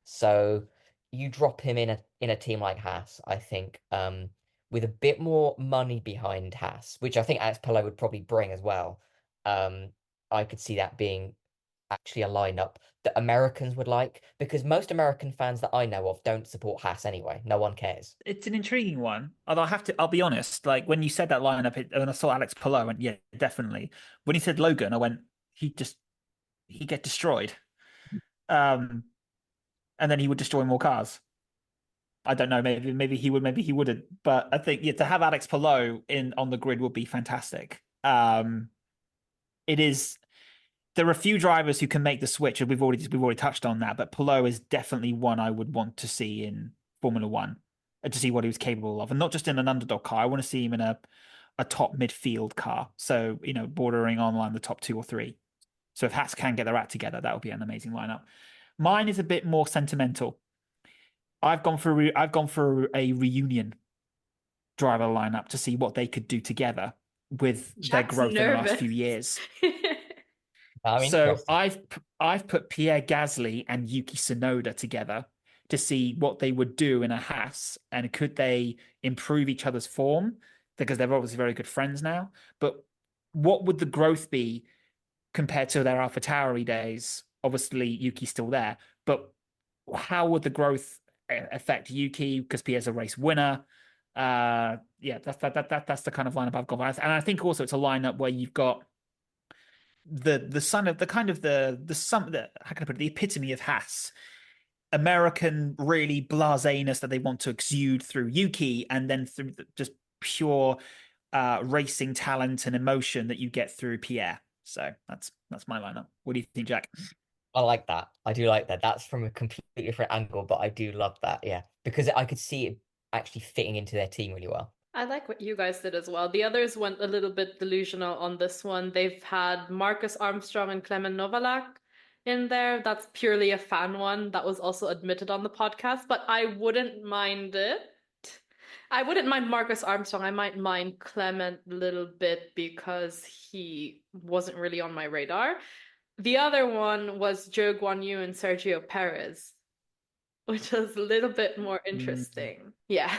So you drop him in a team like Haas, I think, with a bit more money behind Haas, which I think Alex Palou would probably bring as well. Um, I could see that being actually a lineup that Americans would like, because most American fans that I know of don't support Haas anyway. No one cares. It's an intriguing one. Although I'll be honest, like when you said that lineup, when I saw Alex Palou, I went, yeah, definitely. When he said Logan, I went, he get destroyed. Um, and then he would destroy more cars. I don't know, maybe he would, maybe he wouldn't. But I think, yeah, to have Alex Palou in on the grid would be fantastic. It is there are a few drivers who can make the switch, and we've already touched on that, but Palou is definitely one I would want to see in Formula One, to see what he was capable of. And not just in an underdog car. I want to see him in a top midfield car. So, bordering on line the top two or three. So if Hats can get their act together, that would be an amazing lineup. Mine is a bit more sentimental. I've gone for a reunion driver lineup to see what they could do together with their Jack's growth in the last nervous. few years. I'm So interested. I've put Pierre Gasly and Yuki Tsunoda together to see what they would do in a Haas, and could they improve each other's form, because they're obviously very good friends now. But what would the growth be compared to their AlphaTauri days? Obviously, Yuki's still there, but how would the growth affect Yuki? Because Pierre's a race winner. Yeah, that's the kind of lineup I've got, and I think also it's a lineup where you've got the son of the kind of the some the how can I put it, the epitome of Haas. American really blaseness that they want to exude through Yuki, and then through just pure racing talent and emotion that you get through Pierre. So that's my lineup. What do you think, Jack? I like that. I do like that. That's from a completely different angle, but I do love that. Yeah, because I could see it actually fitting into their team really well. I like what you guys did as well. The others went a little bit delusional on this one. They've had Marcus Armstrong and Clement Novalak in there. That's purely a fan one. That was also admitted on the podcast, but I wouldn't mind it. I wouldn't mind Marcus Armstrong. I might mind Clement a little bit because he wasn't really on my radar. The other one was Joe Guan Yu and Sergio Perez, which was a little bit more Mm, interesting. Yeah.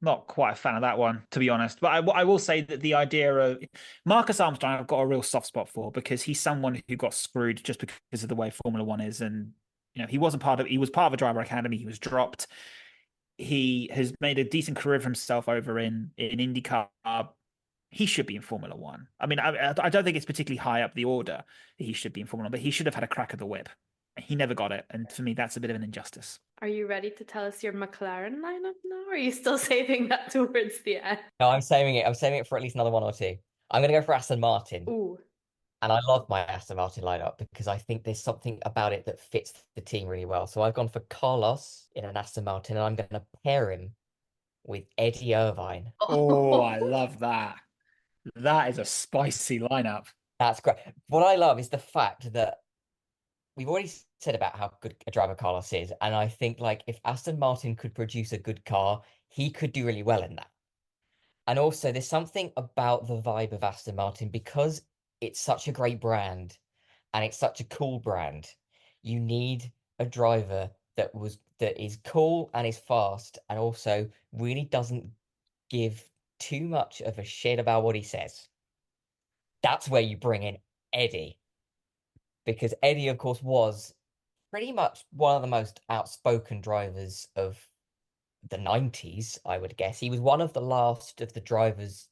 Not quite a fan of that one, to be honest. But I will say that the idea of Marcus Armstrong, I've got a real soft spot for, because he's someone who got screwed just because of the way Formula One is. And he was part of a driver academy. He was dropped. He has made a decent career for himself over in IndyCar. He should be in Formula One. I mean, I don't think it's particularly high up the order that he should be in Formula One, but he should have had a crack at the whip. He never got it, and for me, that's a bit of an injustice. Are you ready to tell us your McLaren lineup now? Or are you still saving that towards the end? No, I'm saving it. I'm saving it for at least another one or two. I'm going to go for Aston Martin. Ooh. And I love my Aston Martin lineup because I think there's something about it that fits the team really well. So I've gone for Carlos in an Aston Martin, and I'm going to pair him with Eddie Irvine. Oh, I love that. That is a spicy lineup. That's great. What I love is the fact that we've already said about how good a driver Carlos is, and I think like if Aston Martin could produce a good car, he could do really well in that. And also, there's something about the vibe of Aston Martin because it's such a great brand and it's such a cool brand. You need a driver that is cool and is fast and also really doesn't give too much of a shit about what he says. That's where you bring in Eddie, because Eddie, of course, was pretty much one of the most outspoken drivers of the 90s, I would guess. He was one of the last of the drivers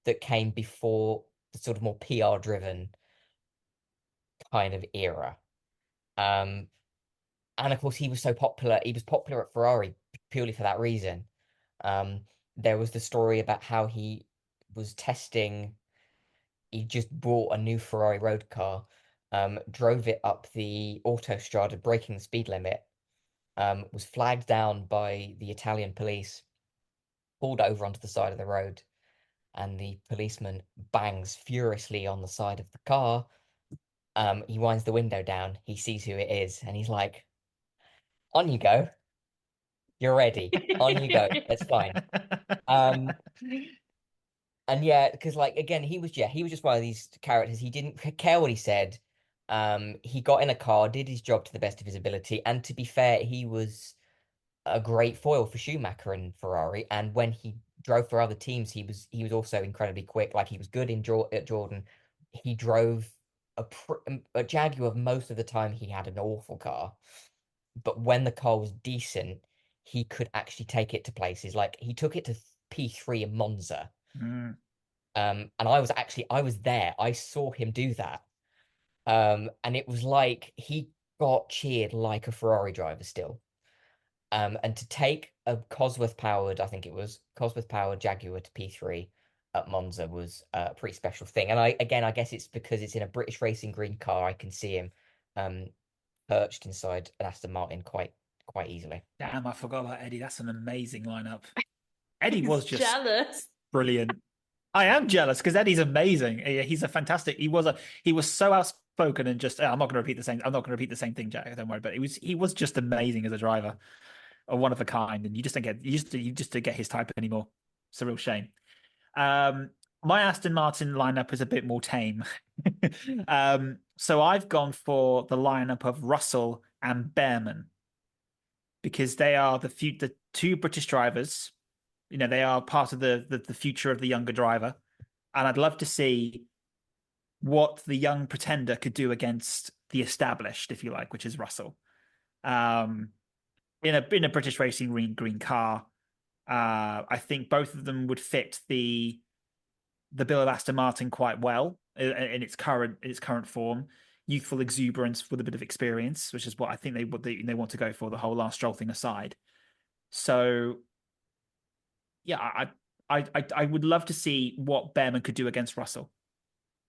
that came before the sort of more PR driven kind of era. Um, and of course, he was so popular. He was popular at Ferrari purely for that reason. There was the story about how was testing. He just bought a new Ferrari road car, drove it up the autostrada, breaking the speed limit, was flagged down by the Italian police, pulled over onto the side of the road, and the policeman bangs furiously on the side of the car. He winds the window down, he sees who it is, and he's like, "On you go, you're ready, on you go, it's fine." Um, And yeah, because like again, he was just one of these characters. He didn't care what he said. He got in a car, did his job to the best of his ability, and to be fair, he was a great foil for Schumacher and Ferrari. And when he drove for other teams, he was also incredibly quick. Like he was good at Jordan. He drove a Jaguar most of the time. He had an awful car, but when the car was decent, he could actually take it to places. Like he took it to P3 in Monza. Mm. And I was there. I saw him do that. And it was like he got cheered like a Ferrari driver still. And to take a Cosworth powered, I think it was Cosworth powered Jaguar to P3 at Monza was a pretty special thing. And I guess it's because it's in a British Racing Green car. I can see him um perched inside an Aston Martin quite easily. Damn, I forgot about Eddie. That's an amazing lineup. Eddie He's was just jealous. brilliant. I am jealous because Eddie's amazing. He's a fantastic. He was so outspoken and just. I'm not going to repeat the same. I'm not going to repeat the same thing, Jack. Don't worry. But he was just amazing as a driver, a one of a kind. And you just don't get you just don't get his type anymore. It's a real shame. Um, my Aston Martin lineup is a bit more tame. So I've gone for the lineup of Russell and Behrman because they are the two British drivers. You know, they are part of the future of the younger driver, and I'd love to see what the young pretender could do against the established, if you like, which is Russell. Um, in a British Racing green car, I think both of them would fit the bill of Aston Martin quite well in its current form. Youthful exuberance with a bit of experience, which is what I think they want to go for. The whole last Stroll thing aside, so yeah, I would love to see what Behrman could do against Russell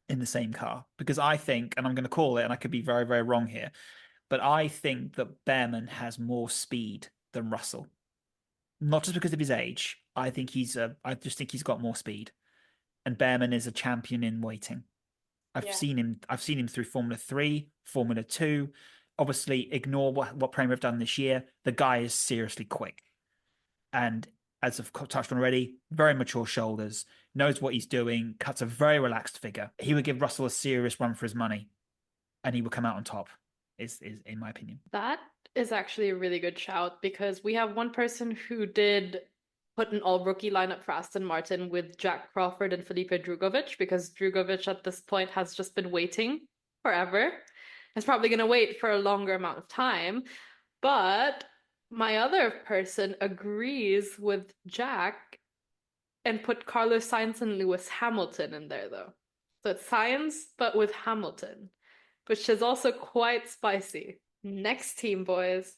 in the same car because I think, and I'm going to call it, and I could be very, very wrong here, but I think that Behrman has more speed than Russell. Not just because of his age. I just think he's got more speed, and Behrman is a champion in waiting. I've Yeah. seen him. I've seen him through Formula 3, Formula 2. Obviously, ignore what Premier have done this year. The guy is seriously quick. And as I've touched on already, very mature shoulders, knows what he's doing, cuts a very relaxed figure. He would give Russell a serious run for his money, and he would come out on top, is in my opinion. That is actually a really good shout because we have one person who did put an all rookie lineup for Aston Martin with Jack Crawford and Felipe Drugovich because Drugovich at this point has just been waiting forever. He's probably going to wait for a longer amount of time. But my other person agrees with Jack and put Carlos Sainz and Lewis Hamilton in there, though. So it's Sainz, but with Hamilton, which is also quite spicy. Next team, boys.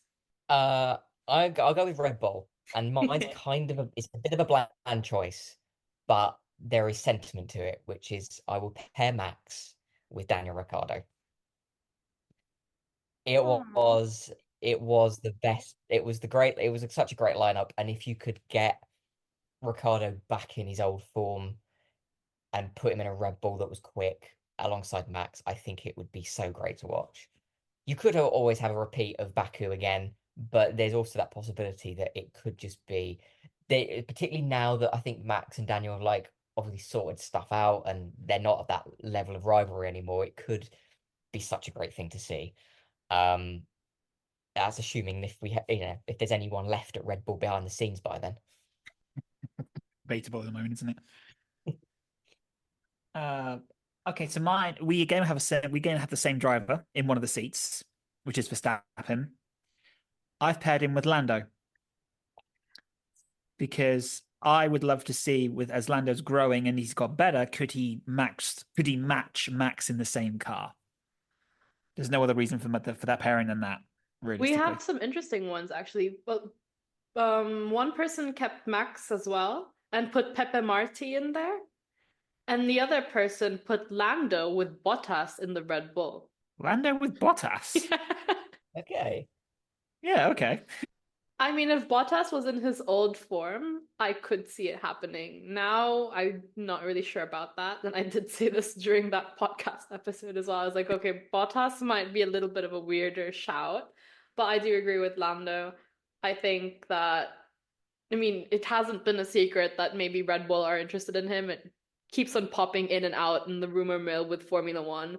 Uh, I'll go with Red Bull, and mine's it's a bit of a bland choice, but there is sentiment to it, which is I will pair Max with Daniel Ricciardo. It Aw. was it was the best. It was such a great lineup, and if you could get Ricciardo back in his old form and put him in a Red Bull that was quick alongside Max, I think it would be so great to watch. You could always have a repeat of Baku again, but there's also that possibility that it could just be particularly now that I think Max and Daniel have like obviously sorted stuff out and they're not at that level of rivalry anymore. It could be such a great thing to see. Um, that's assuming if if there's anyone left at Red Bull behind the scenes by then. Debatable at the moment, isn't it? Uh, okay, so mine we again have the same driver in one of the seats, which is Verstappen. I've paired him with Lando because I would love to see with as Lando's growing and he's got better, could he match Max in the same car? There's no other reason for that pairing than that, We realistically. have some interesting ones actually. Well, One person kept Max as well and put Pepe Marti in there, and the other person put Lando with Bottas in the Red Bull. Lando with Bottas. Okay. Yeah, okay. I mean, if Bottas was in his old form, I could see it happening. Now, I'm not really sure about that. And I did say this during that podcast episode as well. I was like, okay, Bottas might be a little bit of a weirder shout, but I do agree with Lando. I think that, I mean, it hasn't been a secret that maybe Red Bull are interested in him. It keeps on popping in and out in the rumor mill with Formula One.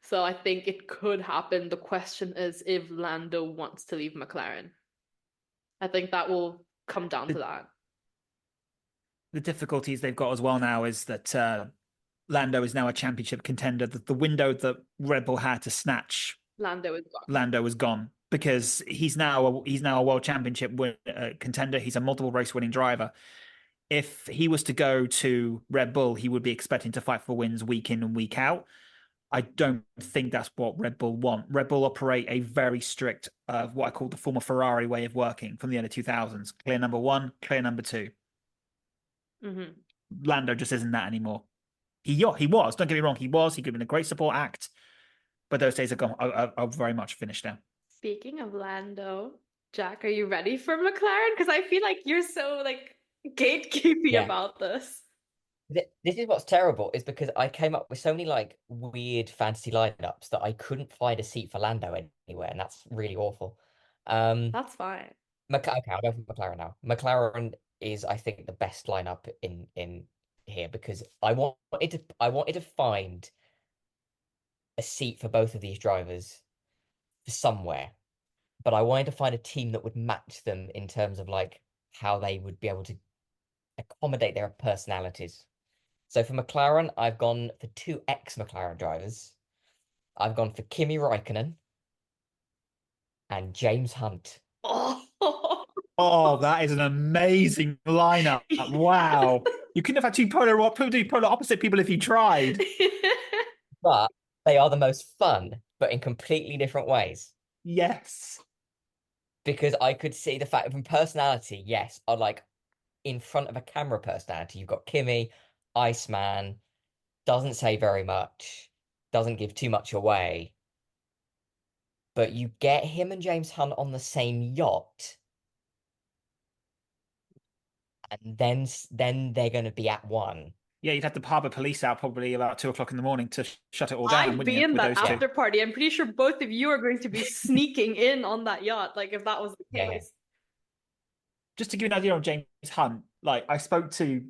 So I think it could happen. The question is if Lando wants to leave McLaren. I think that will come down to The that. the difficulties they've got as well now is that Lando is now a championship contender. The window that Red Bull had to snatch Lando is gone. Lando is gone because he's now a world championship contender. He's a multiple race winning driver. If he was to go to Red Bull, he would be expecting to fight for wins week in and week out. I don't think that's what Red Bull want. Red Bull operate a very strict, what I call the former Ferrari way of working from the early 2000s. Clear number one, clear number two. Hmm. Lando just isn't that anymore. He was. Don't get me wrong. He was. He could have been a great support act, but those days are gone. Are very much finished now. Speaking of Lando, Jack, are you ready for McLaren? Because I feel like you're so like gatekeepy Yeah. about this. This is what's terrible is because I came up with so many like weird fantasy lineups that I couldn't find a seat for Lando anywhere, and that's really awful. Um, That's fine. Okay, I'll go for McLaren now. McLaren is, I think, the best lineup in here because I wanted to find a seat for both of these drivers somewhere, but I wanted to find a team that would match them in terms of like how they would be able to accommodate their personalities. So for McLaren, I've gone for two ex-McLaren drivers. I've gone for Kimi Räikkönen and James Hunt. Oh. Oh, that is an amazing lineup! Wow, you couldn't have had two polar opposite people if you tried. But they are the most fun, but in completely different ways. Yes. Because I could see the fact from personality, yes, are like in front of a camera personality. You've got Kimmy, Iceman, doesn't say very much, doesn't give too much away. But you get him and James Hunt on the same yacht, and then they're going to be at one. Yeah, you'd have the harbour police out probably about 2 o'clock in the morning to shut it all down, I'd wouldn't be you? in With that those two. Yeah, after party. I'm pretty sure both of you are going to be sneaking in on that yacht, like if that was the yeah, yeah. case. Just to give you an idea of James Hunt, like I spoke to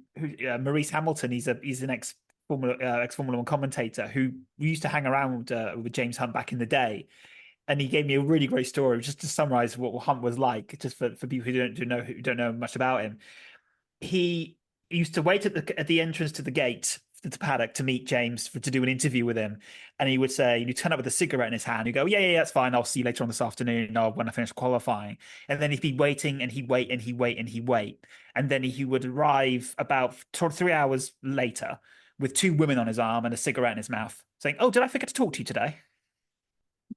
Maurice Hamilton. He's an ex Formula One commentator who used to hang around with James Hunt back in the day, and he gave me a really great story just to summarize what Hunt was like, just for people who don't know much about him. He used to wait at the entrance to the gate to Paddock to meet James to do an interview with him, and he would say, "You turn up with a cigarette in his hand. You go, yeah, that's fine. I'll see you later on this afternoon, or when I finish qualifying." And then he'd be waiting, and he'd wait, and he'd wait, and he'd wait, and then he would arrive about 3 hours later with two women on his arm and a cigarette in his mouth, saying, "Oh, did I forget to talk to you today?"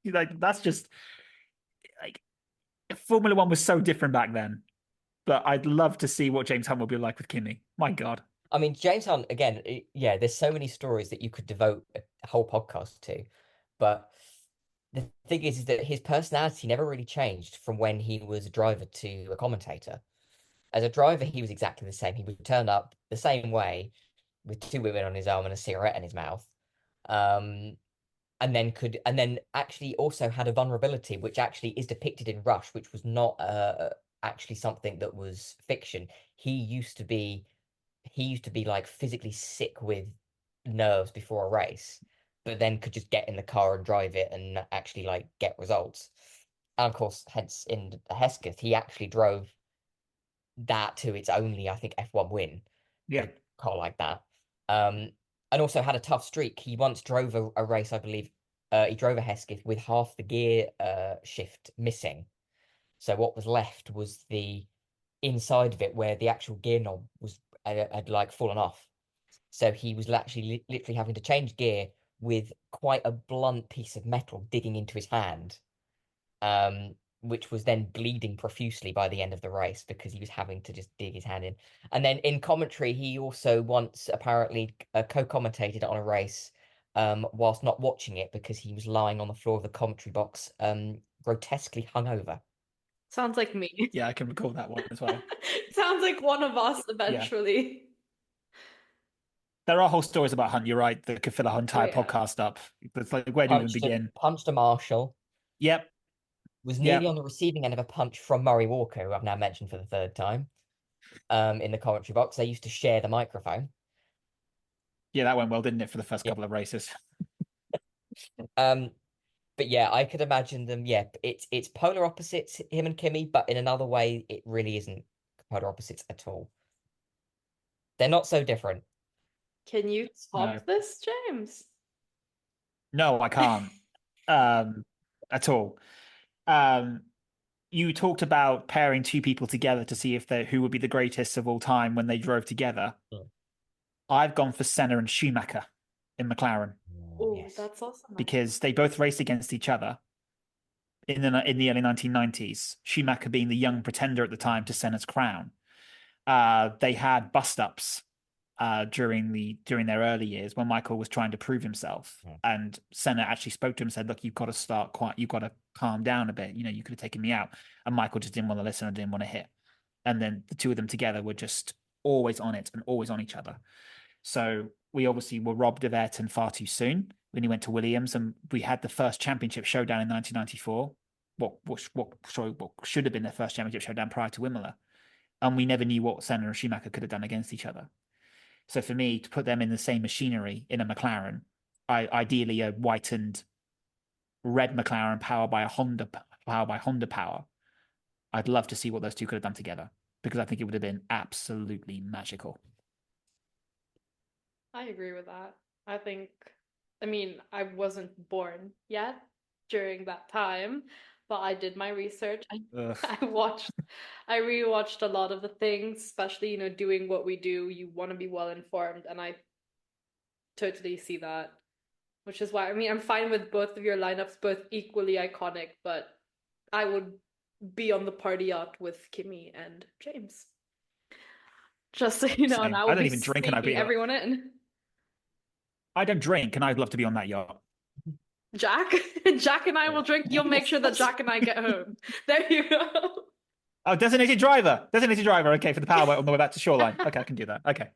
Like that's just like Formula One was so different back then. But I'd love to see what James Hunt will be like with Kimmy. My God. I mean, James Hunt, again, yeah, there's so many stories that you could devote a whole podcast to. But the thing is that his personality never really changed from when he was a driver to a commentator. As a driver, he was exactly the same. He would turn up the same way with two women on his arm and a cigarette in his mouth. Um, and then actually also had a vulnerability which actually is depicted in Rush, which was not actually something that was fiction. He used to be he used to be like physically sick with nerves before a race, but then could just get in the car and drive it and actually like get results. And of course, hence in Hesketh, he actually drove that to its only, I think, F1 win Yeah. with a car like that. Um, and also had a tough streak. He once drove a race, I believe. He drove a Hesketh with half the gear shift missing. So what was left was the inside of it where the actual gear knob was had like fallen off. So he was actually literally having to change gear with quite a blunt piece of metal digging into his hand, um, which was then bleeding profusely by the end of the race because he was having to just dig his hand in. And then in commentary, he also once apparently co-commentated on a race whilst not watching it because he was lying on the floor of the commentary box, grotesquely hungover. Sounds like me. Yeah, I can recall that one as well. Sounds like one of us Yeah. eventually. There are whole stories about Hunt, you're right, that could fill a Oh entire yeah. podcast up. It's like, where do we even begin? Punched a marshal, Yep, was nearly yep. on the receiving end of a punch from Murray Walker, who I've now mentioned for the third time, in the commentary box. They used to share the microphone. Yeah, that went well, didn't it, for the first Yeah. couple of races? Um, but yeah, I could imagine them. Yeah, it's polar opposites, him and Kimmy, but in another way, it really isn't polar opposites at all. They're not so different. Can you No. top this, James? No, I can't. At all. Um, you talked about pairing two people together to see if they who would be the greatest of all time when they drove together. Mm. I've gone for Senna and Schumacher in McLaren Oh, Oh, yes. that's also nice. because they both raced against each other in the early 1990s. Schumacher being the young pretender at the time to Senna's crown. They had bust ups during their early years when Michael was trying to prove himself, Mm. and Senna actually spoke to him and said, "Look, you've got to start quiet. You've got to calm down a bit. You know, you could have taken me out." And Michael just didn't want to listen and didn't want to hit. And then the two of them together were just always on it and always on each other. So we obviously were robbed of Ayrton far too soon when he went to Williams, and we had the first championship showdown in 1994. What should have been the first championship showdown prior to Imola, and we never knew what Senna and Schumacher could have done against each other. So for me to put them in the same machinery in a McLaren, ideally a white and red McLaren powered by Honda power, I'd love to see what those two could have done together because I think it would have been absolutely magical. I agree with that. I think, I mean, I wasn't born yet during that time, but I did my research. Ugh. I rewatched a lot of the things, especially, doing what we do, you want to be well informed, and I totally see that. Which is why, I mean, I'm fine with both of your lineups, both equally iconic, but I would be on the party yacht with Kimmy and James. Just so you know, and Same. I I will don't be even drink, and I'd sneaking be. everyone in. I don't drink, and I'd love to be on that yacht. Jack? Jack and I will drink. You'll make sure that Jack and I get home. There you go. Oh, designated driver. Designated driver. Okay, for the powerboat on the way back to Shoreline. Okay, I can do that. Okay.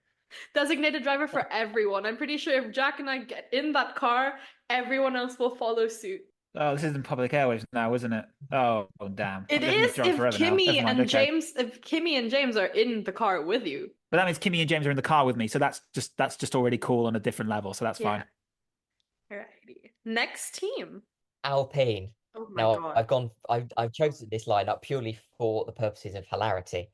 Designated driver for everyone. I'm pretty sure if Jack and I get in that car, everyone else will follow suit. Oh, this isn't public airways now, isn't it? Oh, damn. It I'm going to be is drunk forever now. Never mind. Okay. If Kimmy and James are in the car with you. But that means Kimmy and James are in the car with me, so that's just already cool on a different level. So that's Yeah. fine. Alrighty. Next team. Alpine. Oh my Now God. I've chosen this lineup purely for the purposes of hilarity.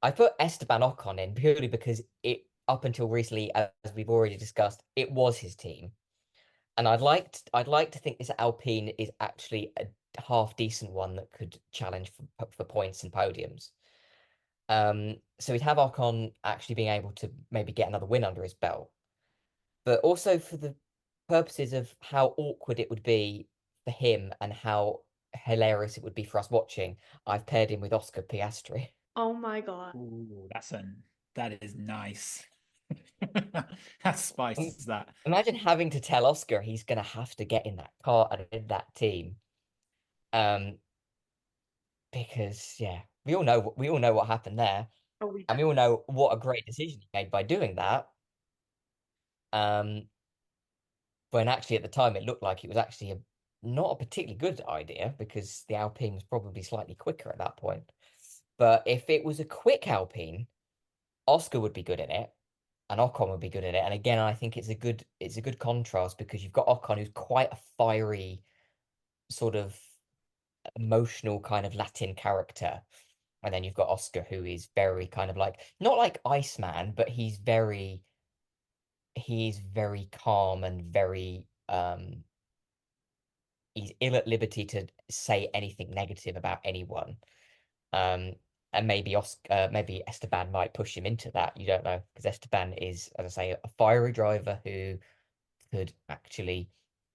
I put Esteban Ocon in purely because it up until recently, as we've already discussed, it was his team. And I'd like to think this Alpine is actually a half decent one that could challenge for points and podiums. So we'd have Ocon actually being able to maybe get another win under his belt, but also for the purposes of how awkward it would be for him and how hilarious it would be for us watching, I've paired him with Oscar Piastri. Oh my God. Ooh, that is nice. That's spice, is that? Imagine having to tell Oscar he's going to have to get in that car and in that team. Um, because yeah, we all know what happened there, Oh, we and we all know what a great decision he made by doing that. Um, when actually at the time it looked like it was actually not a particularly good idea because the Alpine was probably slightly quicker at that point. But if it was a quick Alpine, Oscar would be good in it, and Ocon would be good in it. And again, I think it's a good contrast because you've got Ocon who's quite a fiery, sort of emotional kind of Latin character. And then you've got Oscar who is very kind of like not like Iceman, but he's very calm and very he's ill at liberty to say anything negative about anyone. Um, and maybe Esteban might push him into that. You don't know because Esteban is, as I say, a fiery driver who could actually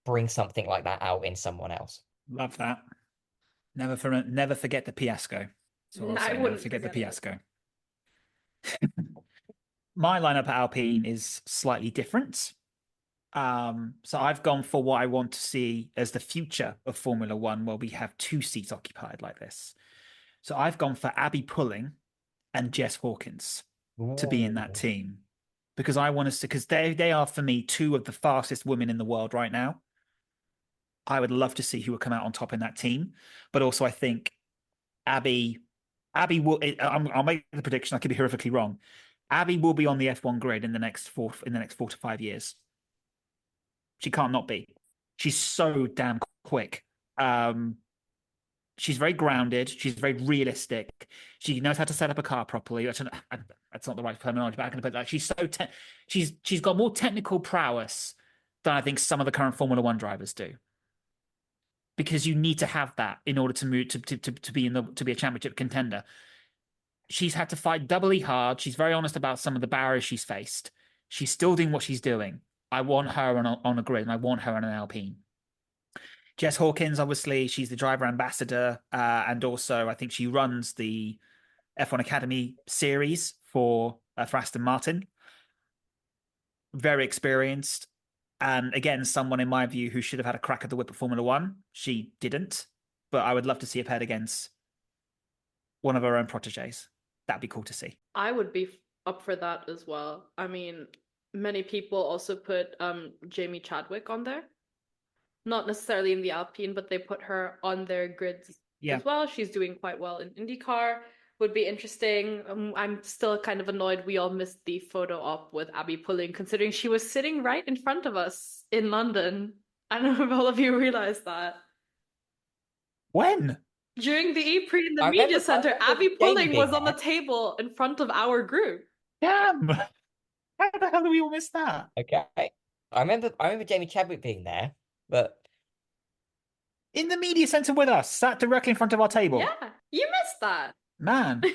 bring something like that out in someone else. Love that. Never forget the fiasco. That's what I'll I say. Never wouldn't forget the forget it. fiasco. My lineup at Alpine is slightly different. So I've gone for what I want to see as the future of Formula One, where we have two seats occupied like this. So I've gone for Abby Pulling and Jess Hawkins to be in that Ooh. team because I want to see because they are for me two of the fastest women in the world right now. I would love to see who will come out on top in that team, but also I think Abby Abby will. I'll make the prediction. I could be horrifically wrong. Abby will be on the F1 grid in the next 4 to 5 years. She can't not be. She's so damn quick. Um, she's very grounded. She's very realistic. She knows how to set up a car properly. That's not the right terminology, but I can put that. She's got more technical prowess than I think some of the current Formula One drivers do. Because you need to have that in order to move to be to be a championship contender. She's had to fight doubly hard. She's very honest about some of the barriers she's faced. She's still doing what she's doing. I want her on a grid, and I want her on an Alpine. Jess Hawkins, obviously, she's the driver ambassador, and also I think she runs the F1 Academy series for Aston Martin. Very experienced, and again, someone in my view who should have had a crack at the whip at Formula One. She didn't, but I would love to see her paired against one of her own proteges. That'd be cool to see. I would be up for that as well. I mean, many people also put Jamie Chadwick on there. Not necessarily in the Alpine, but they put her on their grids Yeah. as well. She's doing quite well in IndyCar. Would be interesting. I'm still kind of annoyed we all missed the photo op with Abby Pulling, considering she was sitting right in front of us in London. I don't know if all of you realized that. When? During the E-Prix in the I media remember, I center, remember Abby Jamie Pulling being was on the there. table in front of our group. Damn. How the hell do we all miss that? Okay. I remember Jamie Chadwick being there, but In the media center with us, sat directly in front of our table. Yeah, you missed that. Man. I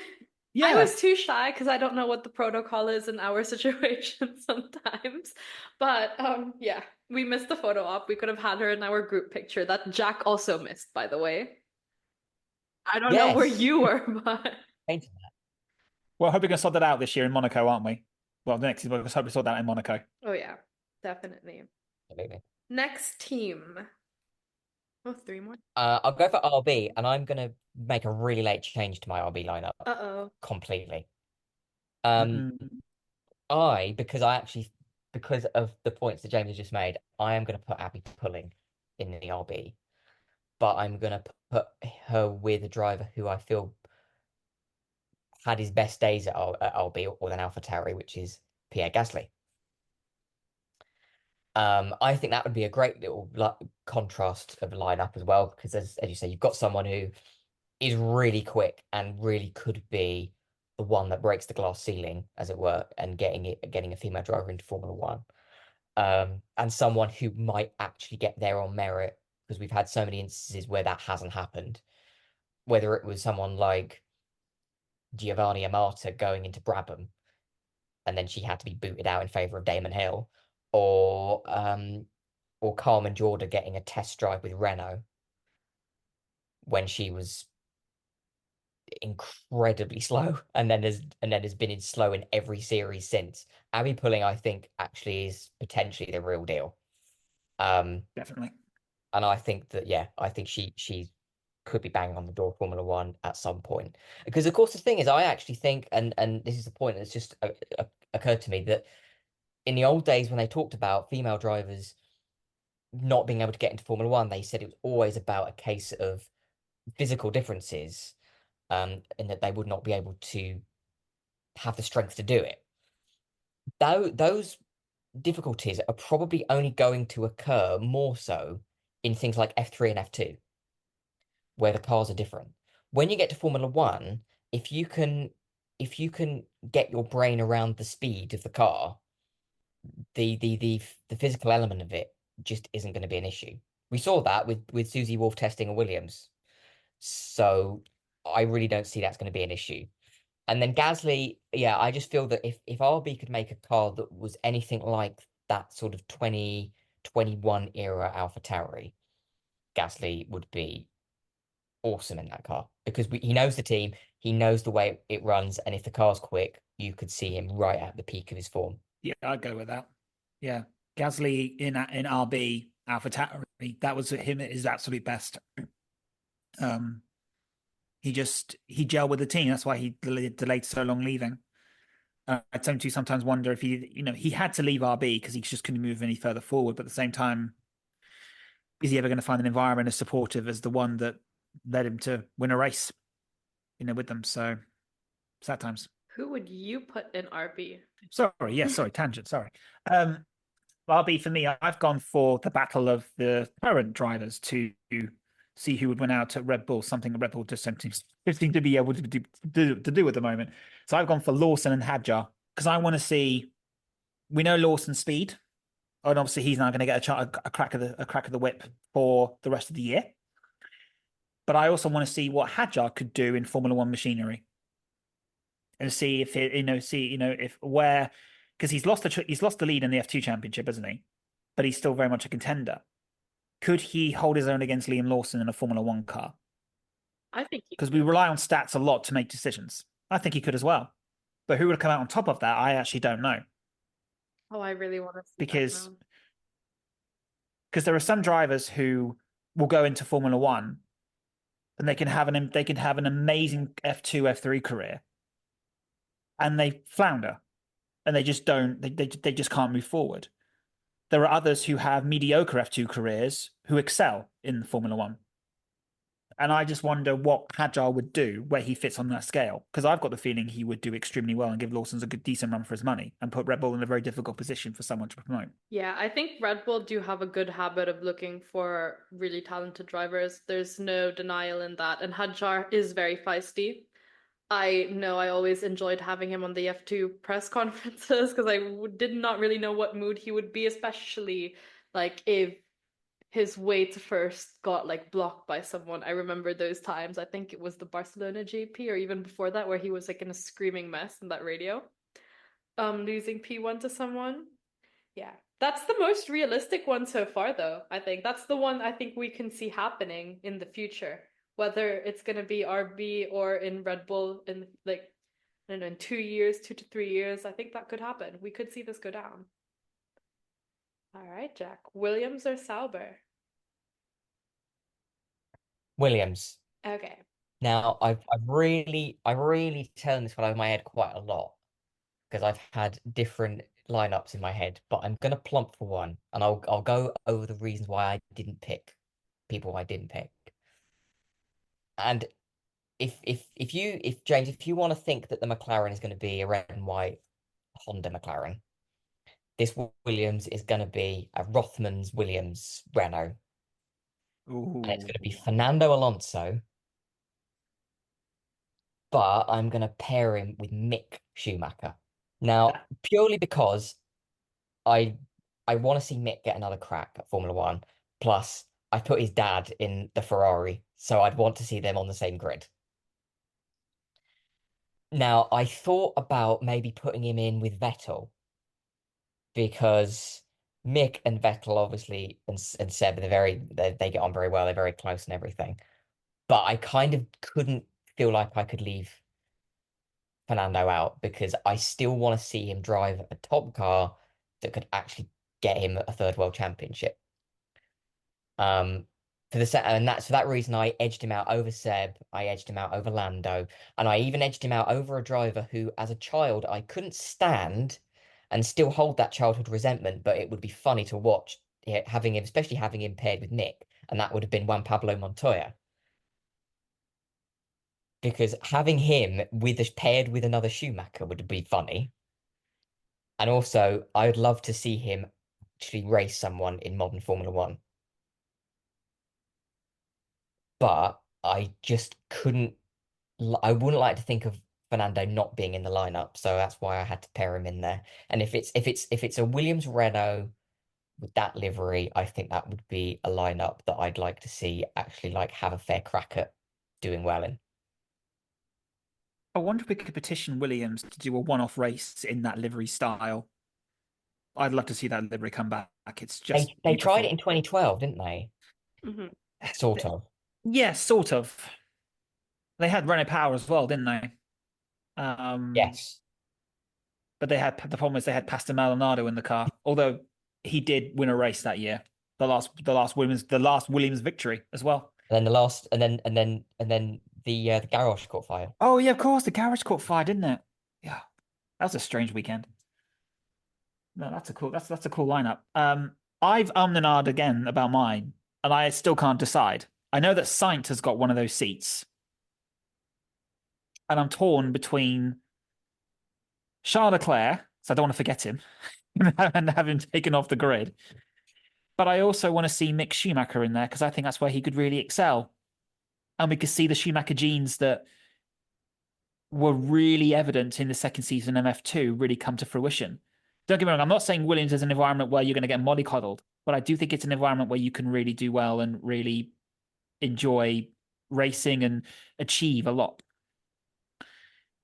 Yeah. was too shy because I don't know what the protocol is in our situation sometimes. But yeah, we missed the photo op. We could have had her in our group picture that Jack also missed, by the way. I don't know where yes. you were, but Well, I hope we can sort that out this year in Monaco, aren't we? Well, the next season, let's hope we sort that out in Monaco. oh yeah, definitely. Absolutely. Next team. Oh, three more. I'll go for RB, and I'm gonna make a really late change to my RB lineup Uh-oh. completely. Um, because of the points that James has just made, I am gonna put Abby Pulling in the RB, but I'm gonna put her with a driver who I feel had his best days at RB or an AlphaTauri, which is Pierre Gasly. I think that would be a great little contrast of a lineup as well, because as you say, you've got someone who is really quick and really could be the one that breaks the glass ceiling, as it were, and getting a female driver into Formula One. And someone who might actually get there on merit, because we've had so many instances where that hasn't happened. Whether it was someone like Giovanni Amata going into Brabham, and then she had to be booted out in favour of Damon Hill, or Carmen Jorda getting a test drive with Renault when she was incredibly slow, and then has been in slow in every series since. Abby Pulling, I think, actually is potentially the real deal. Definitely. And I think that I think she could be banging on the door of Formula One at some point. Because of course the thing is, I actually think, and this is the point that's just occurred to me, that in the old days when they talked about female drivers not being able to get into Formula One, they said it was always about a case of physical differences, and that they would not be able to have the strength to do it. Though those difficulties are probably only going to occur more so in things like F3 and F2, where the cars are different. When you get to Formula One, if you can get your brain around the speed of the car, the physical element of it just isn't going to be an issue. We saw that with Susie Wolf testing a Williams. So I really don't see that's going to be an issue. And then Gasly, yeah, I just feel that if RB could make a car that was anything like that sort of 2021 era AlphaTauri, Gasly would be awesome in that car because he knows the team, he knows the way it runs, and if the car's quick, you could see him right at the peak of his form. Yeah, I'd go with that. Yeah, Gasly in RB AlphaTauri, that was him at his absolute best. Um, he gelled with the team. That's why he delayed so long leaving. I tend to sometimes wonder if he had to leave RB because he just couldn't move any further forward. But at the same time, is he ever going to find an environment as supportive as the one that led him to win a race, with them? So sad times. Who would you put in RB? Sorry, yes, sorry, tangent, sorry. RB for me, I've gone for the battle of the current drivers to see who would win out at Red Bull, something Red Bull just seem to be able to do at the moment. So I've gone for Lawson and Hadjar because I want to see. We know Lawson's speed, and obviously he's now going to get a crack of the whip for the rest of the year. But I also want to see what Hadjar could do in Formula One machinery, and see if it, if where because he's lost the lead in the F2 championship, hasn't he? But he's still very much a contender. Could he hold his own against Liam Lawson in a Formula One car? I think he Because we rely on stats a lot to make decisions. I think he could as well. But who would come out on top of that? I actually don't know. Oh, I really want to see because that because there are some drivers who will go into Formula One and they can have an amazing F2, F3 career, and they flounder and they just don't they just can't move forward. There are others who have mediocre F2 careers who excel in Formula One. And I just wonder what Hadjar would do, where he fits on that scale. Because I've got the feeling he would do extremely well and give Lawson's a good, decent run for his money and put Red Bull in a very difficult position for someone to promote. Yeah, I think Red Bull do have a good habit of looking for really talented drivers. There's no denial in that. And Hadjar is very feisty. I know I always enjoyed having him on the F2 press conferences because did not really know what mood he would be, especially like if his weight first got like blocked by someone. I remember those times. I think it was the Barcelona GP or even before that where he was like in a screaming mess in that radio, losing P1 to someone. Yeah. That's the most realistic one so far though. I think that's the one I think we can see happening in the future. Whether it's gonna be RB or in Red Bull in like I don't know, in 2 years, 2 to 3 years, I think that could happen. We could see this go down. All right, Jack. Williams or Sauber? Williams. Okay. Now, I really turned this one over my head quite a lot because I've had different lineups in my head, but I'm gonna plump for one, and I'll go over the reasons why I didn't pick people I didn't pick. And if James, if you want to think that the McLaren is going to be a red and white Honda McLaren, this Williams is going to be a Rothmans Williams Renault, and it's going to be Ooh. Fernando Alonso, but I'm going to pair him with Mick Schumacher. Now, purely because I I want to see Mick get another crack at Formula One. Plus, I put his dad in the Ferrari, so I'd want to see them on the same grid. Now, I thought about maybe putting him in with Vettel because Mick and Vettel obviously and Seb they get on very well. They're very close and everything. But I kind of couldn't feel like I could leave Fernando out because I still want to see him drive a top car that could actually get him a third world championship. Um, and that's for that reason I edged him out over Seb, I edged him out over Lando, and I even edged him out over a driver who, as a child, I couldn't stand and still hold that childhood resentment, but it would be funny to watch having him, especially having him paired with Nick, and that would have been Juan Pablo Montoya. Because having him paired with another Schumacher would be funny. And also, I would love to see him actually race someone in modern Formula One. But I just couldn't. I wouldn't like to think of Fernando not being in the lineup, so that's why I had to pair him in there. And if it's a Williams Renault with that livery, I think that would be a lineup that I'd like to see actually like have a fair crack at doing well in. I wonder if we could petition Williams to do a one-off race in that livery style. I'd love to see that livery come back. It's just They tried it beautiful. in 2012, didn't they? Mhm. Sort of. Yeah, sort of. They had Renault Power as well, didn't they? Um, Yes. but they had the problem is they had Pastor Maldonado in the car. Although he did win a race that year, the last Williams victory as well. And then the last, and then the garage caught fire. Oh yeah, of course, the garage caught fire, didn't it? Yeah, that was a strange weekend. No, that's a cool lineup. I've and ahed again about mine, and I still can't decide. I know that Sainz has got one of those seats, and I'm torn between Charles Leclerc, so I don't want to forget him and have him taken off the grid. But I also want to see Mick Schumacher in there because I think that's where he could really excel. And we could see the Schumacher genes that were really evident in the second season of F2 really come to fruition. Don't get me wrong, I'm not saying Williams is an environment where you're going to get mollycoddled, but I do think it's an environment where you can really do well and really enjoy racing and achieve a lot.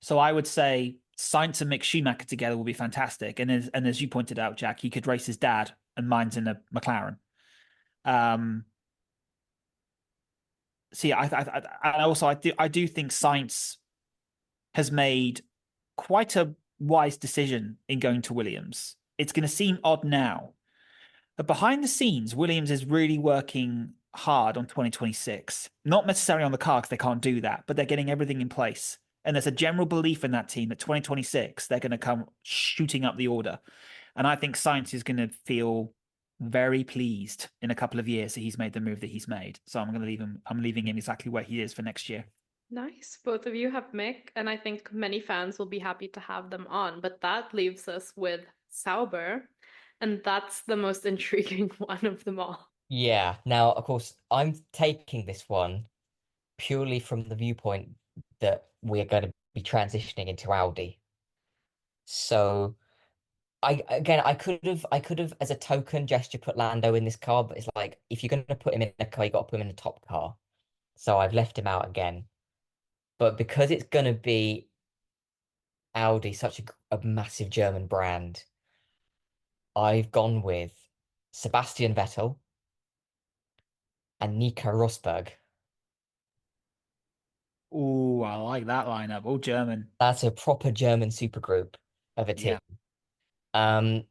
So I would say Sainz and Mick Schumacher together will be fantastic. And as you pointed out, Jack, he could race his dad, and mine's in a McLaren. Um, so yeah, and also I do think Sainz has made quite a wise decision in going to Williams. It's going to seem odd now, but behind the scenes, Williams is really working hard on 2026. Not necessarily on the car because they can't do that, but they're getting everything in place. And there's a general belief in that team that 2026 they're going to come shooting up the order. And I think Sainz is going to feel very pleased in a couple of years that he's made the move that he's made. So I'm going to leave him. I'm leaving him exactly where he is for next year. Nice. Both of you have Mick, and I think many fans will be happy to have them on. But that leaves us with Sauber, and that's the most intriguing one of them all. Yeah. Now, of course, I'm taking this one purely from the viewpoint that we're going to be transitioning into Audi. So I could have as a token gesture put Lando in this car, but it's like if you're going to put him in a car, you got to put him in the top car. So I've left him out again. But because it's going to be Audi, such a massive German brand, I've gone with Sebastian Vettel and Nico Rosberg. Oh, I like that lineup. All German. That's a proper German supergroup of a team. Yeah. Um,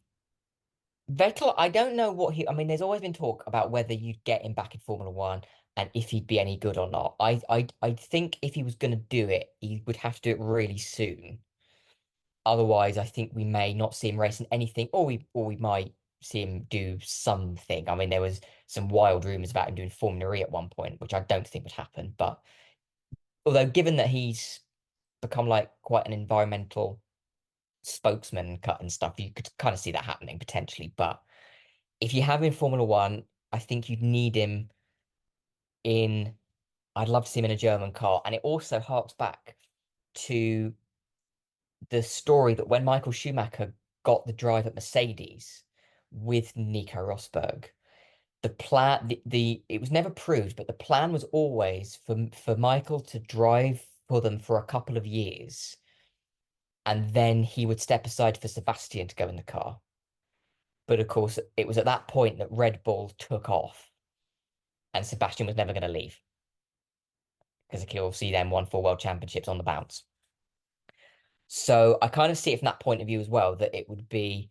Vettel, I don't know what he. I mean, there's always been talk about whether you'd get him back in Formula One and if he'd be any good or not. I think if he was going to do it, he would have to do it really soon. Otherwise, I think we may not see him racing anything, or we might see him do something. I mean, there was some wild rumors about him doing Formula E at one point, which I don't think would happen. But although, given that he's become like quite an environmental spokesman and cut and stuff, you could kind of see that happening potentially. But if you have him in Formula One, I think you'd need him in. I'd love to see him in a German car, and it also harks back to the story that when Michael Schumacher got the drive at Mercedes with Nico Rosberg, the plan the it was never proved, but the plan was always for Michael to drive for them for a couple of years, and then he would step aside for Sebastian to go in the car. But of course, it was at that point that Red Bull took off, and Sebastian was never going to leave because he'll see them won 4 world championships on the bounce. So I kind of see it from that point of view as well, that it would be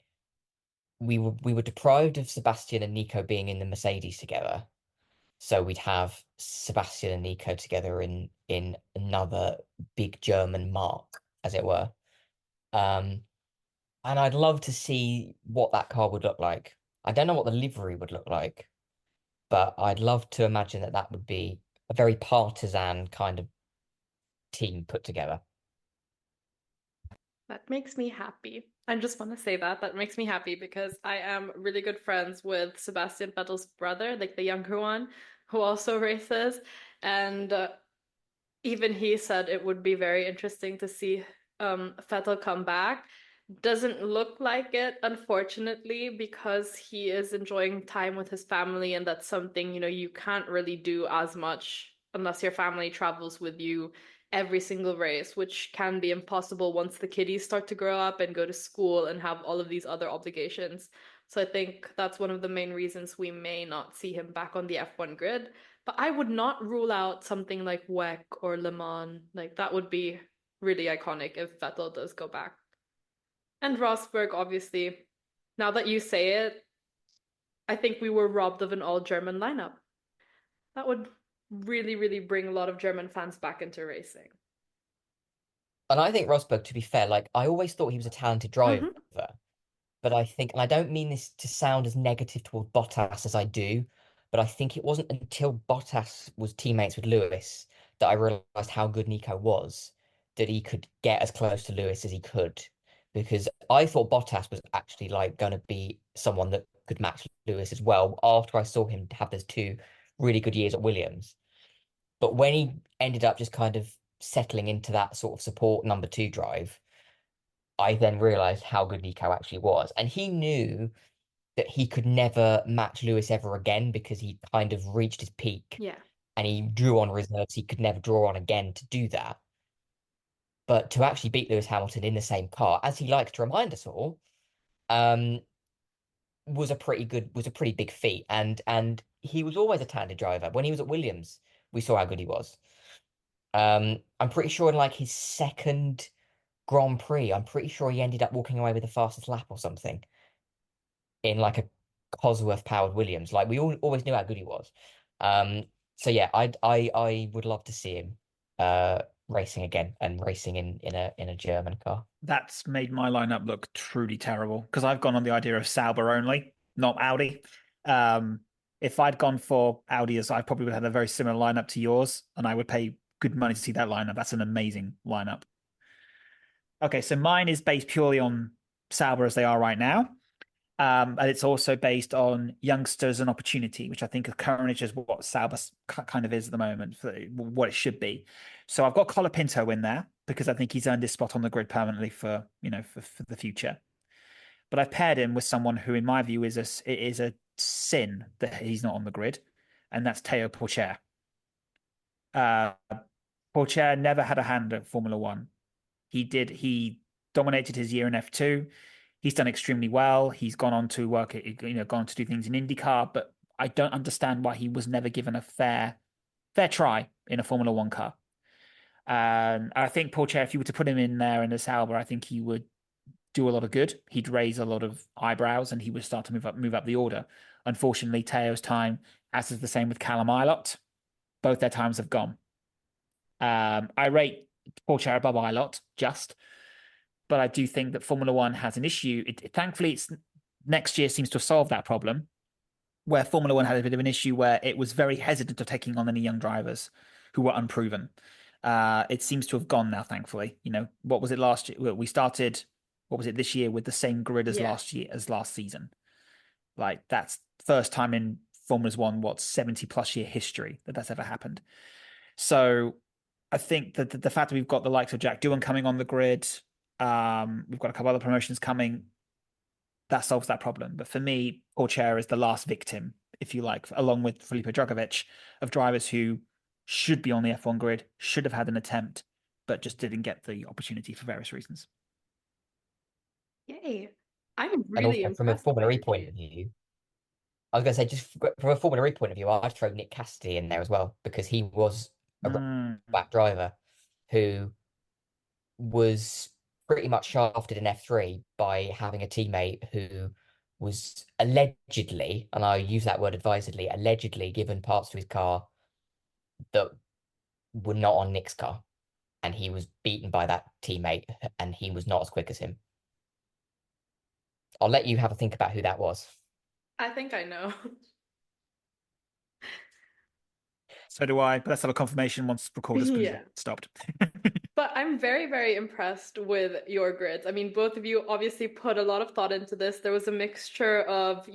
we were deprived of Sebastian and Nico being in the Mercedes together. So we'd have Sebastian and Nico together in another big German mark, as it were. Um, and I'd love to see what that car would look like. I don't know what the livery would look like, but I'd love to imagine that that would be a very partisan kind of team put together. That makes me happy. I just want to say that that makes me happy because I am really good friends with Sebastian Vettel's brother, like the younger one, who also races. And even he said it would be very interesting to see Vettel come back. Doesn't look like it, unfortunately, because he is enjoying time with his family, and that's something, you can't really do as much unless your family travels with you every single race, which can be impossible once the kiddies start to grow up and go to school and have all of these other obligations. So I think that's one of the main reasons we may not see him back on the F1 grid. But I would not rule out something like WEC or Le Mans. Like that would be really iconic if Vettel does go back. And Rosberg, obviously. Now that you say it, I think we were robbed of an all-German lineup. That would really, really bring a lot of German fans back into racing. And I think Rosberg, to be fair, like I always thought he was a talented driver, Hmm. but I think, and I don't mean this to sound as negative toward Bottas as I do, but I think it wasn't until Bottas was teammates with Lewis that I realized how good Nico was, that he could get as close to Lewis as he could. Because I thought Bottas was actually like going to be someone that could match Lewis as well after I saw him have those two really good years at Williams. But when he ended up just kind of settling into that sort of support number two drive, I then realized how good Nico actually was. And he knew that he could never match Lewis ever again because he kind of reached his peak Yeah. and he drew on reserves he could never draw on again to do that. But to actually beat Lewis Hamilton in the same car, as he likes to remind us all, um, was a pretty big feat. And he was always a talented driver. When he was at Williams, we saw how good he was. I'm pretty sure in like his second Grand Prix, I'm pretty sure he ended up walking away with the fastest lap or something in like a Cosworth powered Williams. Like we all always knew how good he was. Um, so yeah, I would love to see him racing again and racing in a German car. That's made my lineup look truly terrible because I've gone on the idea of Sauber only, not Audi. Um, if I'd gone for Audi, as I probably would have had a very similar lineup to yours, and I would pay good money to see that lineup. That's an amazing lineup. Okay, so mine is based purely on Sauber as they are right now. And it's also based on youngsters and opportunity, which I think currently is what Sauber kind of is at the moment, for what it should be. So I've got Colapinto in there because I think he's earned his spot on the grid permanently for for the future. But I've paired him with someone who, in my view, it is a sin that he's not on the grid, and that's Teo Porcher. Uh, Porcher never had a hand at Formula One. He dominated his year in F2. He's done extremely well. He's gone on to work at, gone on to do things in IndyCar, but I don't understand why he was never given a fair try in a Formula One car. I think Paul Chair, if you were to put him in there in the Sauber, I think he would do a lot of good. He'd raise a lot of eyebrows and he would start to move up the order. Unfortunately, Teo's time, as is the same with Callum Ilott, both their times have gone. I rate Paul Chair above Ilott, but I do think that Formula One has an issue. Thankfully, next year seems to have solved that problem, where Formula One had a bit of an issue where it was very hesitant of taking on any young drivers who were unproven. It seems to have gone now, thankfully. What was it last year? We started, what was it this year, with the same grid as Yeah. last year, as last season. Like that's first time in Formula's One, 70+ year history that's ever happened. So I think that the fact that we've got the likes of Jack Doohan coming on the grid, we've got a couple other promotions coming, that solves that problem. But for me, Pourchaire is the last victim, if you like, along with Felipe Drugovich, of drivers who should be on the F1 grid, should have had an attempt, but just didn't get the opportunity for various reasons. Yay. I'm And really also from a impressed by Formula E your point of team. view, I was going to say just from a Formula E point of view, I'd throw Nick Cassidy in there as well because he was a Mm. back driver who was pretty much shafted in F3 by having a teammate who was allegedly, and I use that word advisedly, allegedly given parts to his car that were not on Nick's car. And he was beaten by that teammate and he was not as quick as him. I'll let you have a think about who that was. I think I know. So do I, but let's have a confirmation once recorder's been Yeah. stopped. But I'm very, very impressed with your grids. I mean, both of you obviously put a lot of thought into this. There was a mixture of,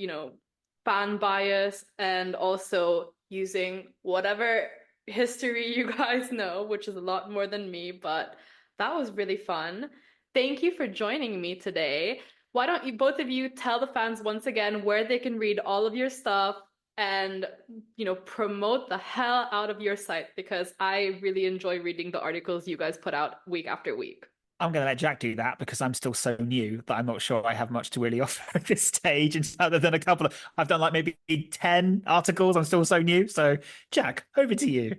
fan bias and also using whatever history you guys know, which is a lot more than me, but that was really fun. Thank you for joining me today. Why don't you both of you tell the fans once again where they can read all of your stuff and promote the hell out of your site because I really enjoy reading the articles you guys put out week after week. I'm going to let Jack do that because I'm still so new that I'm not sure I have much to really offer at this stage. And other than a couple of, I've done like maybe 10 articles. I'm still so new. So, Jack, over to you.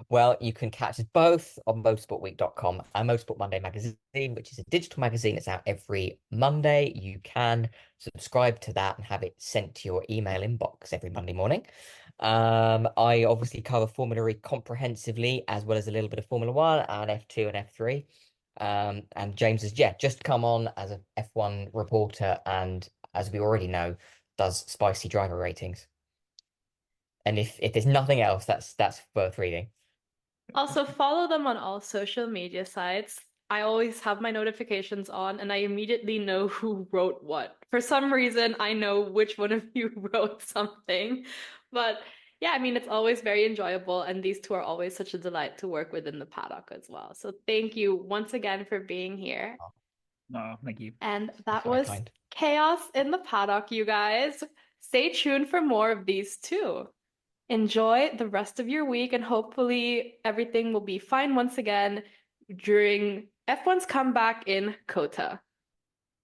Well, you can catch us both on motorsportweek.com and Motorsport Monday magazine, which is a digital magazine. It's out every Monday. You can subscribe to that and have it sent to your email inbox every Monday morning. I obviously cover Formula E comprehensively, as well as a little bit of Formula One and F2 and F3. And James has just come on as a F1 reporter, and as we already know, does spicy driver ratings. And if there's nothing else, that's worth reading. Also, follow them on all social media sites. I always have my notifications on and I immediately know who wrote what. For some reason, I know which one of you wrote something. But yeah, I mean, it's always very enjoyable, and these two are always such a delight to work with in the paddock as well. So thank you once again for being here. Oh, thank you. And that Very was kind. Chaos in the Paddock, you guys. Stay tuned for more of these too. Enjoy the rest of your week, and hopefully everything will be fine once again during F1's comeback in Kota.